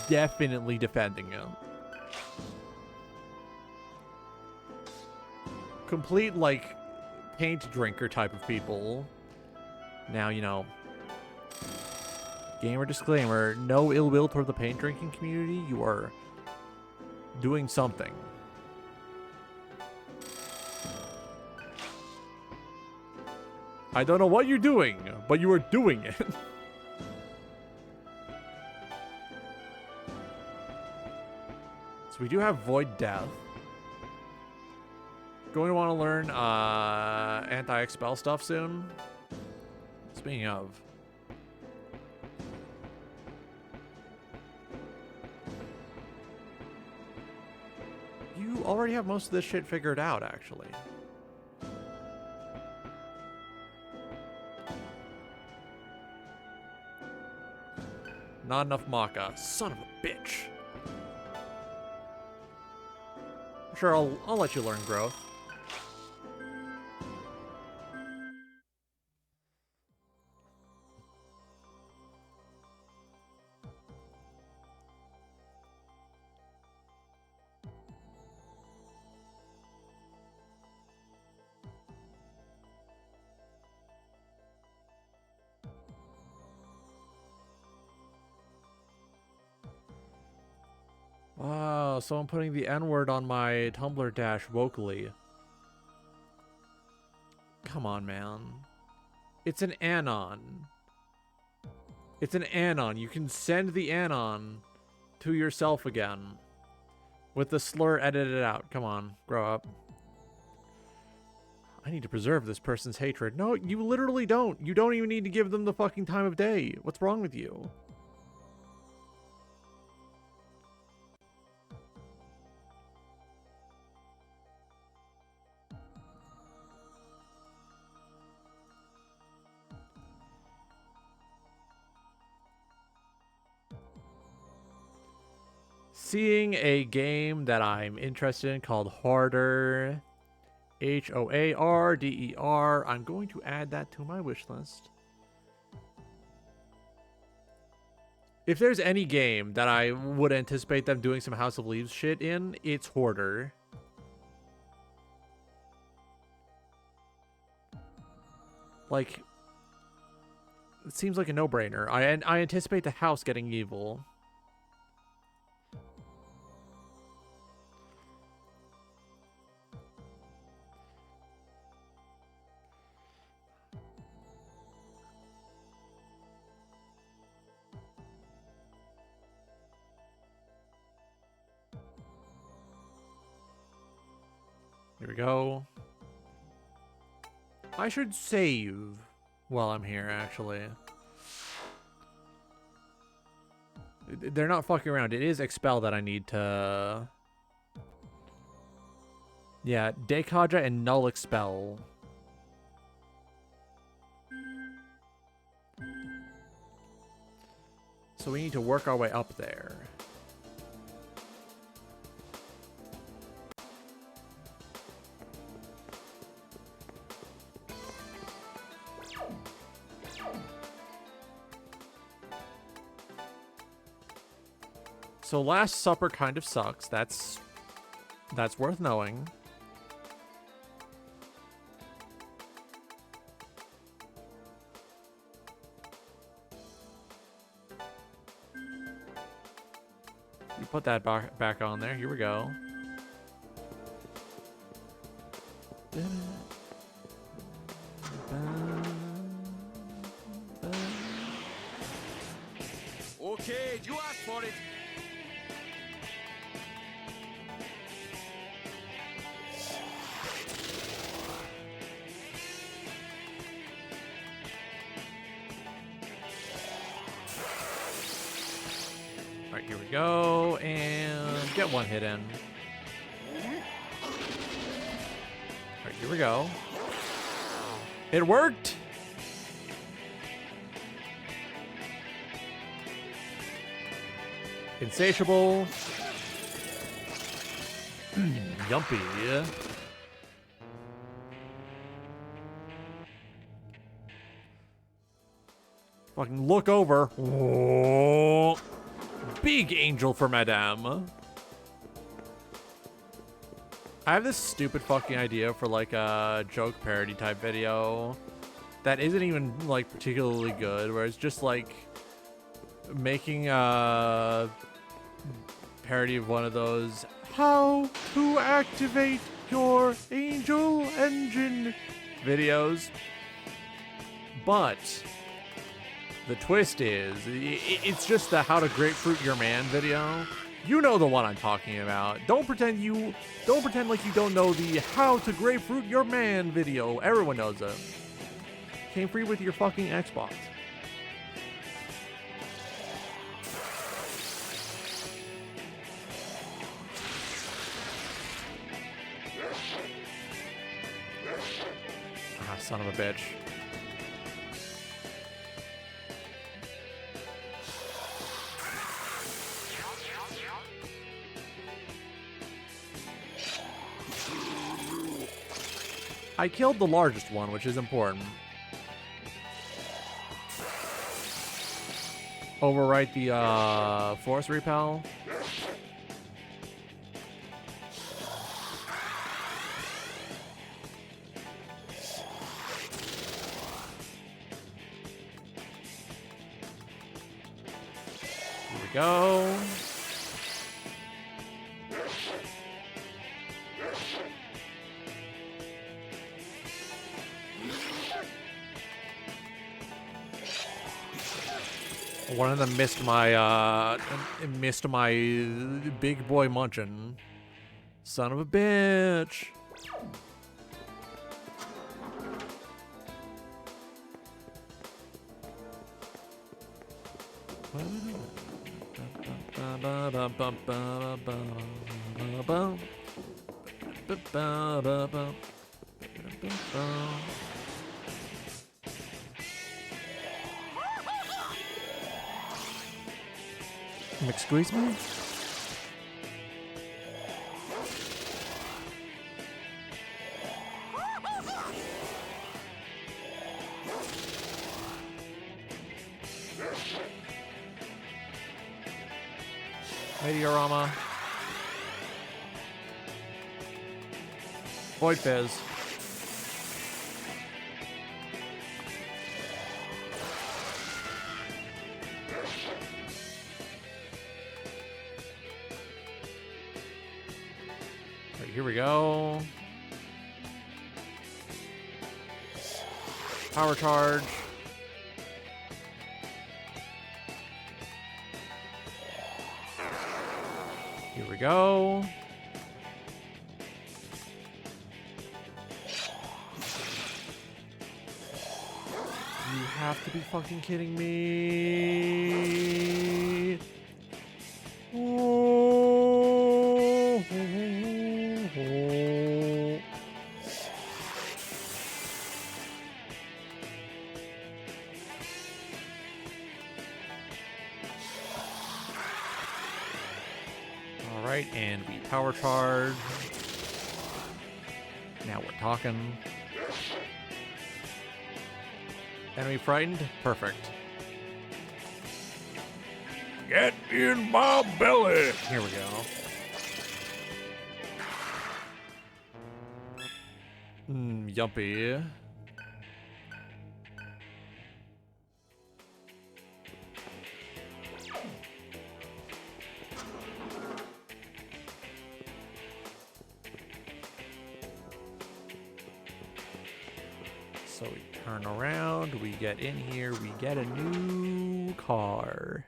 definitely defending him. Complete, like, paint drinker type of people. Now, you know, gamer disclaimer, no ill will toward the paint drinking community. You are doing something. I don't know what you're doing, but you are doing it. So we do have Void Death. Going to want to learn anti-expel stuff soon. Speaking of. You already have most of this shit figured out, actually. Not enough Maka. Son of a bitch. Sure, I'll let you learn growth. Wow, so I'm putting the N-word on my Tumblr dash vocally. Come on, man. It's an anon. It's an anon. You can send the anon to yourself again. With the slur edited out. Come on, grow up. I need to preserve this person's hatred. No, you literally don't. You don't even need to give them the fucking time of day. What's wrong with you? Seeing a game that I'm interested in called Hoarder. Hoarder. I'm going to add that to my wish list. If there's any game that I would anticipate them doing some House of Leaves shit in, it's Hoarder. Like, it seems like a no-brainer. I anticipate the house getting evil. Here we go. I should save while I'm here, actually. They're not fucking around. It is Expel that I need to... Yeah, Dekaja and Null Expel. So we need to work our way up there. So Last Supper kind of sucks. That's worth knowing. You put that back on there. Here we go. kid. You asked for it. All right, here we go, and get one hit in. All right, here we go. It worked. Insatiable. Yumpy. Fucking look over. Whoa. Big angel for Madame. I have this stupid fucking idea for like a joke parody type video that isn't even like particularly good, where it's just like making a parody of one of those how to activate your angel engine videos. But the twist is, it's just the how to grapefruit your man video. You know the one I'm talking about. Don't pretend like you don't know the how to grapefruit your man video. Everyone knows it. Came free with your fucking Xbox. Ah, son of a bitch. I killed the largest one, which is important. Overwrite the force repel. Here we go. One of them missed my big boy munchin'. Son of a bitch. Excuse me? Meteorama. Void Fizz. Here we go. Power charge. Here we go. You have to be fucking kidding me. Alright, and we power charge. Now we're talking. Enemy frightened? Perfect. Get in my belly! Here we go. Yumpy. So we turn around, we get in here, we get a new car.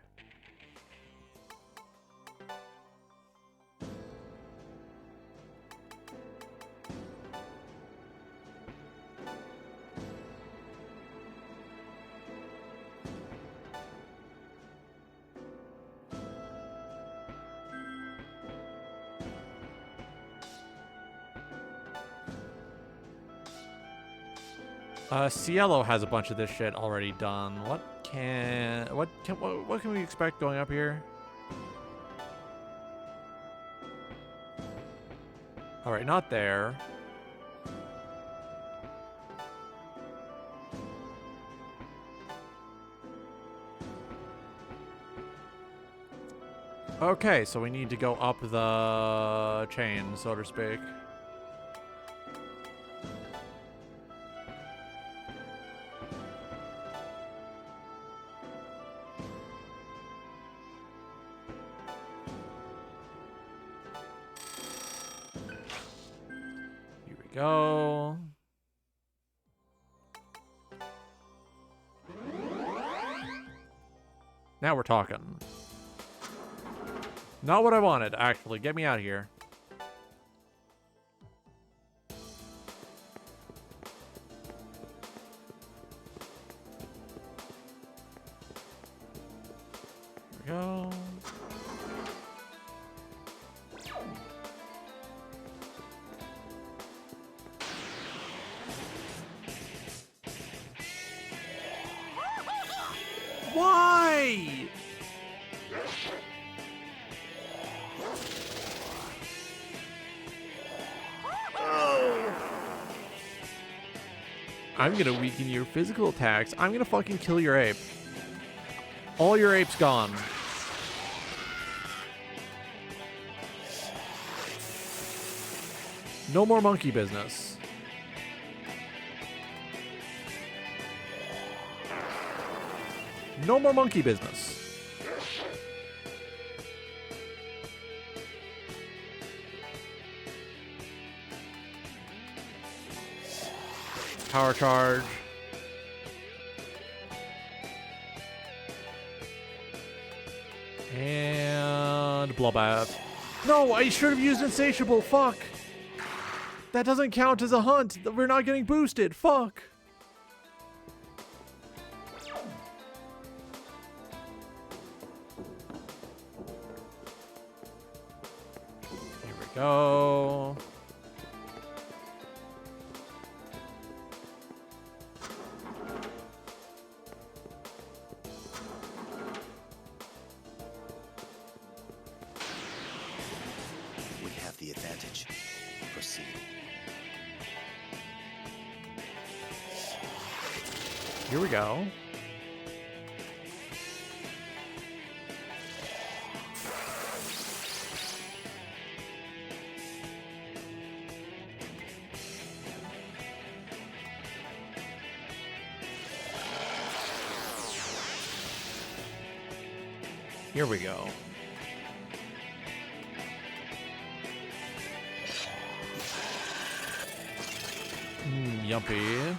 Cielo has a bunch of this shit already done. What can we expect going up here? All right, not there. Okay, so we need to go up the chain, so to speak. Here we go. Now we're talking. Not what I wanted, actually. Get me out of here. There we go. Why? I'm gonna weaken your physical attacks. I'm gonna fucking kill your ape. All your apes gone. No more monkey business. No more monkey business. Power charge. And bloodbath. No, I should have used insatiable. Fuck. That doesn't count as a hunt. We're not getting boosted. Fuck. Here we go. The advantage. Proceed. Here we go. Here we go. Yumpy.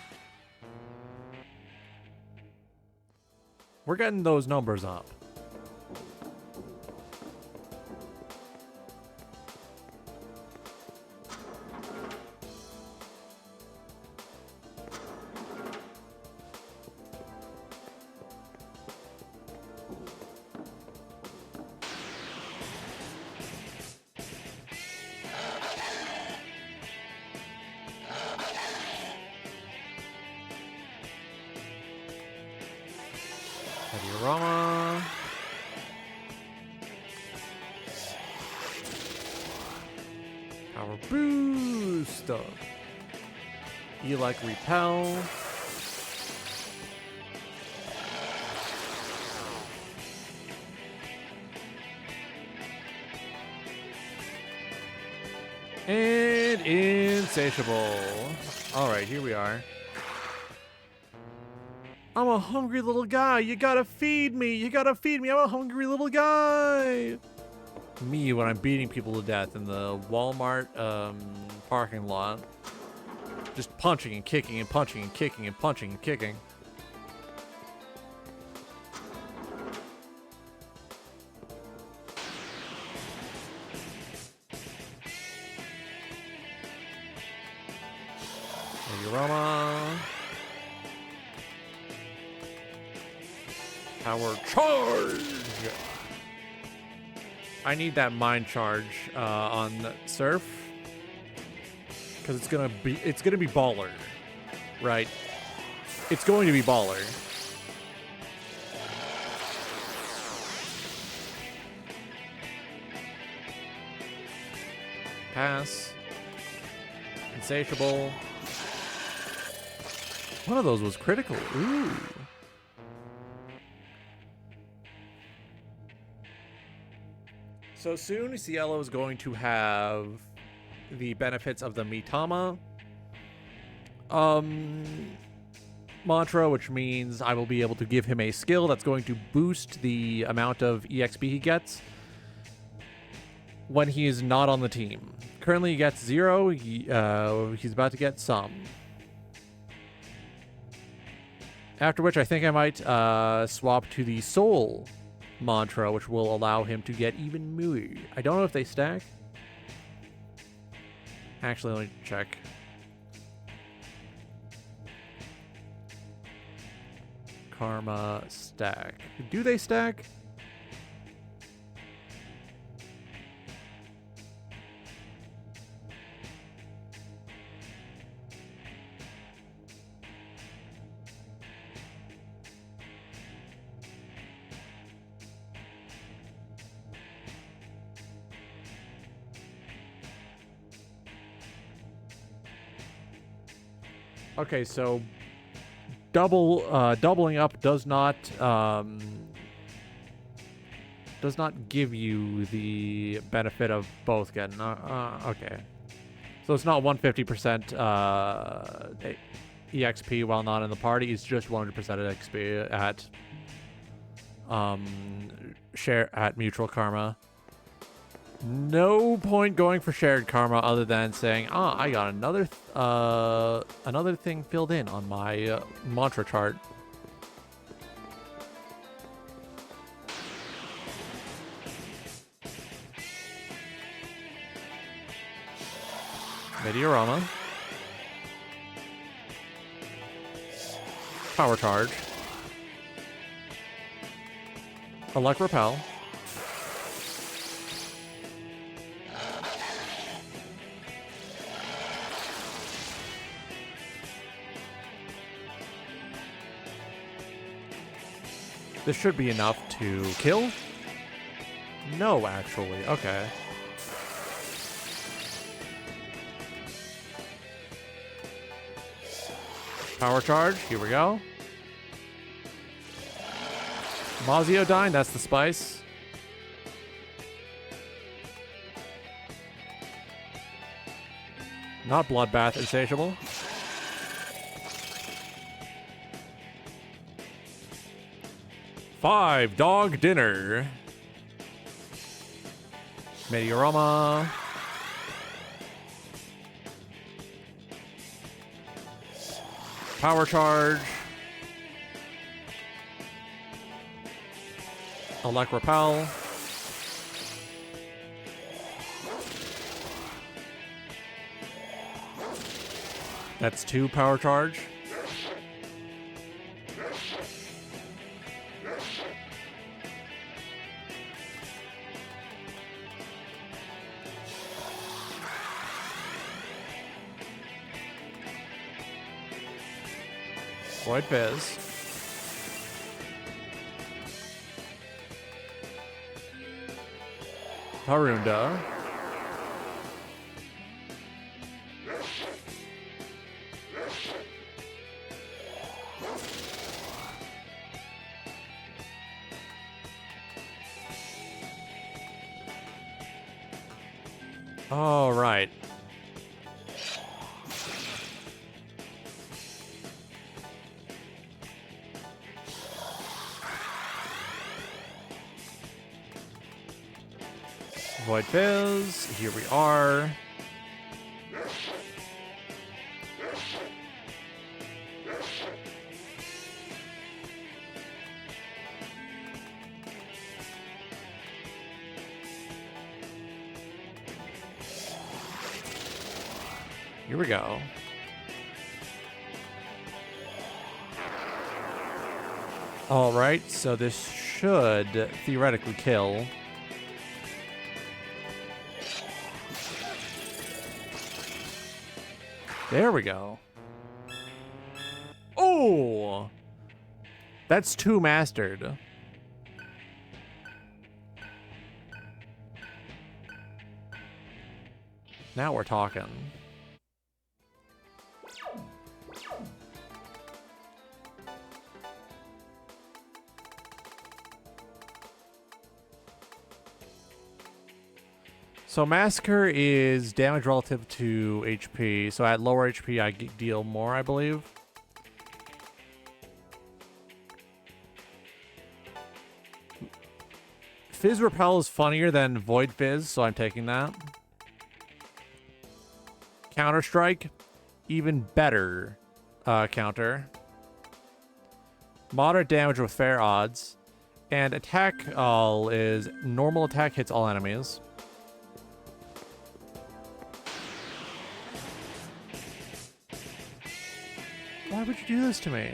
We're getting those numbers up. Rama. Power boost. You like repel. And insatiable. All right, here we are. I'm a hungry little guy. You gotta feed me. You gotta feed me. I'm a hungry little guy. Me when I'm beating people to death in the Walmart parking lot. Just punching and kicking and punching and kicking and punching and kicking. Rama. Power charge. I need that mind charge on Surf because it's gonna be baller, right? it's going to be baller. Pass. Insatiable. One of those was critical. Ooh. So soon, Cielo is going to have the benefits of the Mitama mantra, which means I will be able to give him a skill that's going to boost the amount of EXP he gets when he is not on the team. Currently, he gets 0. He's about to get some. After which, I think I might swap to the Soul mantra, which will allow him to get even more. I don't know if they stack. Actually, let me check. Karma stack. Do they stack? Okay, so doubling up does not give you the benefit of both getting. Okay, so it's not 150% EXP while not in the party. It's just 100% EXP at share at mutual karma. No point going for shared karma other than saying, I got another thing filled in on my mantra chart. Meteorama. Power charge. Elect repel. This should be enough to kill? No, actually. Okay. Power charge. Here we go. Maziodyne, that's the spice. Not Bloodbath Insatiable. Five Dog Dinner. Meteorama. Power charge. Elect repel. That's 2 power charge. Void Fizz. Tarunda. All right. Void Fizz, here we are. Here we go. All right, so this should theoretically kill. There we go. Oh! That's 2 mastered. Now we're talking. So Massacre is damage relative to HP. So at lower HP, I deal more, I believe. Fizz Repel is funnier than Void Fizz, so I'm taking that. Counter Strike, even better counter. Moderate damage with fair odds. And Attack All is normal attack hits all enemies. Why would you do this to me?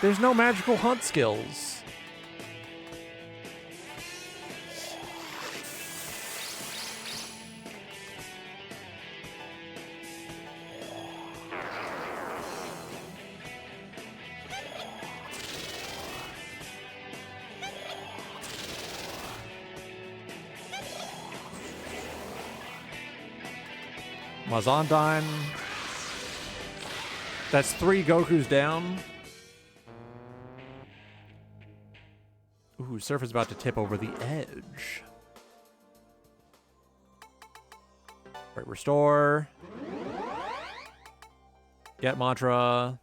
There's no magical hunt skills. Mazandine. That's 3 Gokus down. Ooh, Surf is about to tip over the edge. Right, restore. Get mantra.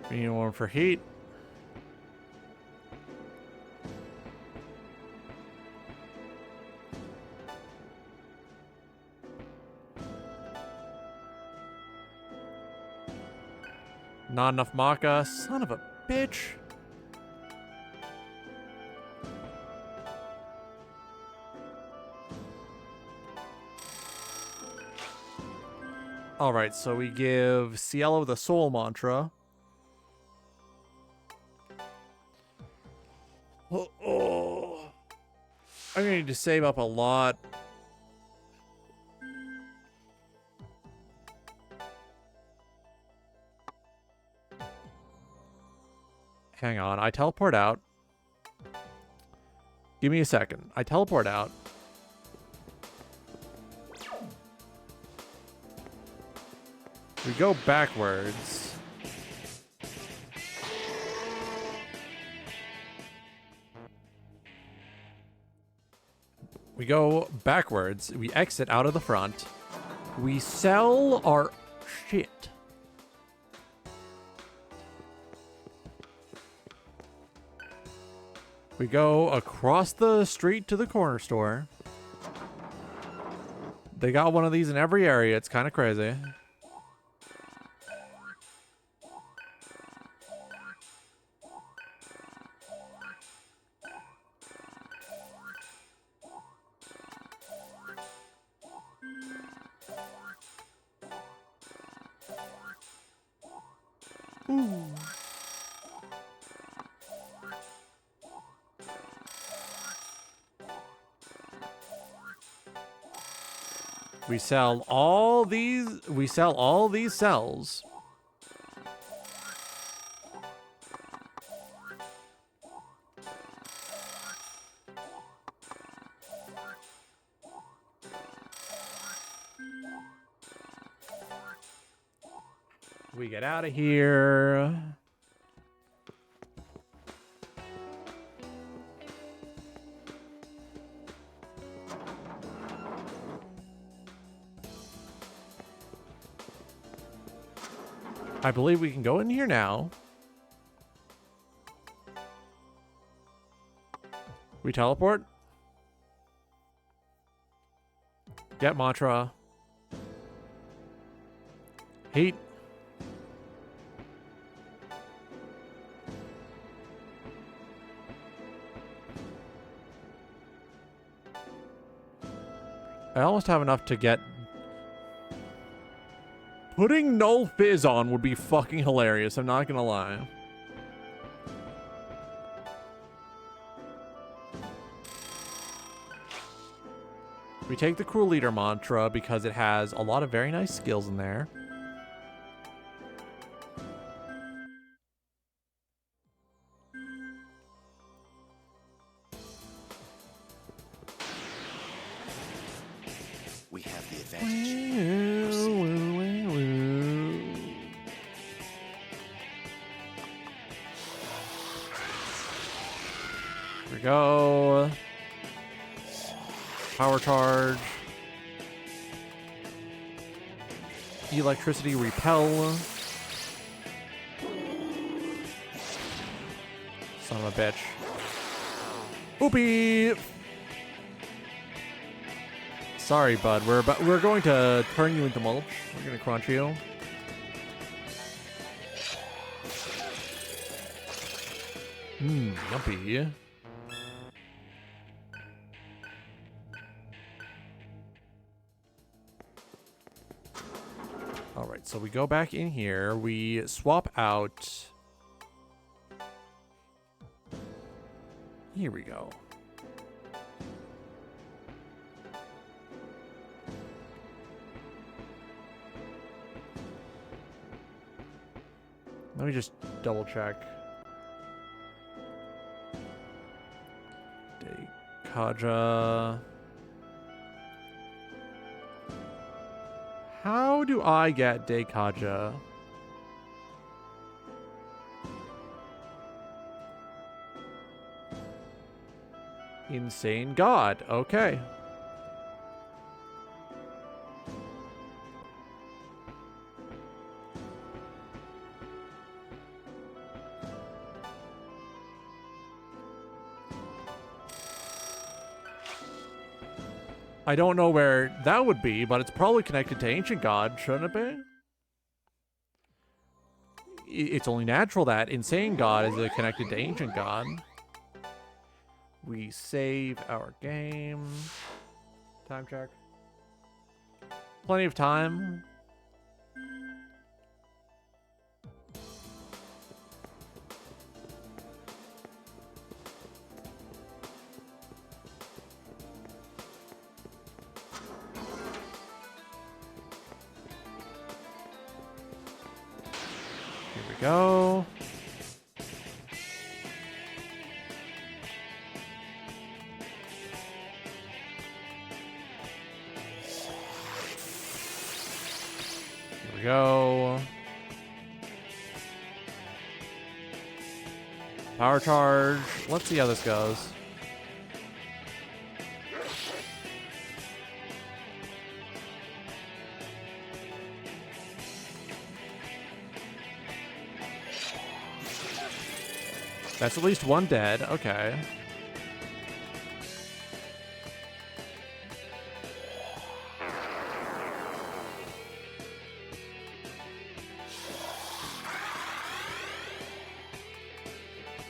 We need one for heat. Not enough Maka. Son of a bitch. Alright, so we give Cielo the Soul Mantra. Oh. I'm gonna need to save up a lot. Hang on, I teleport out. Give me a second. I teleport out. We go backwards. We go backwards. We exit out of the front. We sell our shit. We go across the street to the corner store. They got one of these in every area. It's kind of crazy. Ooh. We sell all these cells. We get out of here. I believe we can go in here now. We teleport. Get mantra. Heat. I almost have enough to get... Putting Null Fizz on would be fucking hilarious, I'm not gonna lie. We take the Cruel Leader mantra because it has a lot of very nice skills in there. We have the advantage. Here we go. Power charge. Electricity repel. Son of a bitch. Oopie! Sorry, bud. We're going to turn you into mulch. We're going to crunch you. Yumpy. Alright, so we go back in here. We swap out. Here we go. Let me just double check. Kaja. How do I get Kaja? Insane God. Okay. I don't know where that would be, but it's probably connected to Ancient God, shouldn't it be? It's only natural that Insane God is connected to Ancient God. We save our game. Time check. Plenty of time. Here we go. Here we go. Power charge. Let's see how this goes. That's at least one dead. Okay.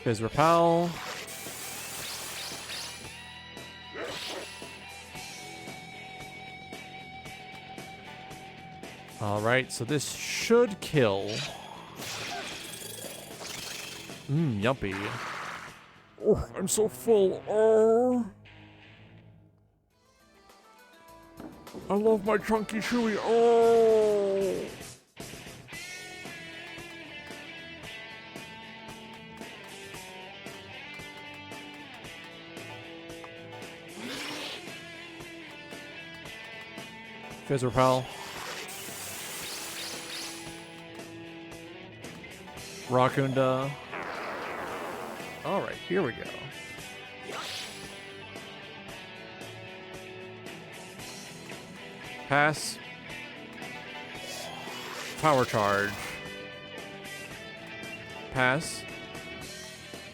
Fizz repel. Alright, so this should kill. Yumpy. Oh, I'm so full. Oh. I love my chunky chewy. Oh. Fizz repel. Rakunda. Alright, here we go. Pass. Power charge. Pass.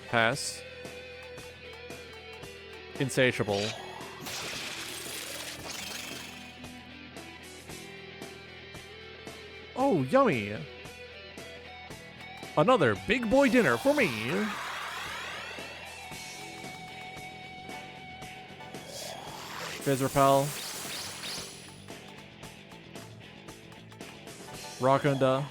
Pass. Insatiable. Oh, yummy. Another big boy dinner for me. Fizz repel. Rakunda.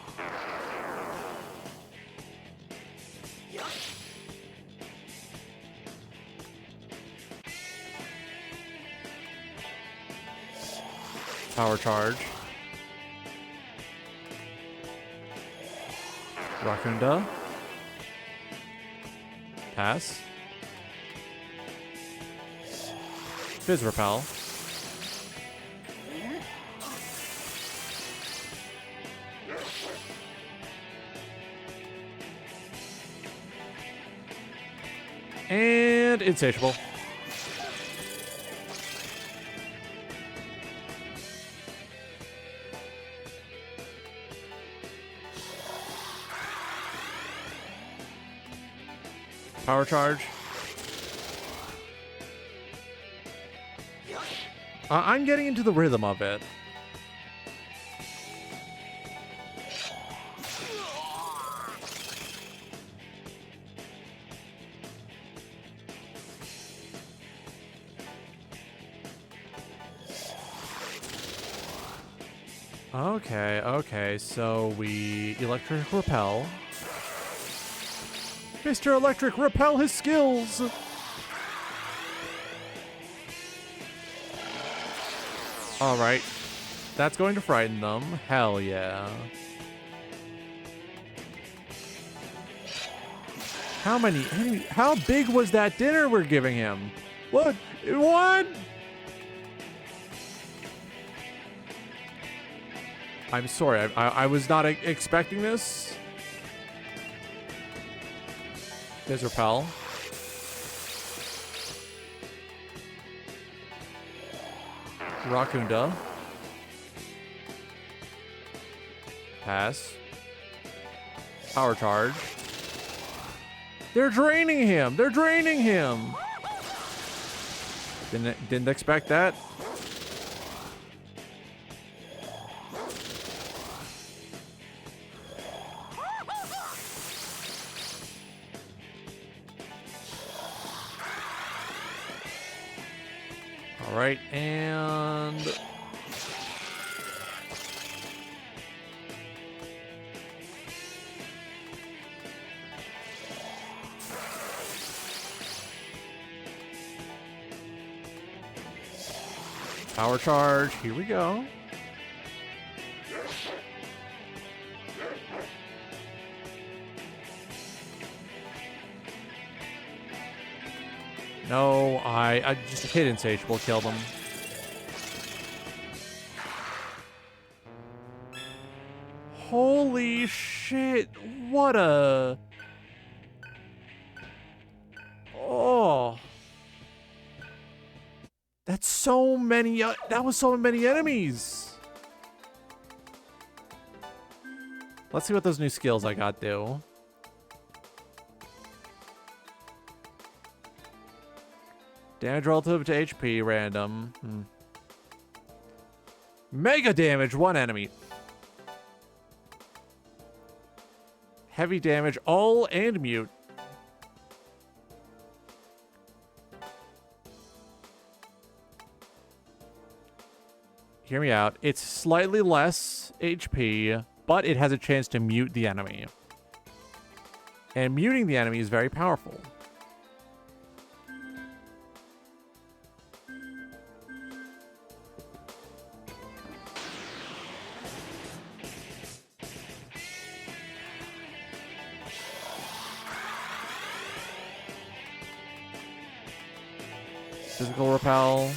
Power charge. Rakunda. Pass. Fizz Repel. And Insatiable. Power charge. I'm getting into the rhythm of it. Okay, so we Electric Repel. Mr. Electric, repel his skills! Alright. That's going to frighten them. Hell yeah. How big was that dinner we're giving him? What? What? I'm sorry, I was not expecting this. There's Repel. Rakunda. Pass. Power charge. They're draining him! They're draining him! Didn't expect that. Alright, and... power charge, here we go. No, I just hit Insatiable, killed him. Holy shit, what a... Oh. That's so many, that was so many enemies. Let's see what those new skills I got do. Damage relative to HP, random. Mega damage, one enemy. Heavy damage, all and mute. Hear me out. It's slightly less HP, but it has a chance to mute the enemy. And muting the enemy is very powerful. Physical repel.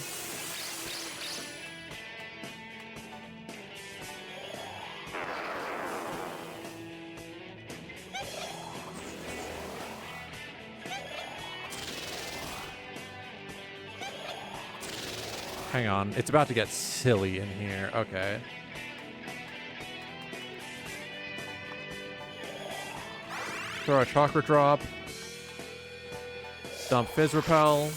Hang on, it's about to get silly in here. Okay. Throw a chakra drop. Dump Fizz Repel.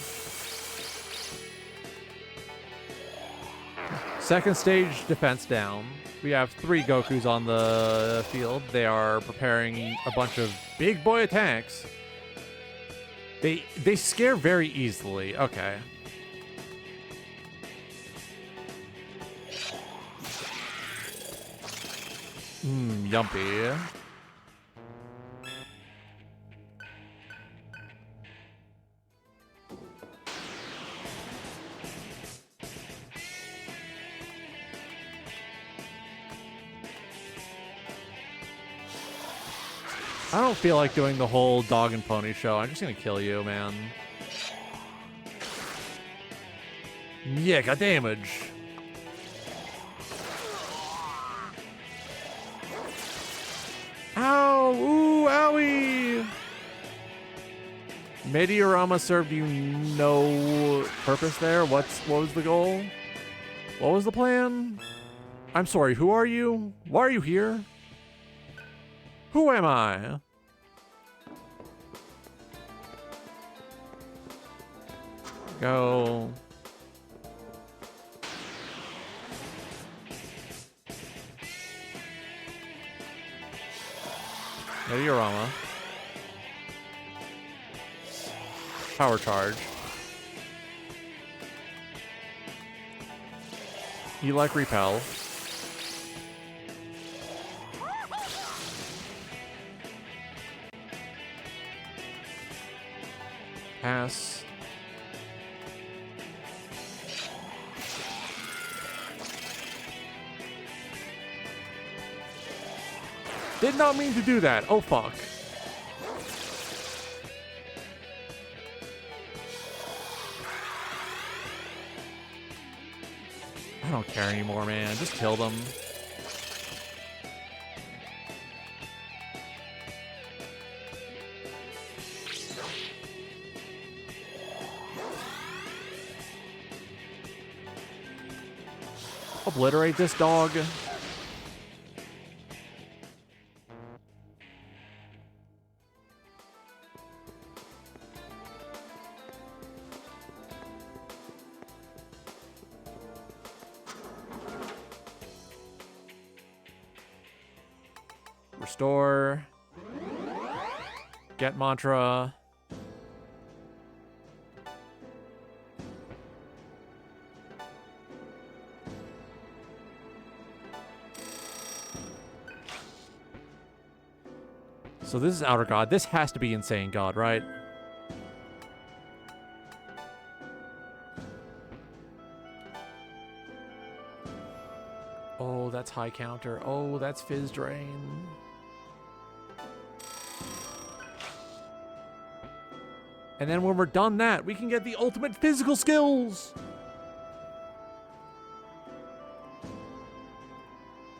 Second stage defense down. We have 3 Gokus on the field. They are preparing a bunch of big boy attacks. They scare very easily. Okay. Yumpy. I don't feel like doing the whole dog and pony show. I'm just gonna kill you, man. Yeah, got damage. Ow! Ooh, owie! Meteorama served you no purpose there. What was the goal? What was the plan? I'm sorry, who are you? Why are you here? Who am I? Go. Meteorama. Power charge. You like repel. Pass. Did not mean to do that. Oh, fuck. I don't care anymore, man. Just kill them. Obliterate this dog. Restore. Get mantra. So this is Outer God. This has to be Insane God, right? Oh, that's high counter. Oh, that's Fizz Drain. And then when we're done that, we can get the ultimate physical skills.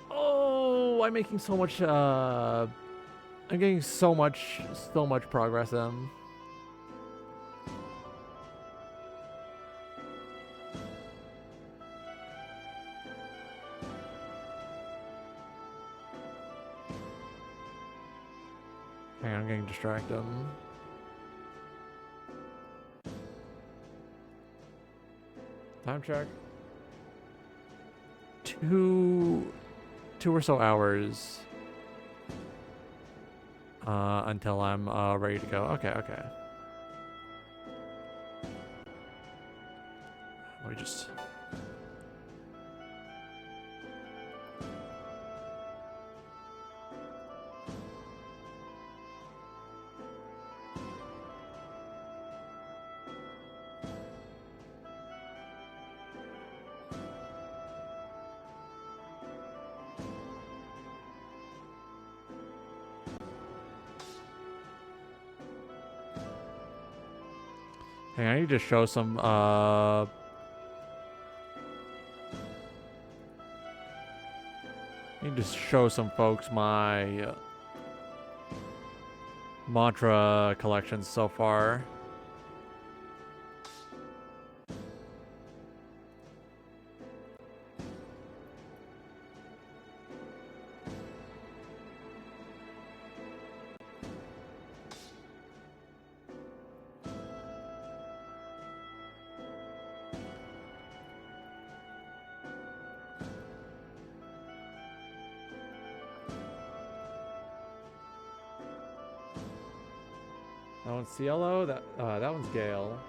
Oh, I'm making so much, I'm getting so much progress in. Hang on, I'm getting distracted. Time check. Two or so hours until I'm ready to go. Okay. Let me just... Hey, I need to show some, I need to show some folks my mantra collections so far. That one's Cielo. That one's Gale.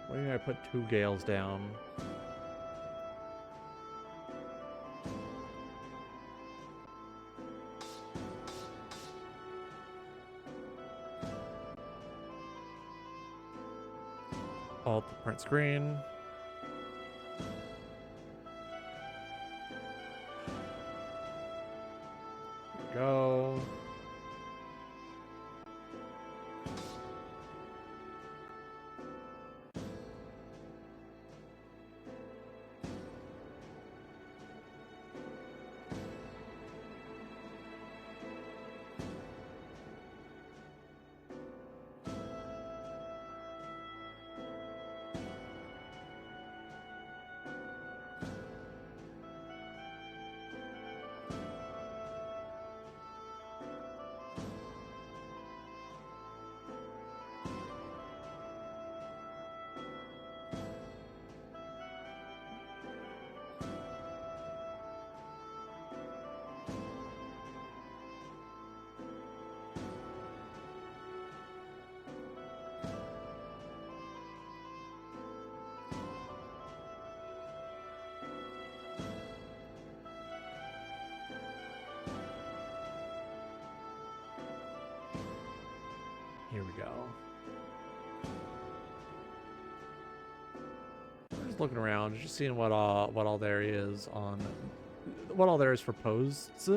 Why did I put two Gales down? Alt to print screen. Here we go. Just looking around, just seeing what all there is for posts.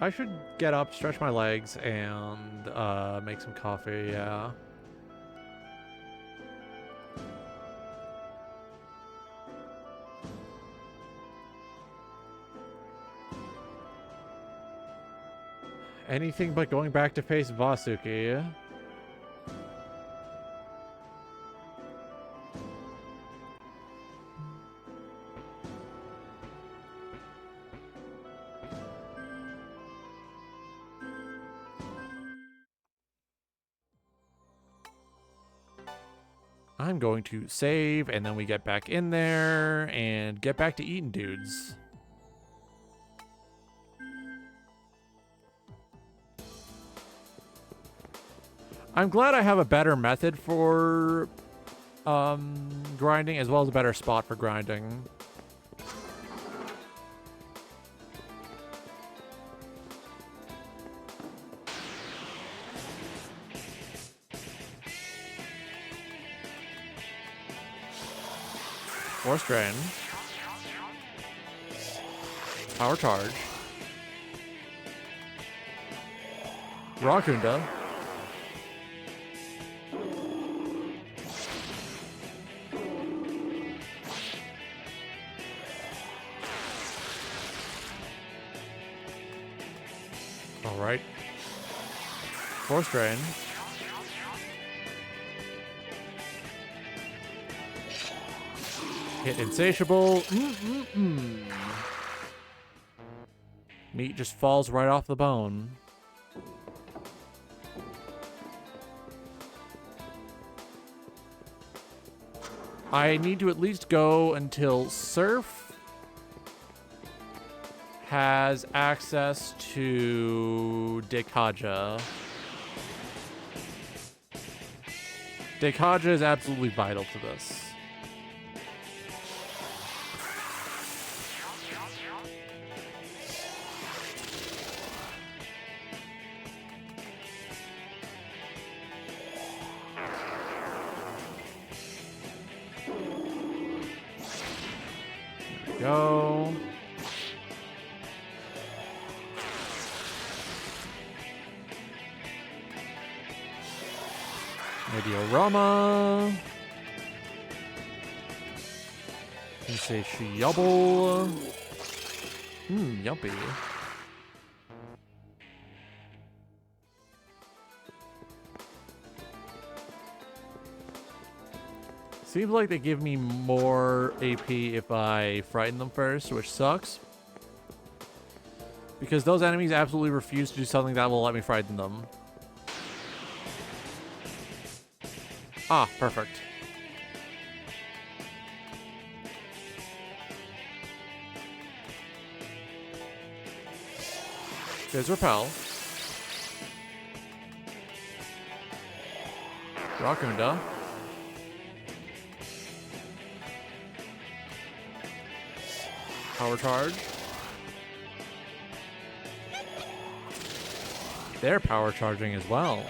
I should get up, stretch my legs, and make some coffee. Yeah. Anything but going back to face Vasuki. I'm going to save, and then we get back in there and get back to eating dudes. I'm glad I have a better method for grinding, as well as a better spot for grinding. Force drain. Power charge. Rakunda. Alright. Force drain. Hit insatiable. Meat just falls right off the bone. I need to at least go until Surf has access to Dekaja. Dekaja is absolutely vital to this. Go. Maybe a Rama. You say Shiyubble. Yumpy. Seems like they give me more AP if I frighten them first, which sucks. Because those enemies absolutely refuse to do something that will let me frighten them. Ah, perfect. There's Repel. Rakunda. Power charge. They're power charging as well.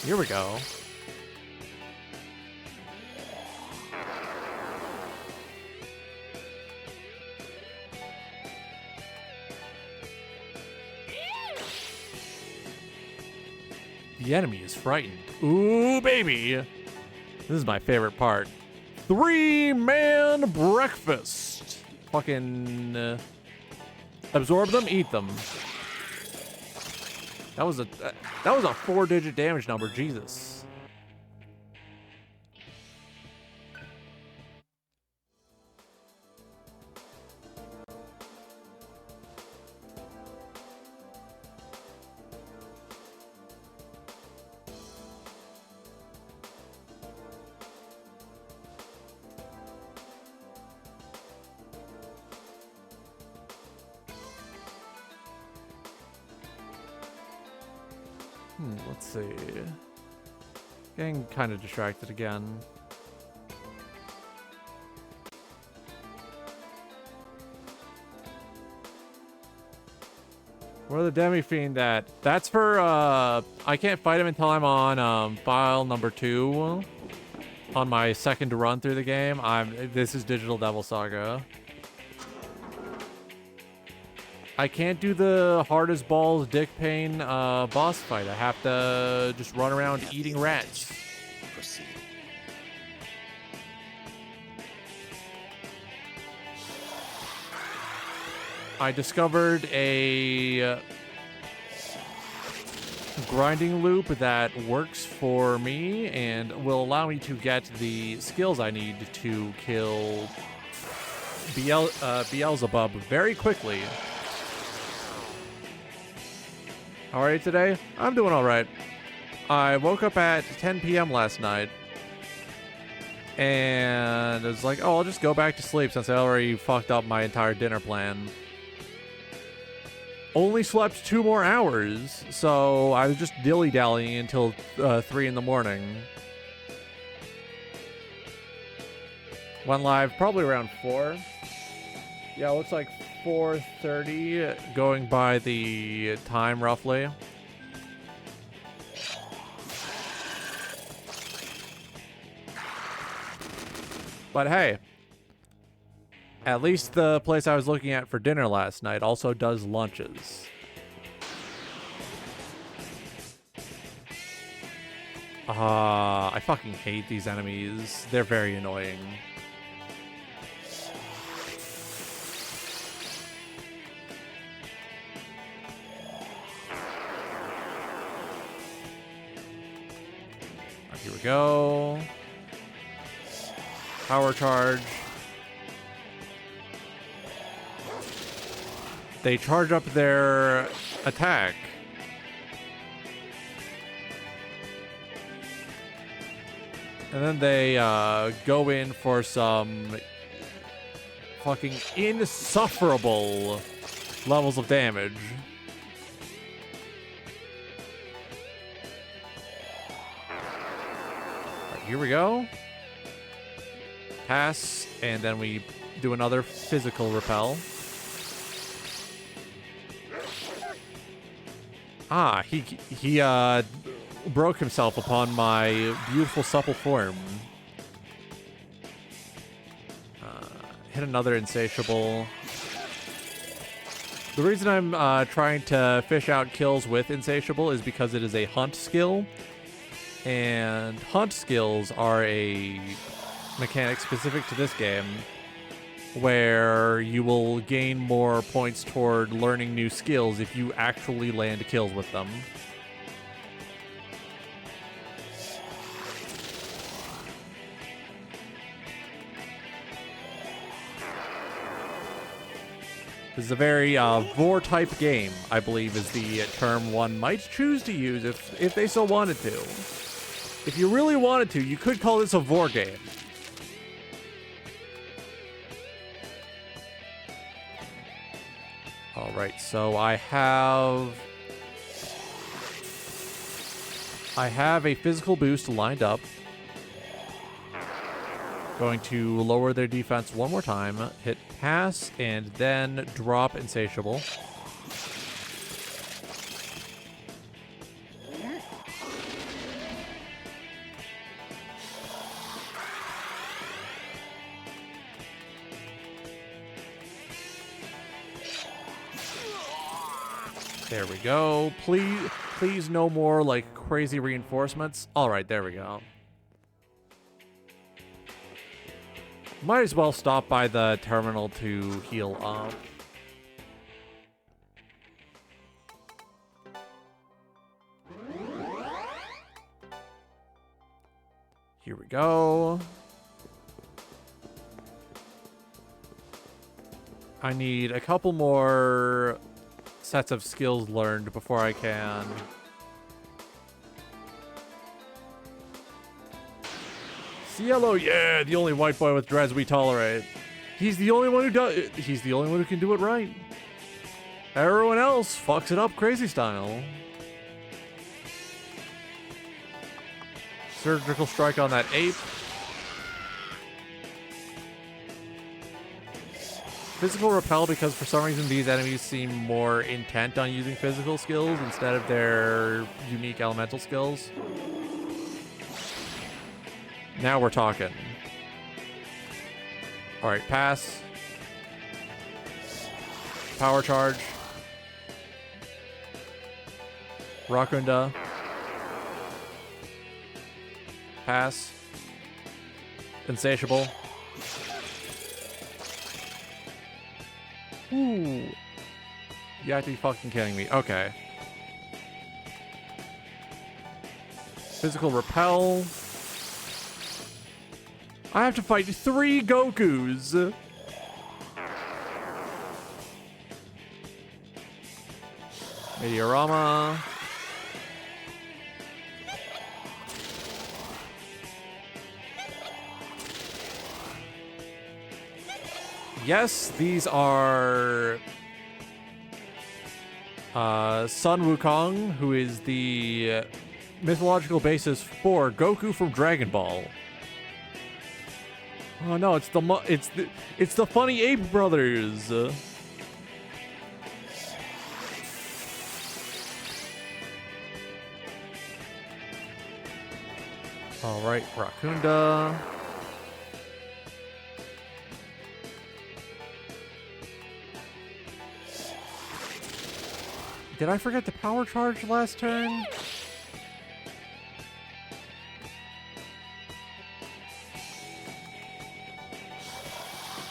Here we go. The enemy is frightened. Ooh, baby. This is my favorite part. 3-man breakfast. Fucking absorb them, eat them. That was a 4-digit damage number. Jesus. Let's see. Getting kind of distracted again. Where the Demi-Fiend at? That's for, I can't fight him until I'm on, file number 2. On my second run through the game. This is Digital Devil Saga. I can't do the hard as balls dick pain boss fight. I have to just run around eating rats. Proceed. I discovered a grinding loop that works for me and will allow me to get the skills I need to kill Beelzebub very quickly. How are you today? I'm doing alright. I woke up at 10 p.m. last night. And I was like, oh, I'll just go back to sleep since I already fucked up my entire dinner plan. Only slept 2 more hours, so I was just dilly-dallying until 3 in the morning. Went live probably around 4. Yeah, it looks like 4:30 going by the time roughly. But hey, at least the place I was looking at for dinner last night also does lunches. I fucking hate these enemies. They're very annoying. Here we go. Power charge. They charge up their attack. And then they go in for some fucking insufferable levels of damage. Right, here we go. Pass, and then we do another physical repel. He broke himself upon my beautiful supple form. Hit another insatiable. The reason I'm trying to fish out kills with insatiable is because it is a hunt skill. And hunt skills are a mechanic specific to this game where you will gain more points toward learning new skills if you actually land kills with them. This is a very vor-type game, I believe is the term one might choose to use if they so wanted to. If you really wanted to, you could call this a vor game. Alright, so I have a physical boost lined up. Going to lower their defense one more time, hit pass, and then drop insatiable. There we go. Please no more like crazy reinforcements. All right, there we go. Might as well stop by the terminal to heal up. Here we go. I need a couple more sets of skills learned before I can. Cielo, yeah, the only white boy with dreads we tolerate. He's the only one who does. He's the only one who can do it right. Everyone else fucks it up crazy style. Surgical strike on that ape. Physical repel because for some reason these enemies seem more intent on using physical skills instead of their unique elemental skills. Now we're talking. Alright, pass. Power charge. Rakunda. Pass. Insatiable. Ooh. You have to be fucking kidding me. Okay. Physical repel. I have to fight 3 Gokus. Meteorama. Yes, these are Sun Wukong, who is the mythological basis for Goku from Dragon Ball. Oh no, it's the funny ape brothers. All right, Rakunda. Did I forget the power charge last turn?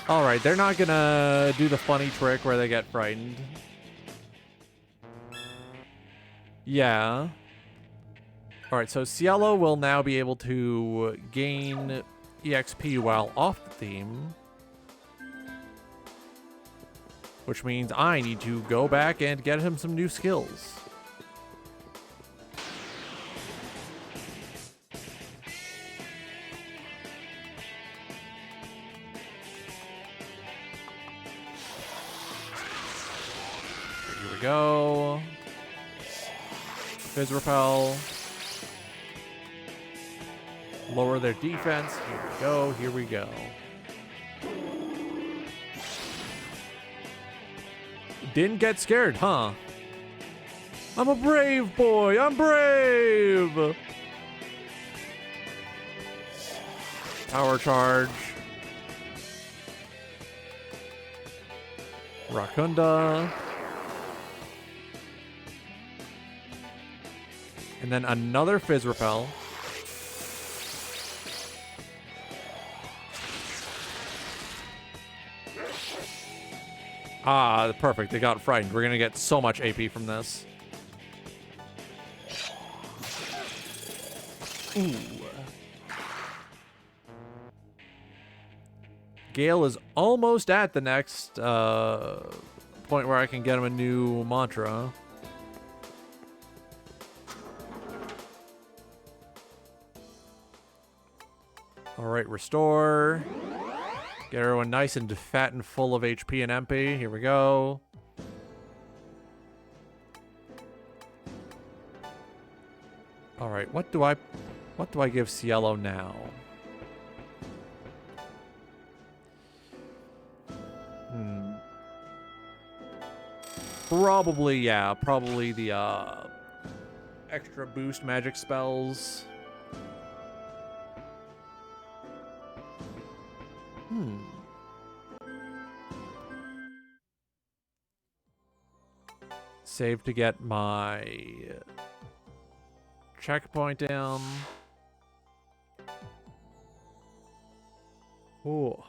Alright, they're not gonna do the funny trick where they get frightened. Yeah. Alright, so Cielo will now be able to gain EXP while off the theme. Which means I need to go back and get him some new skills. Here we go. Fizz repel. Lower their defense. Here we go. Here we go. Didn't get scared, huh? I'm a brave boy. I'm brave. Power charge. Rakunda. And then another Fizz repel. Ah, perfect. They got frightened. We're going to get so much AP from this. Ooh. Gale is almost at the next point where I can get him a new mantra. All right, restore. Get everyone nice and fat and full of HP and MP. Here we go. All right, what do I give Cielo now? Probably the extra boost magic spells. Save to get my checkpoint down. Ooh.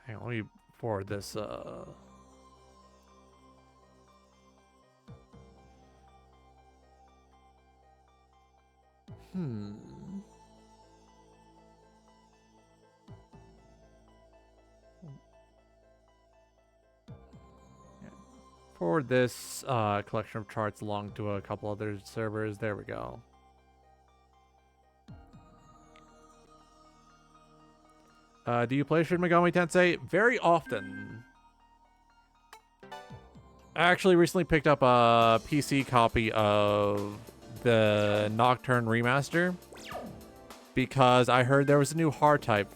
Hang on, let me forward this. Forward this collection of charts along to a couple other servers. There we go. Do you play Shin Megami Tensei? Very often. I actually recently picked up a PC copy of the Nocturne remaster because I heard there was a new hard type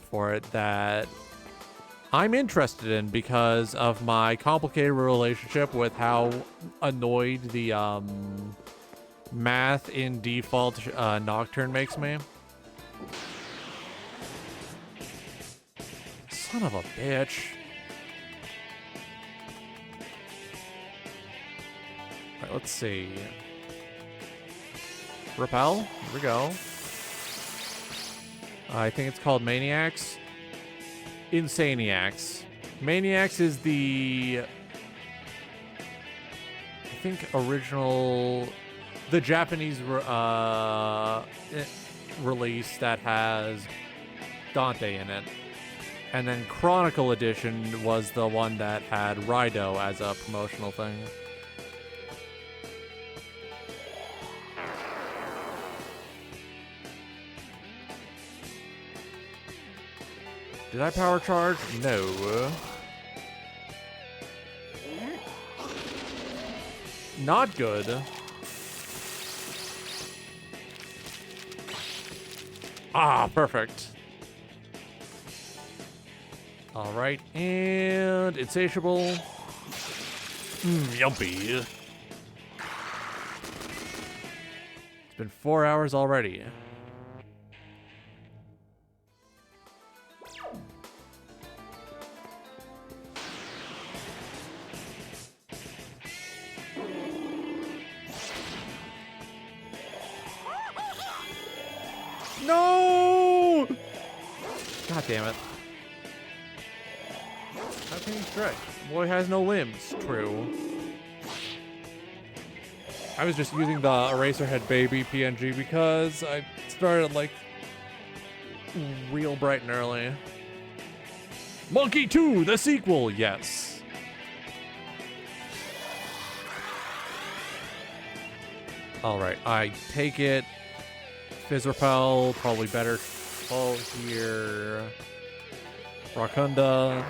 for it that I'm interested in because of my complicated relationship with how annoyed the math in default Nocturne makes me. Son of a bitch. Alright, let's see. Repel. Here we go. I think it's called Maniacs. Insaniacs. Maniacs is the... I think original... The Japanese release that has Dante in it. And then Chronicle Edition was the one that had Raido as a promotional thing. Did I power charge? No. Not good. Ah, perfect. All right, and insatiable. Yumpy. It's been 4 hours already. No! God damn it. How can he stretch? Boy has no limbs. True. I was just using the Eraserhead Baby PNG because I started like real bright and early. Monkey 2, the sequel, yes. Alright, I take it. Fizz Repel, probably better fall here. Rakunda.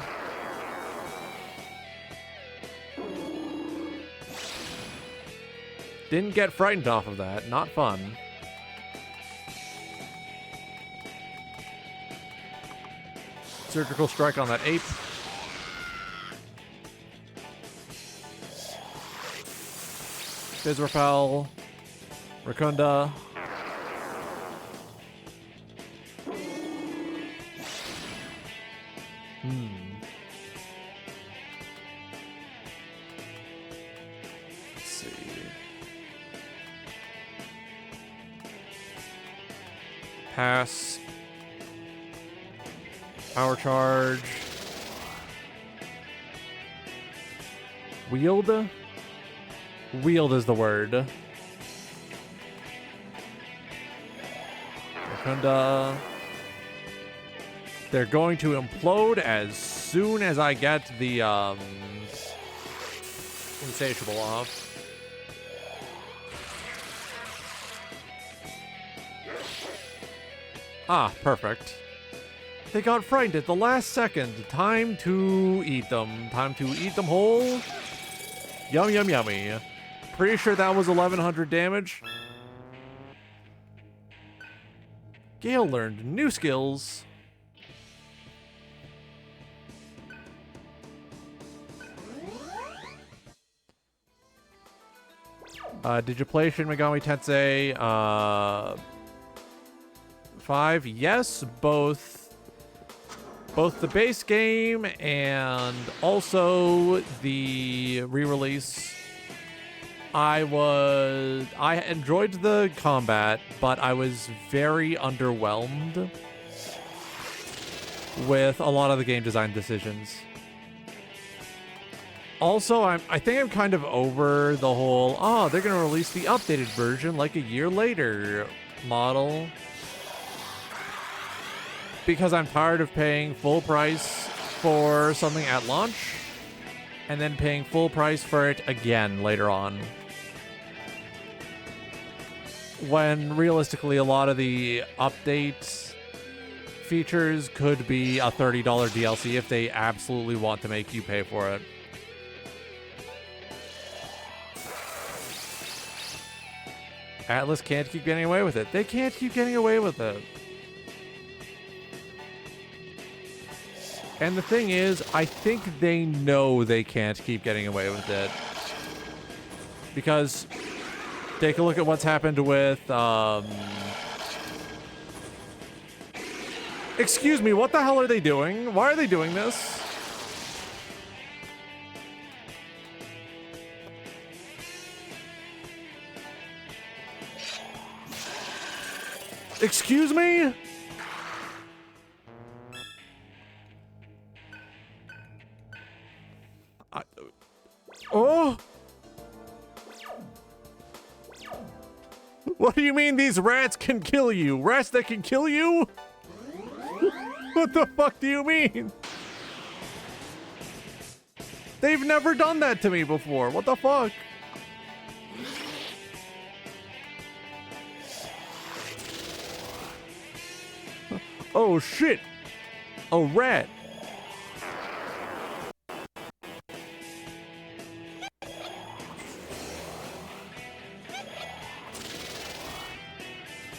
Didn't get frightened off of that. Not fun. Surgical strike on that ape. Fizz Repel. Rakunda. Let's see. Pass. Power charge. Wield? Wield is the word. Rakunda. They're going to implode as soon as I get the insatiable off. Ah, perfect. They got frightened at the last second. Time to eat them. Time to eat them whole. Yum, yum, yummy. Pretty sure that was 1100 damage. Gale learned new skills. Did you play Shin Megami Tensei 5? Yes, both the base game and also the re-release. I enjoyed the combat, but I was very underwhelmed with a lot of the game design decisions. Also, I think I'm kind of over the whole, they're going to release the updated version like a year later model. Because I'm tired of paying full price for something at launch. and then paying full price for it again later on. When realistically, a lot of the updates features could be a $30 DLC if they absolutely want to make you pay for it. Atlas can't keep getting away with it. They can't keep getting away with it. And the thing is, I think they know they can't keep getting away with it. Because take a look at what's happened with, excuse me, what the hell are they doing? Why are they doing this? Excuse me? Oh! What do you mean these rats can kill you? Rats that can kill you? What the fuck do you mean? They've never done that to me before. What the fuck? Oh shit! A rat!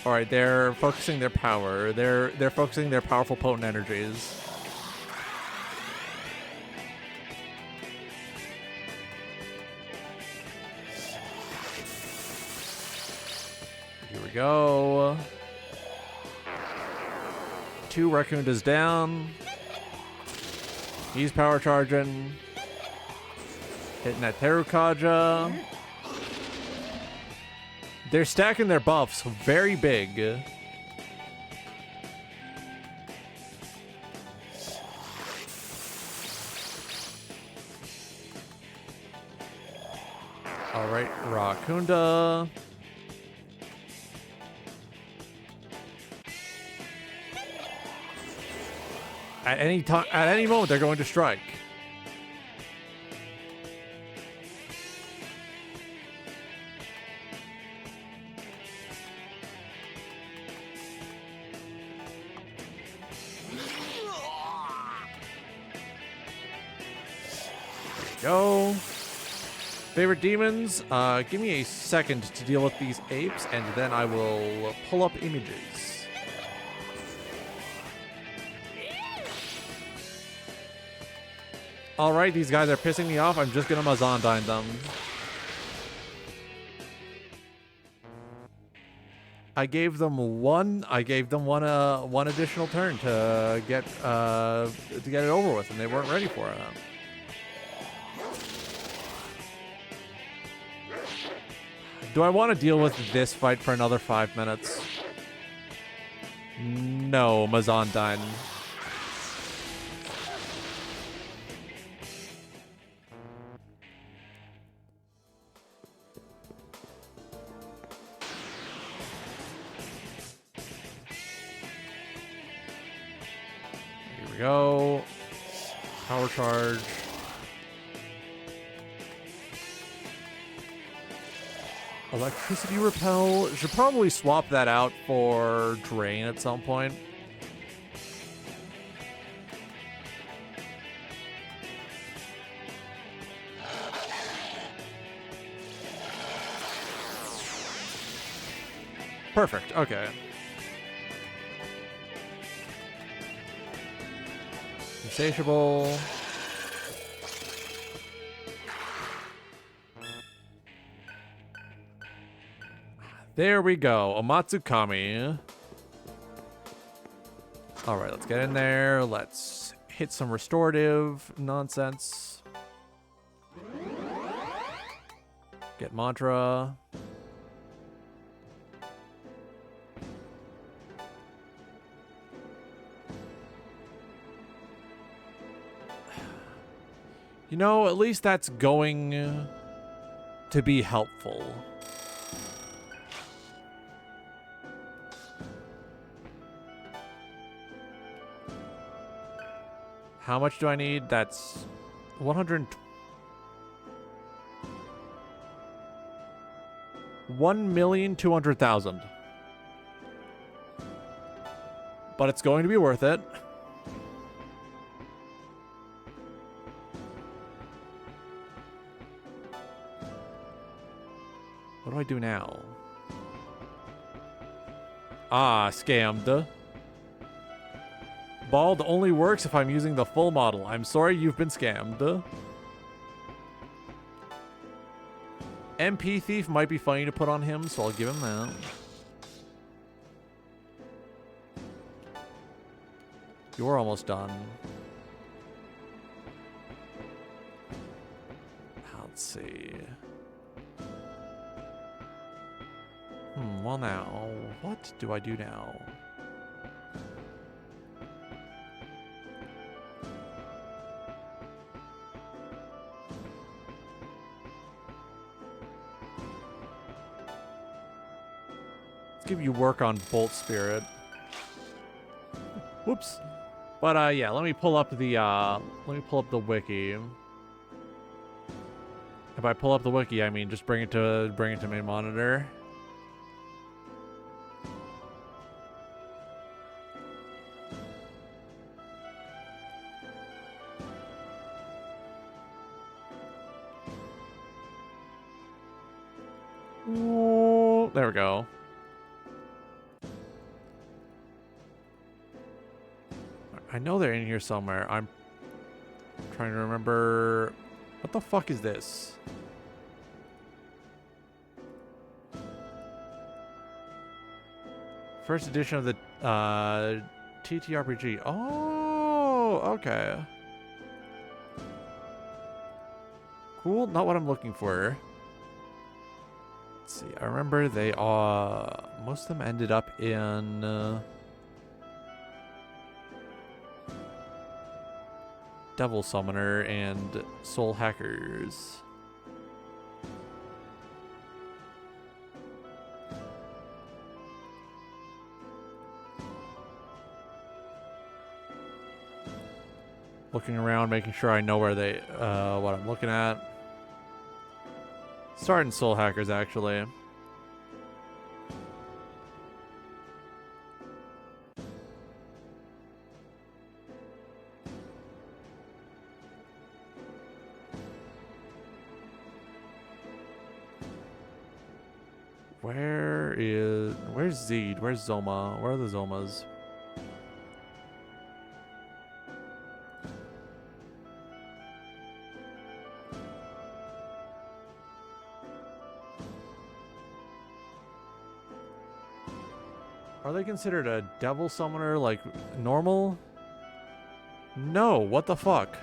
All right, they're focusing their power. They're focusing their powerful, potent energies. Here we go. 2 Raccoondas down. He's power charging. Hitting that Terukaja. They're stacking their buffs very big. All right, Rakunda. At any time, at any moment, they're going to strike. Go. Favorite demons? Give me a second to deal with these apes, and then I will pull up images. Alright, these guys are pissing me off. I'm just gonna Mazandine them. I gave them one additional turn to get it over with, and they weren't ready for it. Do I want to deal with this fight for another 5 minutes? No, Mazandine. Here we go. Power charge. Electricity repel. Should probably swap that out for drain at some point. Perfect. Okay. Insatiable. There we go. Omatsukami. All right, let's get in there. Let's hit some restorative nonsense. Get mantra. You know, at least that's going to be helpful. How much do I need? That's 100. 1,200,000. But it's going to be worth it. What do I do now? Ah, scammed. Bald only works if I'm using the full model. I'm sorry you've been scammed. MP Thief might be funny to put on him, so I'll give him that. You're almost done. Let's see. Well now, what do I do now? Let's give you work on Bolt Spirit. Whoops. But yeah, let me pull up the wiki. If I pull up the wiki, I mean just bring it to main monitor. Ooh, there we go. I know they're in here somewhere. I'm trying to remember. What the fuck is this? First edition of the TTRPG. Oh, okay. Cool. Not what I'm looking for. Let's see. I remember they most of them ended up in Devil Summoner and Soul Hackers. Looking around, making sure I know where they, what I'm looking at. Starting Soul Hackers, actually. Where's Zed? Where's Zoma? Where are the Zomas? Are they considered a devil summoner like normal? No, what the fuck?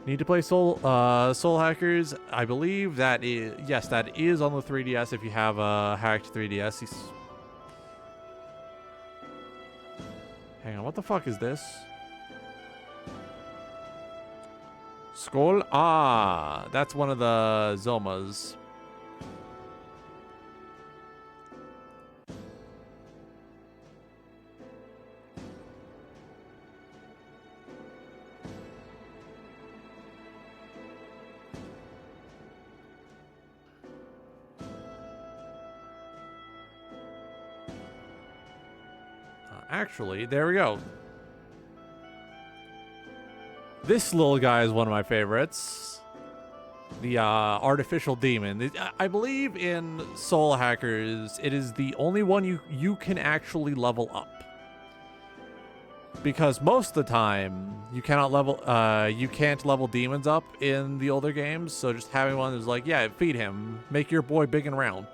Need to play Soul Hackers? I believe that is, yes, that is on the 3DS if you have a hacked 3DS. Hang on, what the fuck is this? Skull? Ah, that's one of the Zomas. Actually, there we go. This little guy is one of my favorites. The artificial demon. I believe in Soul Hackers, it is the only one you can actually level up. Because most of the time, you can't level demons up in the older games. So just having one that's like, yeah, feed him, make your boy big and round.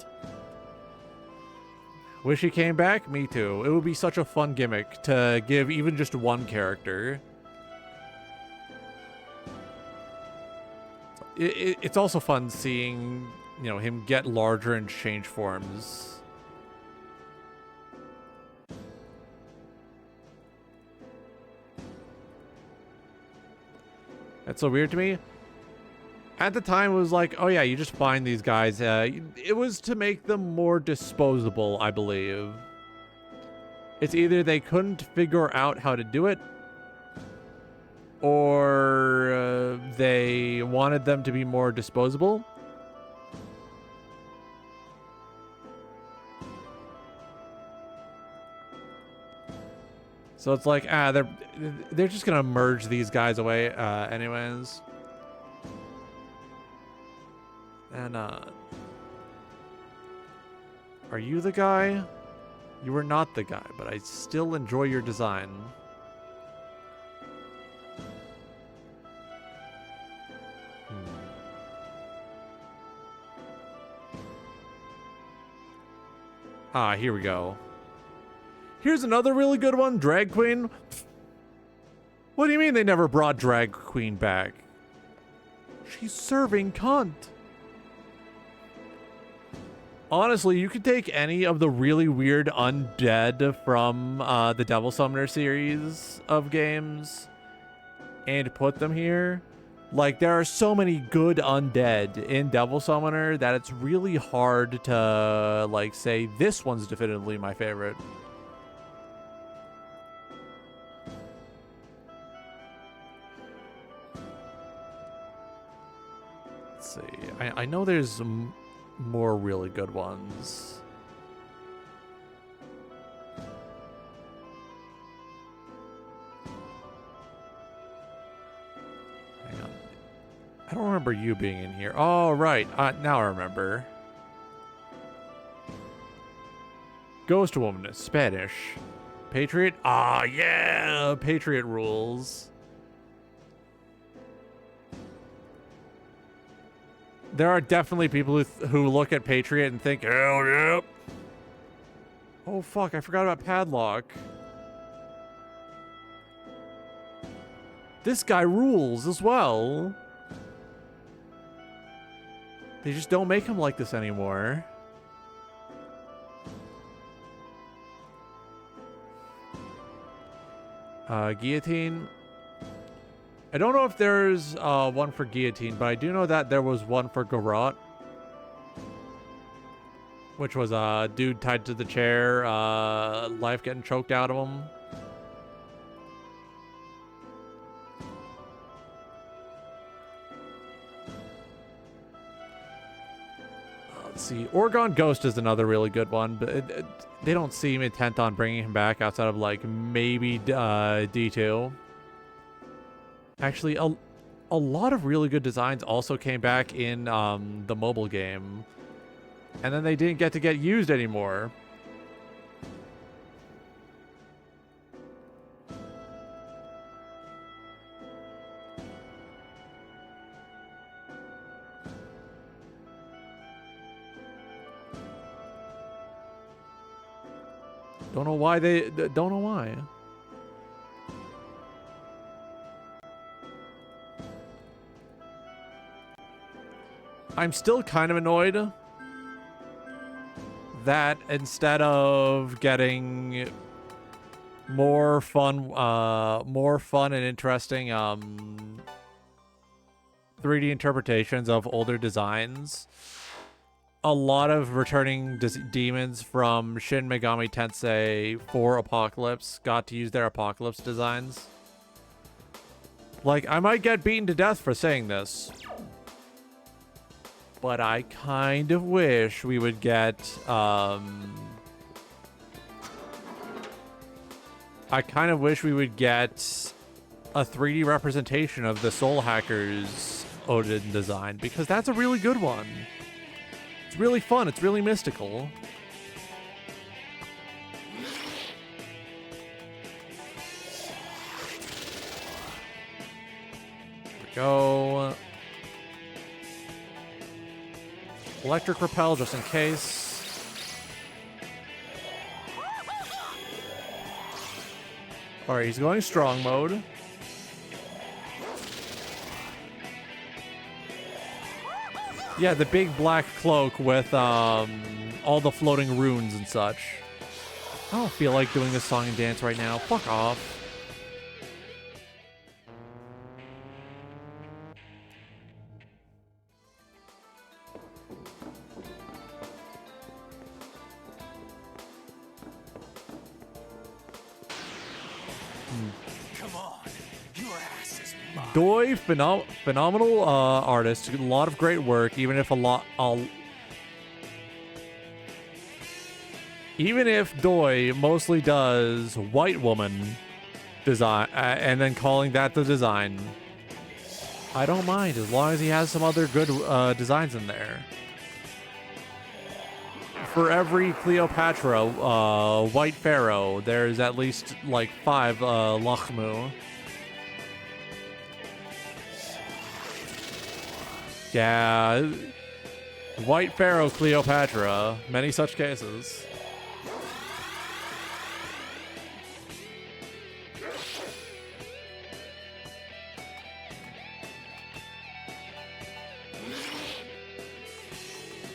Wish he came back? Me too. It would be such a fun gimmick to give even just one character. It's also fun seeing, you know, him get larger and change forms. That's so weird to me. At the time, it was like, oh yeah, you just find these guys. It was to make them more disposable, I believe. It's either they couldn't figure out how to do it, or they wanted them to be more disposable. So it's like, they're just gonna merge these guys away, anyways. And are you the guy? You are not the guy, but I still enjoy your design. Ah, here we go. Here's another really good one, Drag Queen. What do you mean they never brought Drag Queen back? She's serving cunt. Honestly, you could take any of the really weird undead from the Devil Summoner series of games and put them here. Like, there are so many good undead in Devil Summoner that it's really hard to, like, say this one's definitively my favorite. Let's see. I know there's more really good ones. Hang on. I don't remember you being in here. Oh, right. Now I remember. Ghost Woman, Spanish. Patriot? Ah, yeah! Patriot rules. There are definitely people who look at Patriot and think, hell yeah. Oh, fuck. I forgot about Padlock. This guy rules as well. They just don't make him like this anymore. Guillotine. I don't know if there's one for Guillotine, but I do know that there was one for Garrote. Which was a dude tied to the chair, life getting choked out of him. Let's see. Oregon Ghost is another really good one, but they don't seem intent on bringing him back outside of, like, maybe D2. Actually, a lot of really good designs also came back in the mobile game. And then they didn't get used anymore. Don't know why don't know why. I'm still kind of annoyed that instead of getting more fun and interesting 3D interpretations of older designs, a lot of returning demons from Shin Megami Tensei 4 Apocalypse got to use their Apocalypse designs. Like, I might get beaten to death for saying this, but I kind of wish we would get, I kind of wish we would get a 3D representation of the Soul Hackers Odin design, because that's a really good one. It's really fun. It's really mystical. There we go. Electric Repel, just in case. Alright, he's going strong mode. Yeah, the big black cloak with all the floating runes and such. I don't feel like doing this song and dance right now. Fuck off. Come on, your ass is Doi, phenomenal artist, a lot of great work. Even if Doi mostly does white woman design, and then calling that the design, I don't mind as long as he has some other good designs in there. For every Cleopatra white pharaoh, there's at least like 5 Lachmu. Yeah, white pharaoh Cleopatra, many such cases.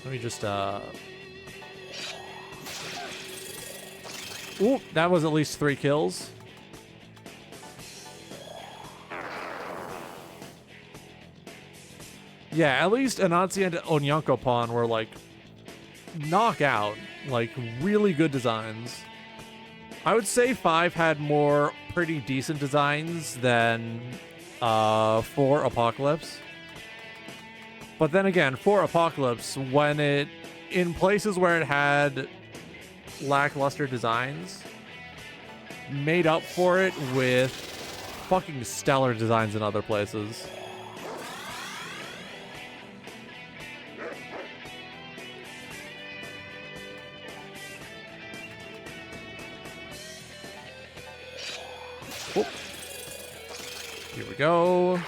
Let me just Ooh, that was at least 3 kills. Yeah, at least Anansi and Onyankopon were like knockout, like really good designs. I would say 5 had more pretty decent designs than 4 Apocalypse. But then again, 4 Apocalypse, when it in places where it had lackluster designs, made up for it with fucking stellar designs in other places. Oh. Here we go.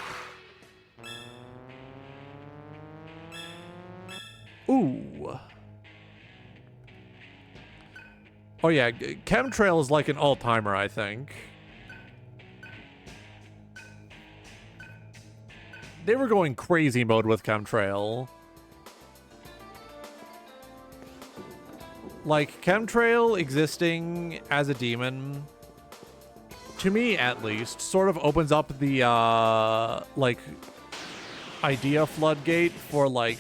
Ooh. Oh yeah, Chemtrail is like an all-timer, I think. They were going crazy mode with Chemtrail. Like, Chemtrail existing as a demon, to me at least, sort of opens up the, like, idea floodgate for, like,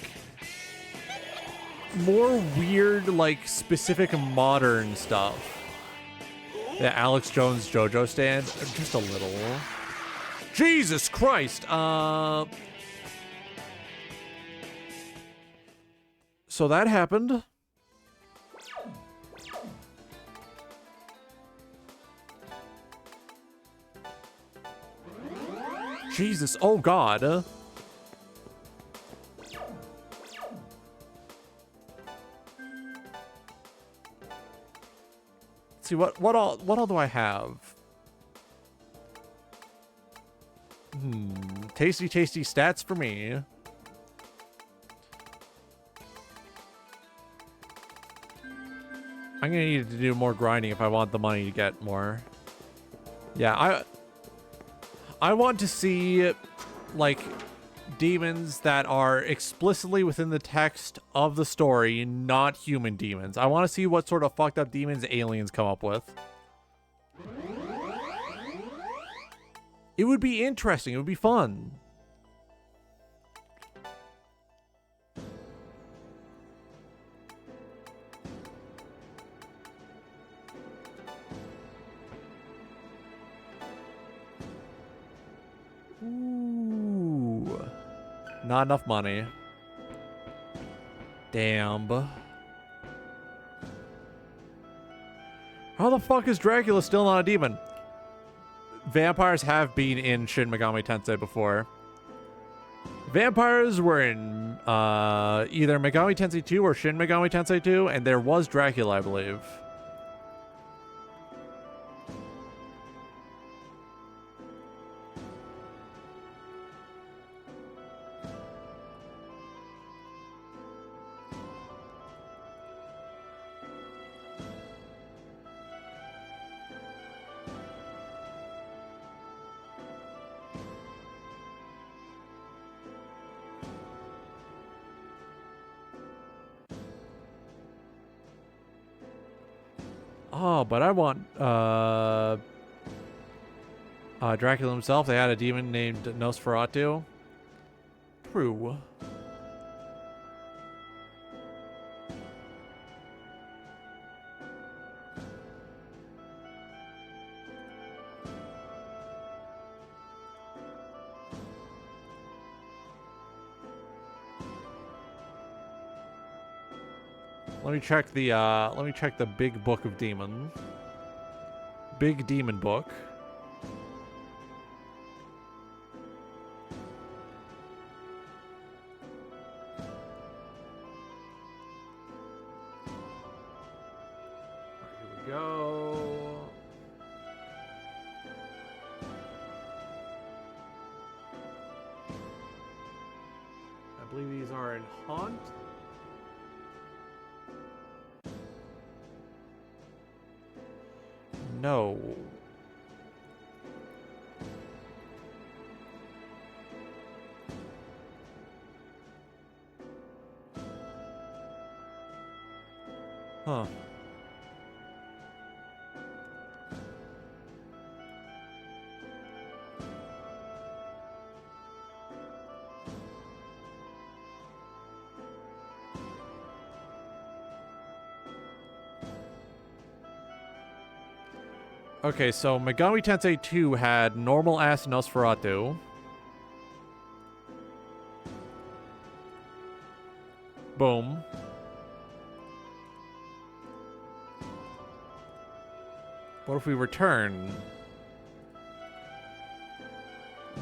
more weird, like, specific modern stuff. The Alex Jones JoJo stand, just a little. Jesus Christ! So that happened. Jesus, oh God. Let's see, what all do I have? Tasty stats for me. I'm gonna need to do more grinding if I want the money to get more. Yeah, I want to see, like, demons that are explicitly within the text of the story, not human demons. I want to see what sort of fucked up demons aliens come up with. It would be interesting. It would be fun. Ooh. Not enough money. Damn. How the fuck is Dracula still not a demon? Vampires have been in Shin Megami Tensei before. Vampires were in either Megami Tensei 2 or Shin Megami Tensei 2, and there was Dracula, I believe. Oh, but I want Dracula himself. They had a demon named Nosferatu. True. Let me check the big book of demon. Big demon book. Here we go. I believe these are in Haunt. No. Huh. Okay, so Megami Tensei 2 had normal ass Nosferatu. Boom. What if we return?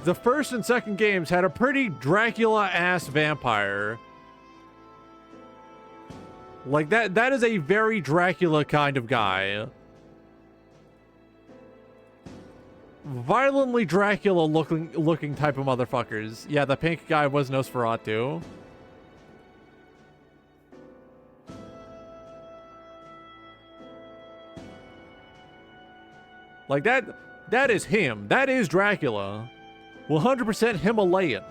The first and second games had a pretty Dracula-ass vampire. Like, that is a very Dracula kind of guy. Violently Dracula looking type of motherfuckers. Yeah, the pink guy was Nosferatu. Like that is him. That is Dracula. 100% Himalayan.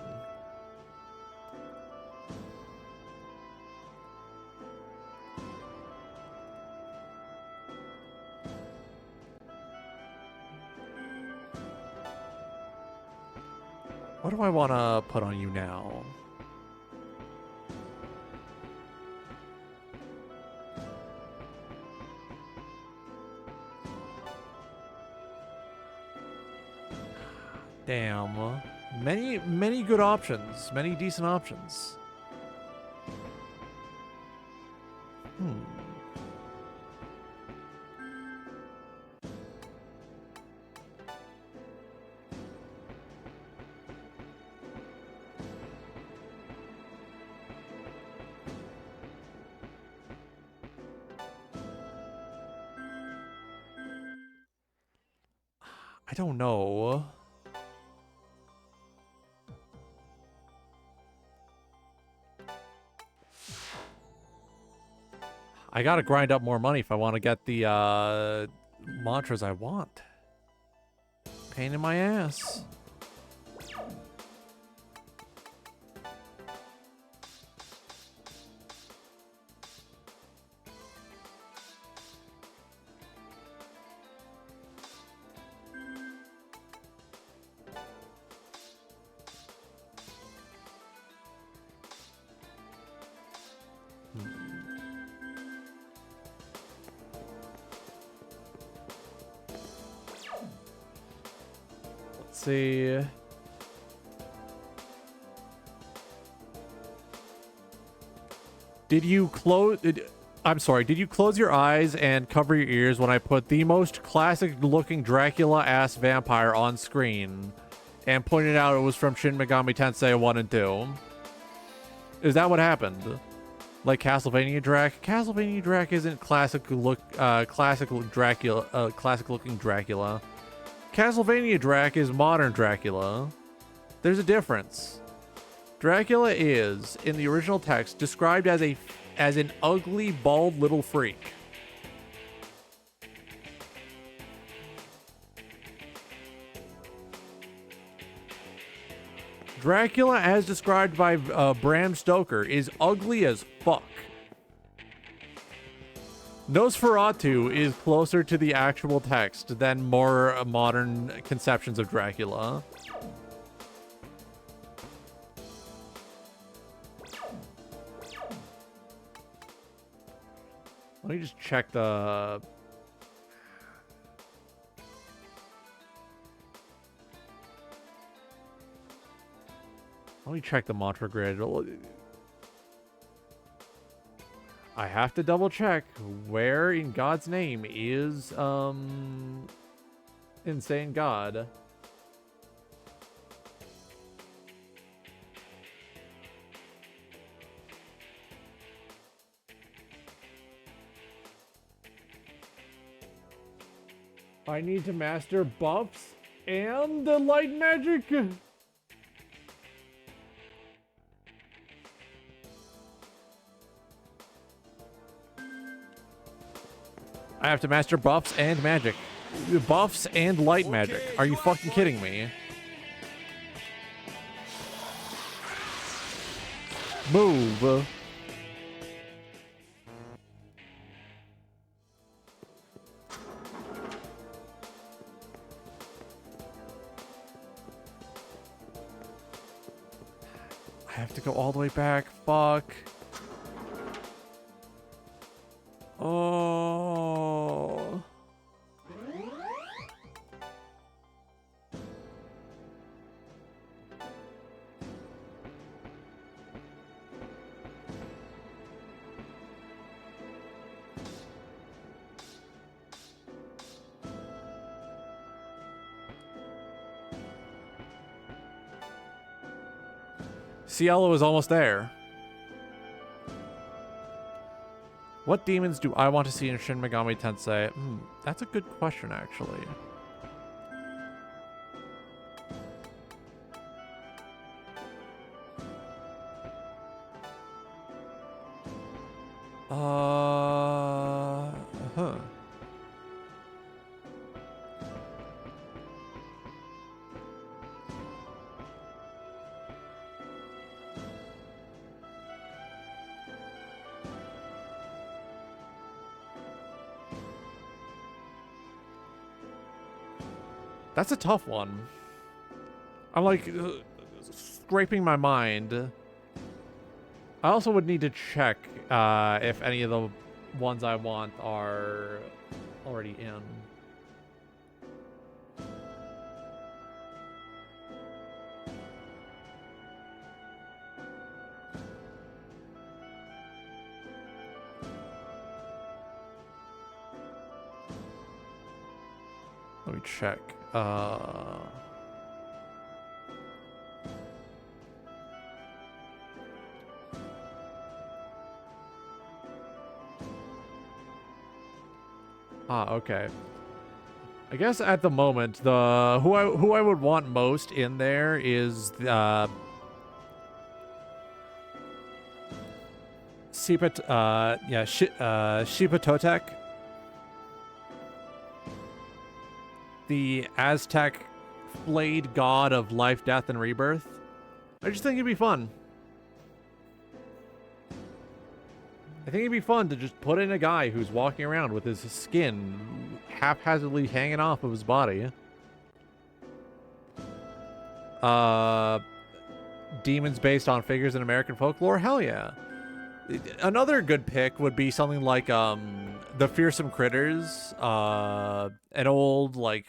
What do I want to put on you now? Damn. Many good options. Many decent options. I don't know. I gotta grind up more money if I want to get the mantras I want. Pain in my ass. See. Did you close your eyes and cover your ears when I put the most classic looking Dracula ass vampire on screen and pointed out it was from Shin Megami Tensei 1 and 2? Is that what happened? Like Castlevania Drac? Castlevania Drac isn't classic looking Dracula. Castlevania Drac is modern Dracula. There's a difference. Dracula is, in the original text, described as an ugly, bald little freak. Dracula, as described by Bram Stoker, is ugly as fuck. Nosferatu is closer to the actual text than more modern conceptions of Dracula. Let me just check the... Let me check the mantra grid. I have to double check where in God's name is Insane God. I need to master buffs and the light magic. I have to master buffs and magic. Buffs and light magic. Are you fucking kidding me? Move. I have to go all the way back. Fuck. Oh. Cielo is almost there. What demons do I want to see in Shin Megami Tensei? That's a good question, actually. Huh. That's a tough one. I'm like scraping my mind. I also would need to check if any of the ones I want are already in. Let me check. Okay. I guess at the moment, the who I would want most in there is Shipatotek, the Aztec flayed god of life, death, and rebirth. I just think it'd be fun. I think it'd be fun to just put in a guy who's walking around with his skin haphazardly hanging off of his body. Demons based on figures in American folklore? Hell yeah. Another good pick would be something like the Fearsome Critters, an old like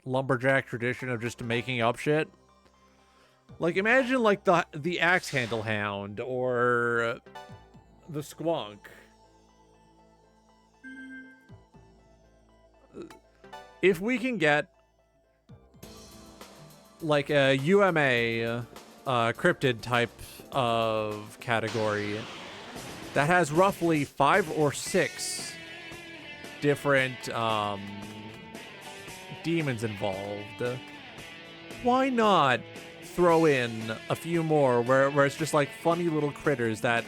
lumberjack tradition of just making up shit. Like imagine like the Axe Handle Hound or the Squonk. If we can get like a UMA cryptid type of category that has roughly 5 or 6 different demons involved, why not throw in a few more where it's just like funny little critters that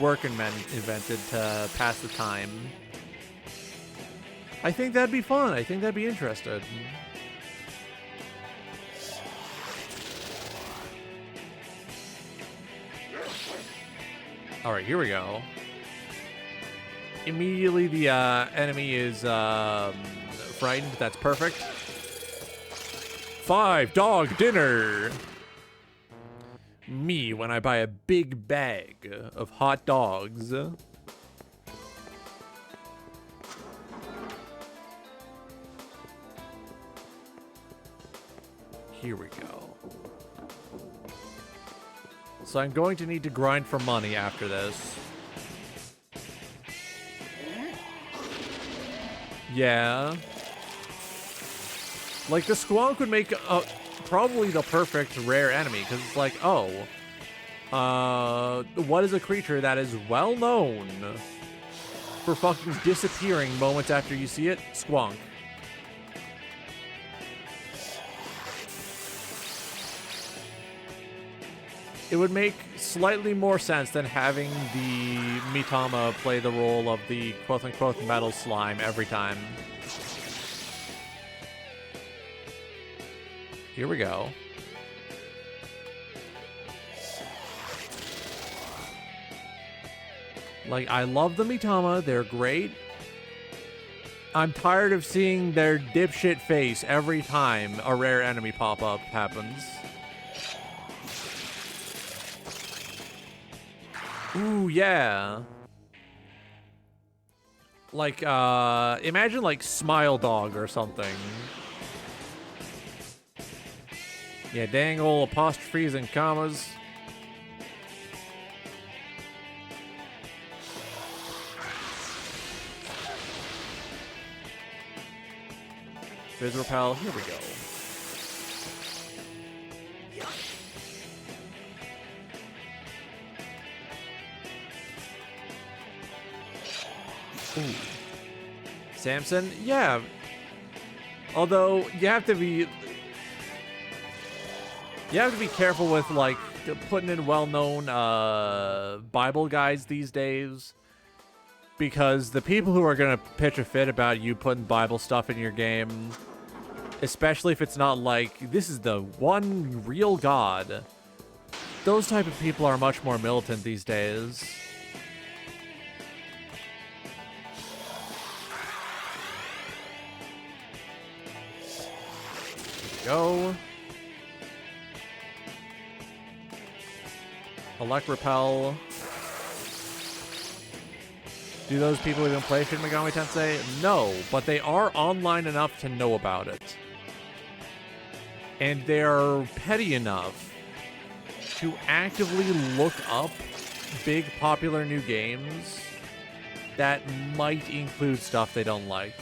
working men invented to pass the time? I think that'd be fun. I think that'd be interesting. All right, here we go. Immediately the enemy is frightened. That's perfect. 5 dog dinner. Me when I buy a big bag of hot dogs. Here we go. So I'm going to need to grind for money after this. Yeah. Like, the squonk would make probably the perfect rare enemy, because it's like, oh, what is a creature that is well known for fucking disappearing moments after you see it? Squonk. It would make slightly more sense than having the Mitama play the role of the quote-unquote metal slime every time. Here we go. Like, I love the Mitama. They're great. I'm tired of seeing their dipshit face every time a rare enemy pop-up happens. Ooh, yeah. Like, imagine, like, Smile Dog or something. Yeah, dang ol' apostrophes and commas. Fizz Repel, here we go. Ooh. Samson? Yeah. Although, you have to be careful with, like, putting in well-known Bible guides these days. Because the people who are going to pitch a fit about you putting Bible stuff in your game, especially if it's not like, this is the one real God, those type of people are much more militant these days. Go. Elect Repel. Do those people even play Shin Megami Tensei? No, but they are online enough to know about it. And they're petty enough to actively look up big popular new games that might include stuff they don't like.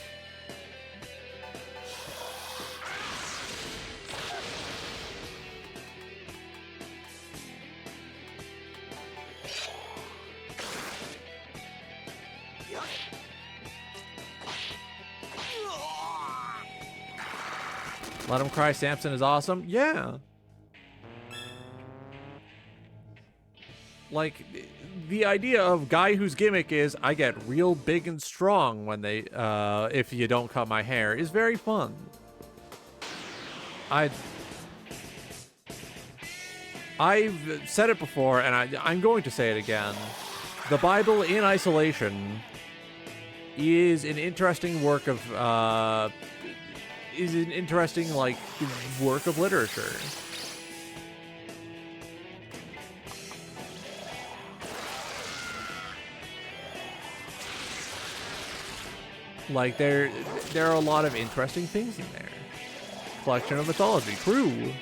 Let him cry, Samson is awesome. Yeah. Like, the idea of guy whose gimmick is I get real big and strong when they, if you don't cut my hair is very fun. I've said it before, and I'm going to say it again. The Bible in isolation is an interesting work of, like, work of literature. Like, there are a lot of interesting things in there. Collection of mythology, true.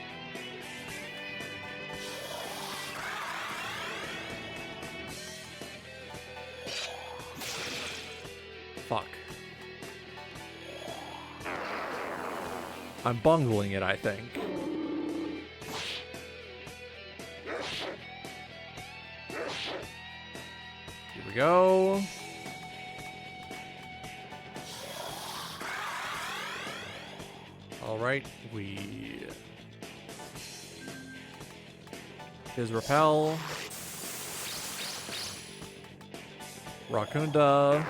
Fuck. I'm bungling it, I think. Here we go. Alright, His Repel. Rakunda.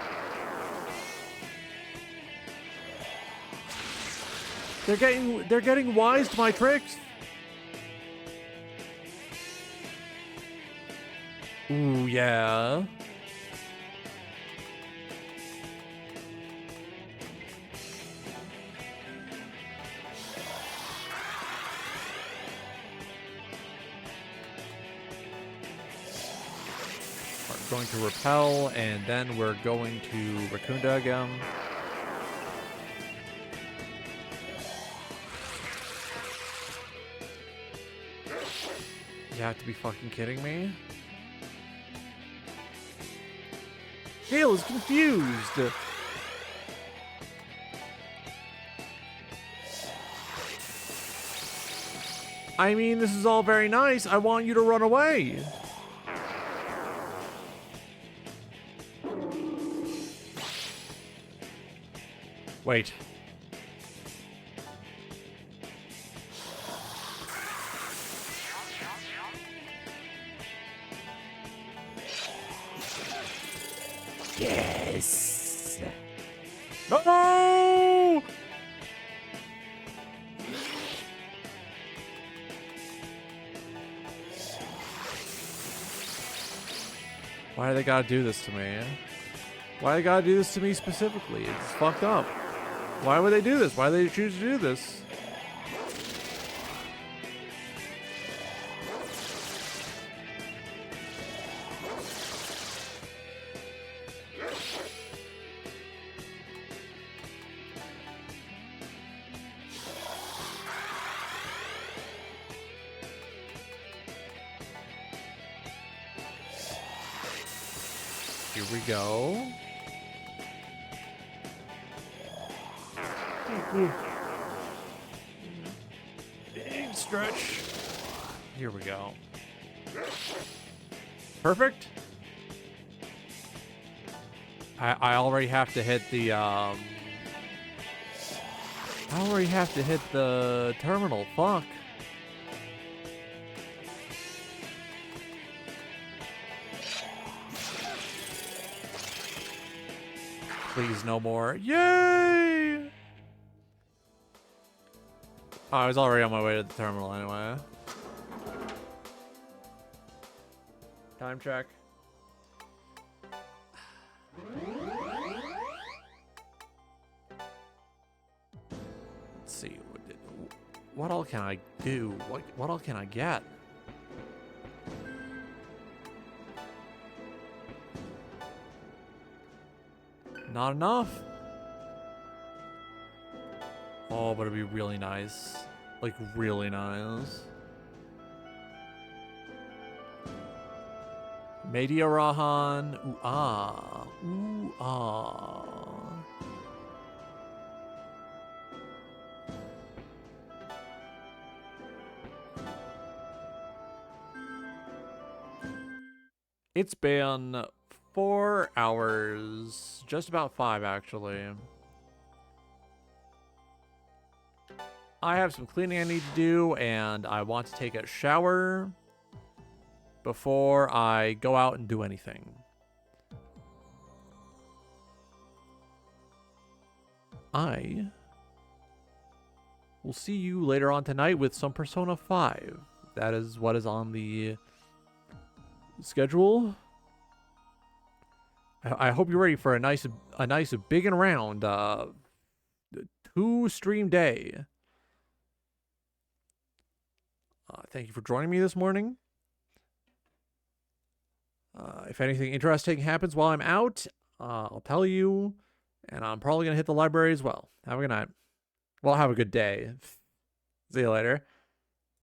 They're getting wise to my tricks. Ooh, yeah. We're going to repel, and then we're going to Rakunda again. You have to be fucking kidding me. Gale is confused. I mean, this is all very nice. I want you to run away. Wait. Yes. No! Why do they gotta do this to me? Why do they gotta do this to me specifically? It's fucked up. Why would they do this? Why do they choose to do this? Here we go. Big stretch. Here we go. Perfect. I already have to hit the I already have to hit the terminal. Fuck. Please, no more. Yay! Oh, I was already on my way to the terminal anyway. Time check. Let's see. What all can I do? What all can I get? Not enough. Oh, but it'd be really nice. Like, really nice. Media Rahan. Ooh, ah. Ooh, ah. It's been 4 hours. Just about 5, actually. I have some cleaning I need to do, and I want to take a shower before I go out and do anything. I will see you later on tonight with some Persona 5. That is what is on the schedule. I hope you're ready for a nice big and round 2-stream day. Thank you for joining me this morning. If anything interesting happens while I'm out, I'll tell you. And I'm probably going to hit the library as well. Have a good night. Well, have a good day. See you later.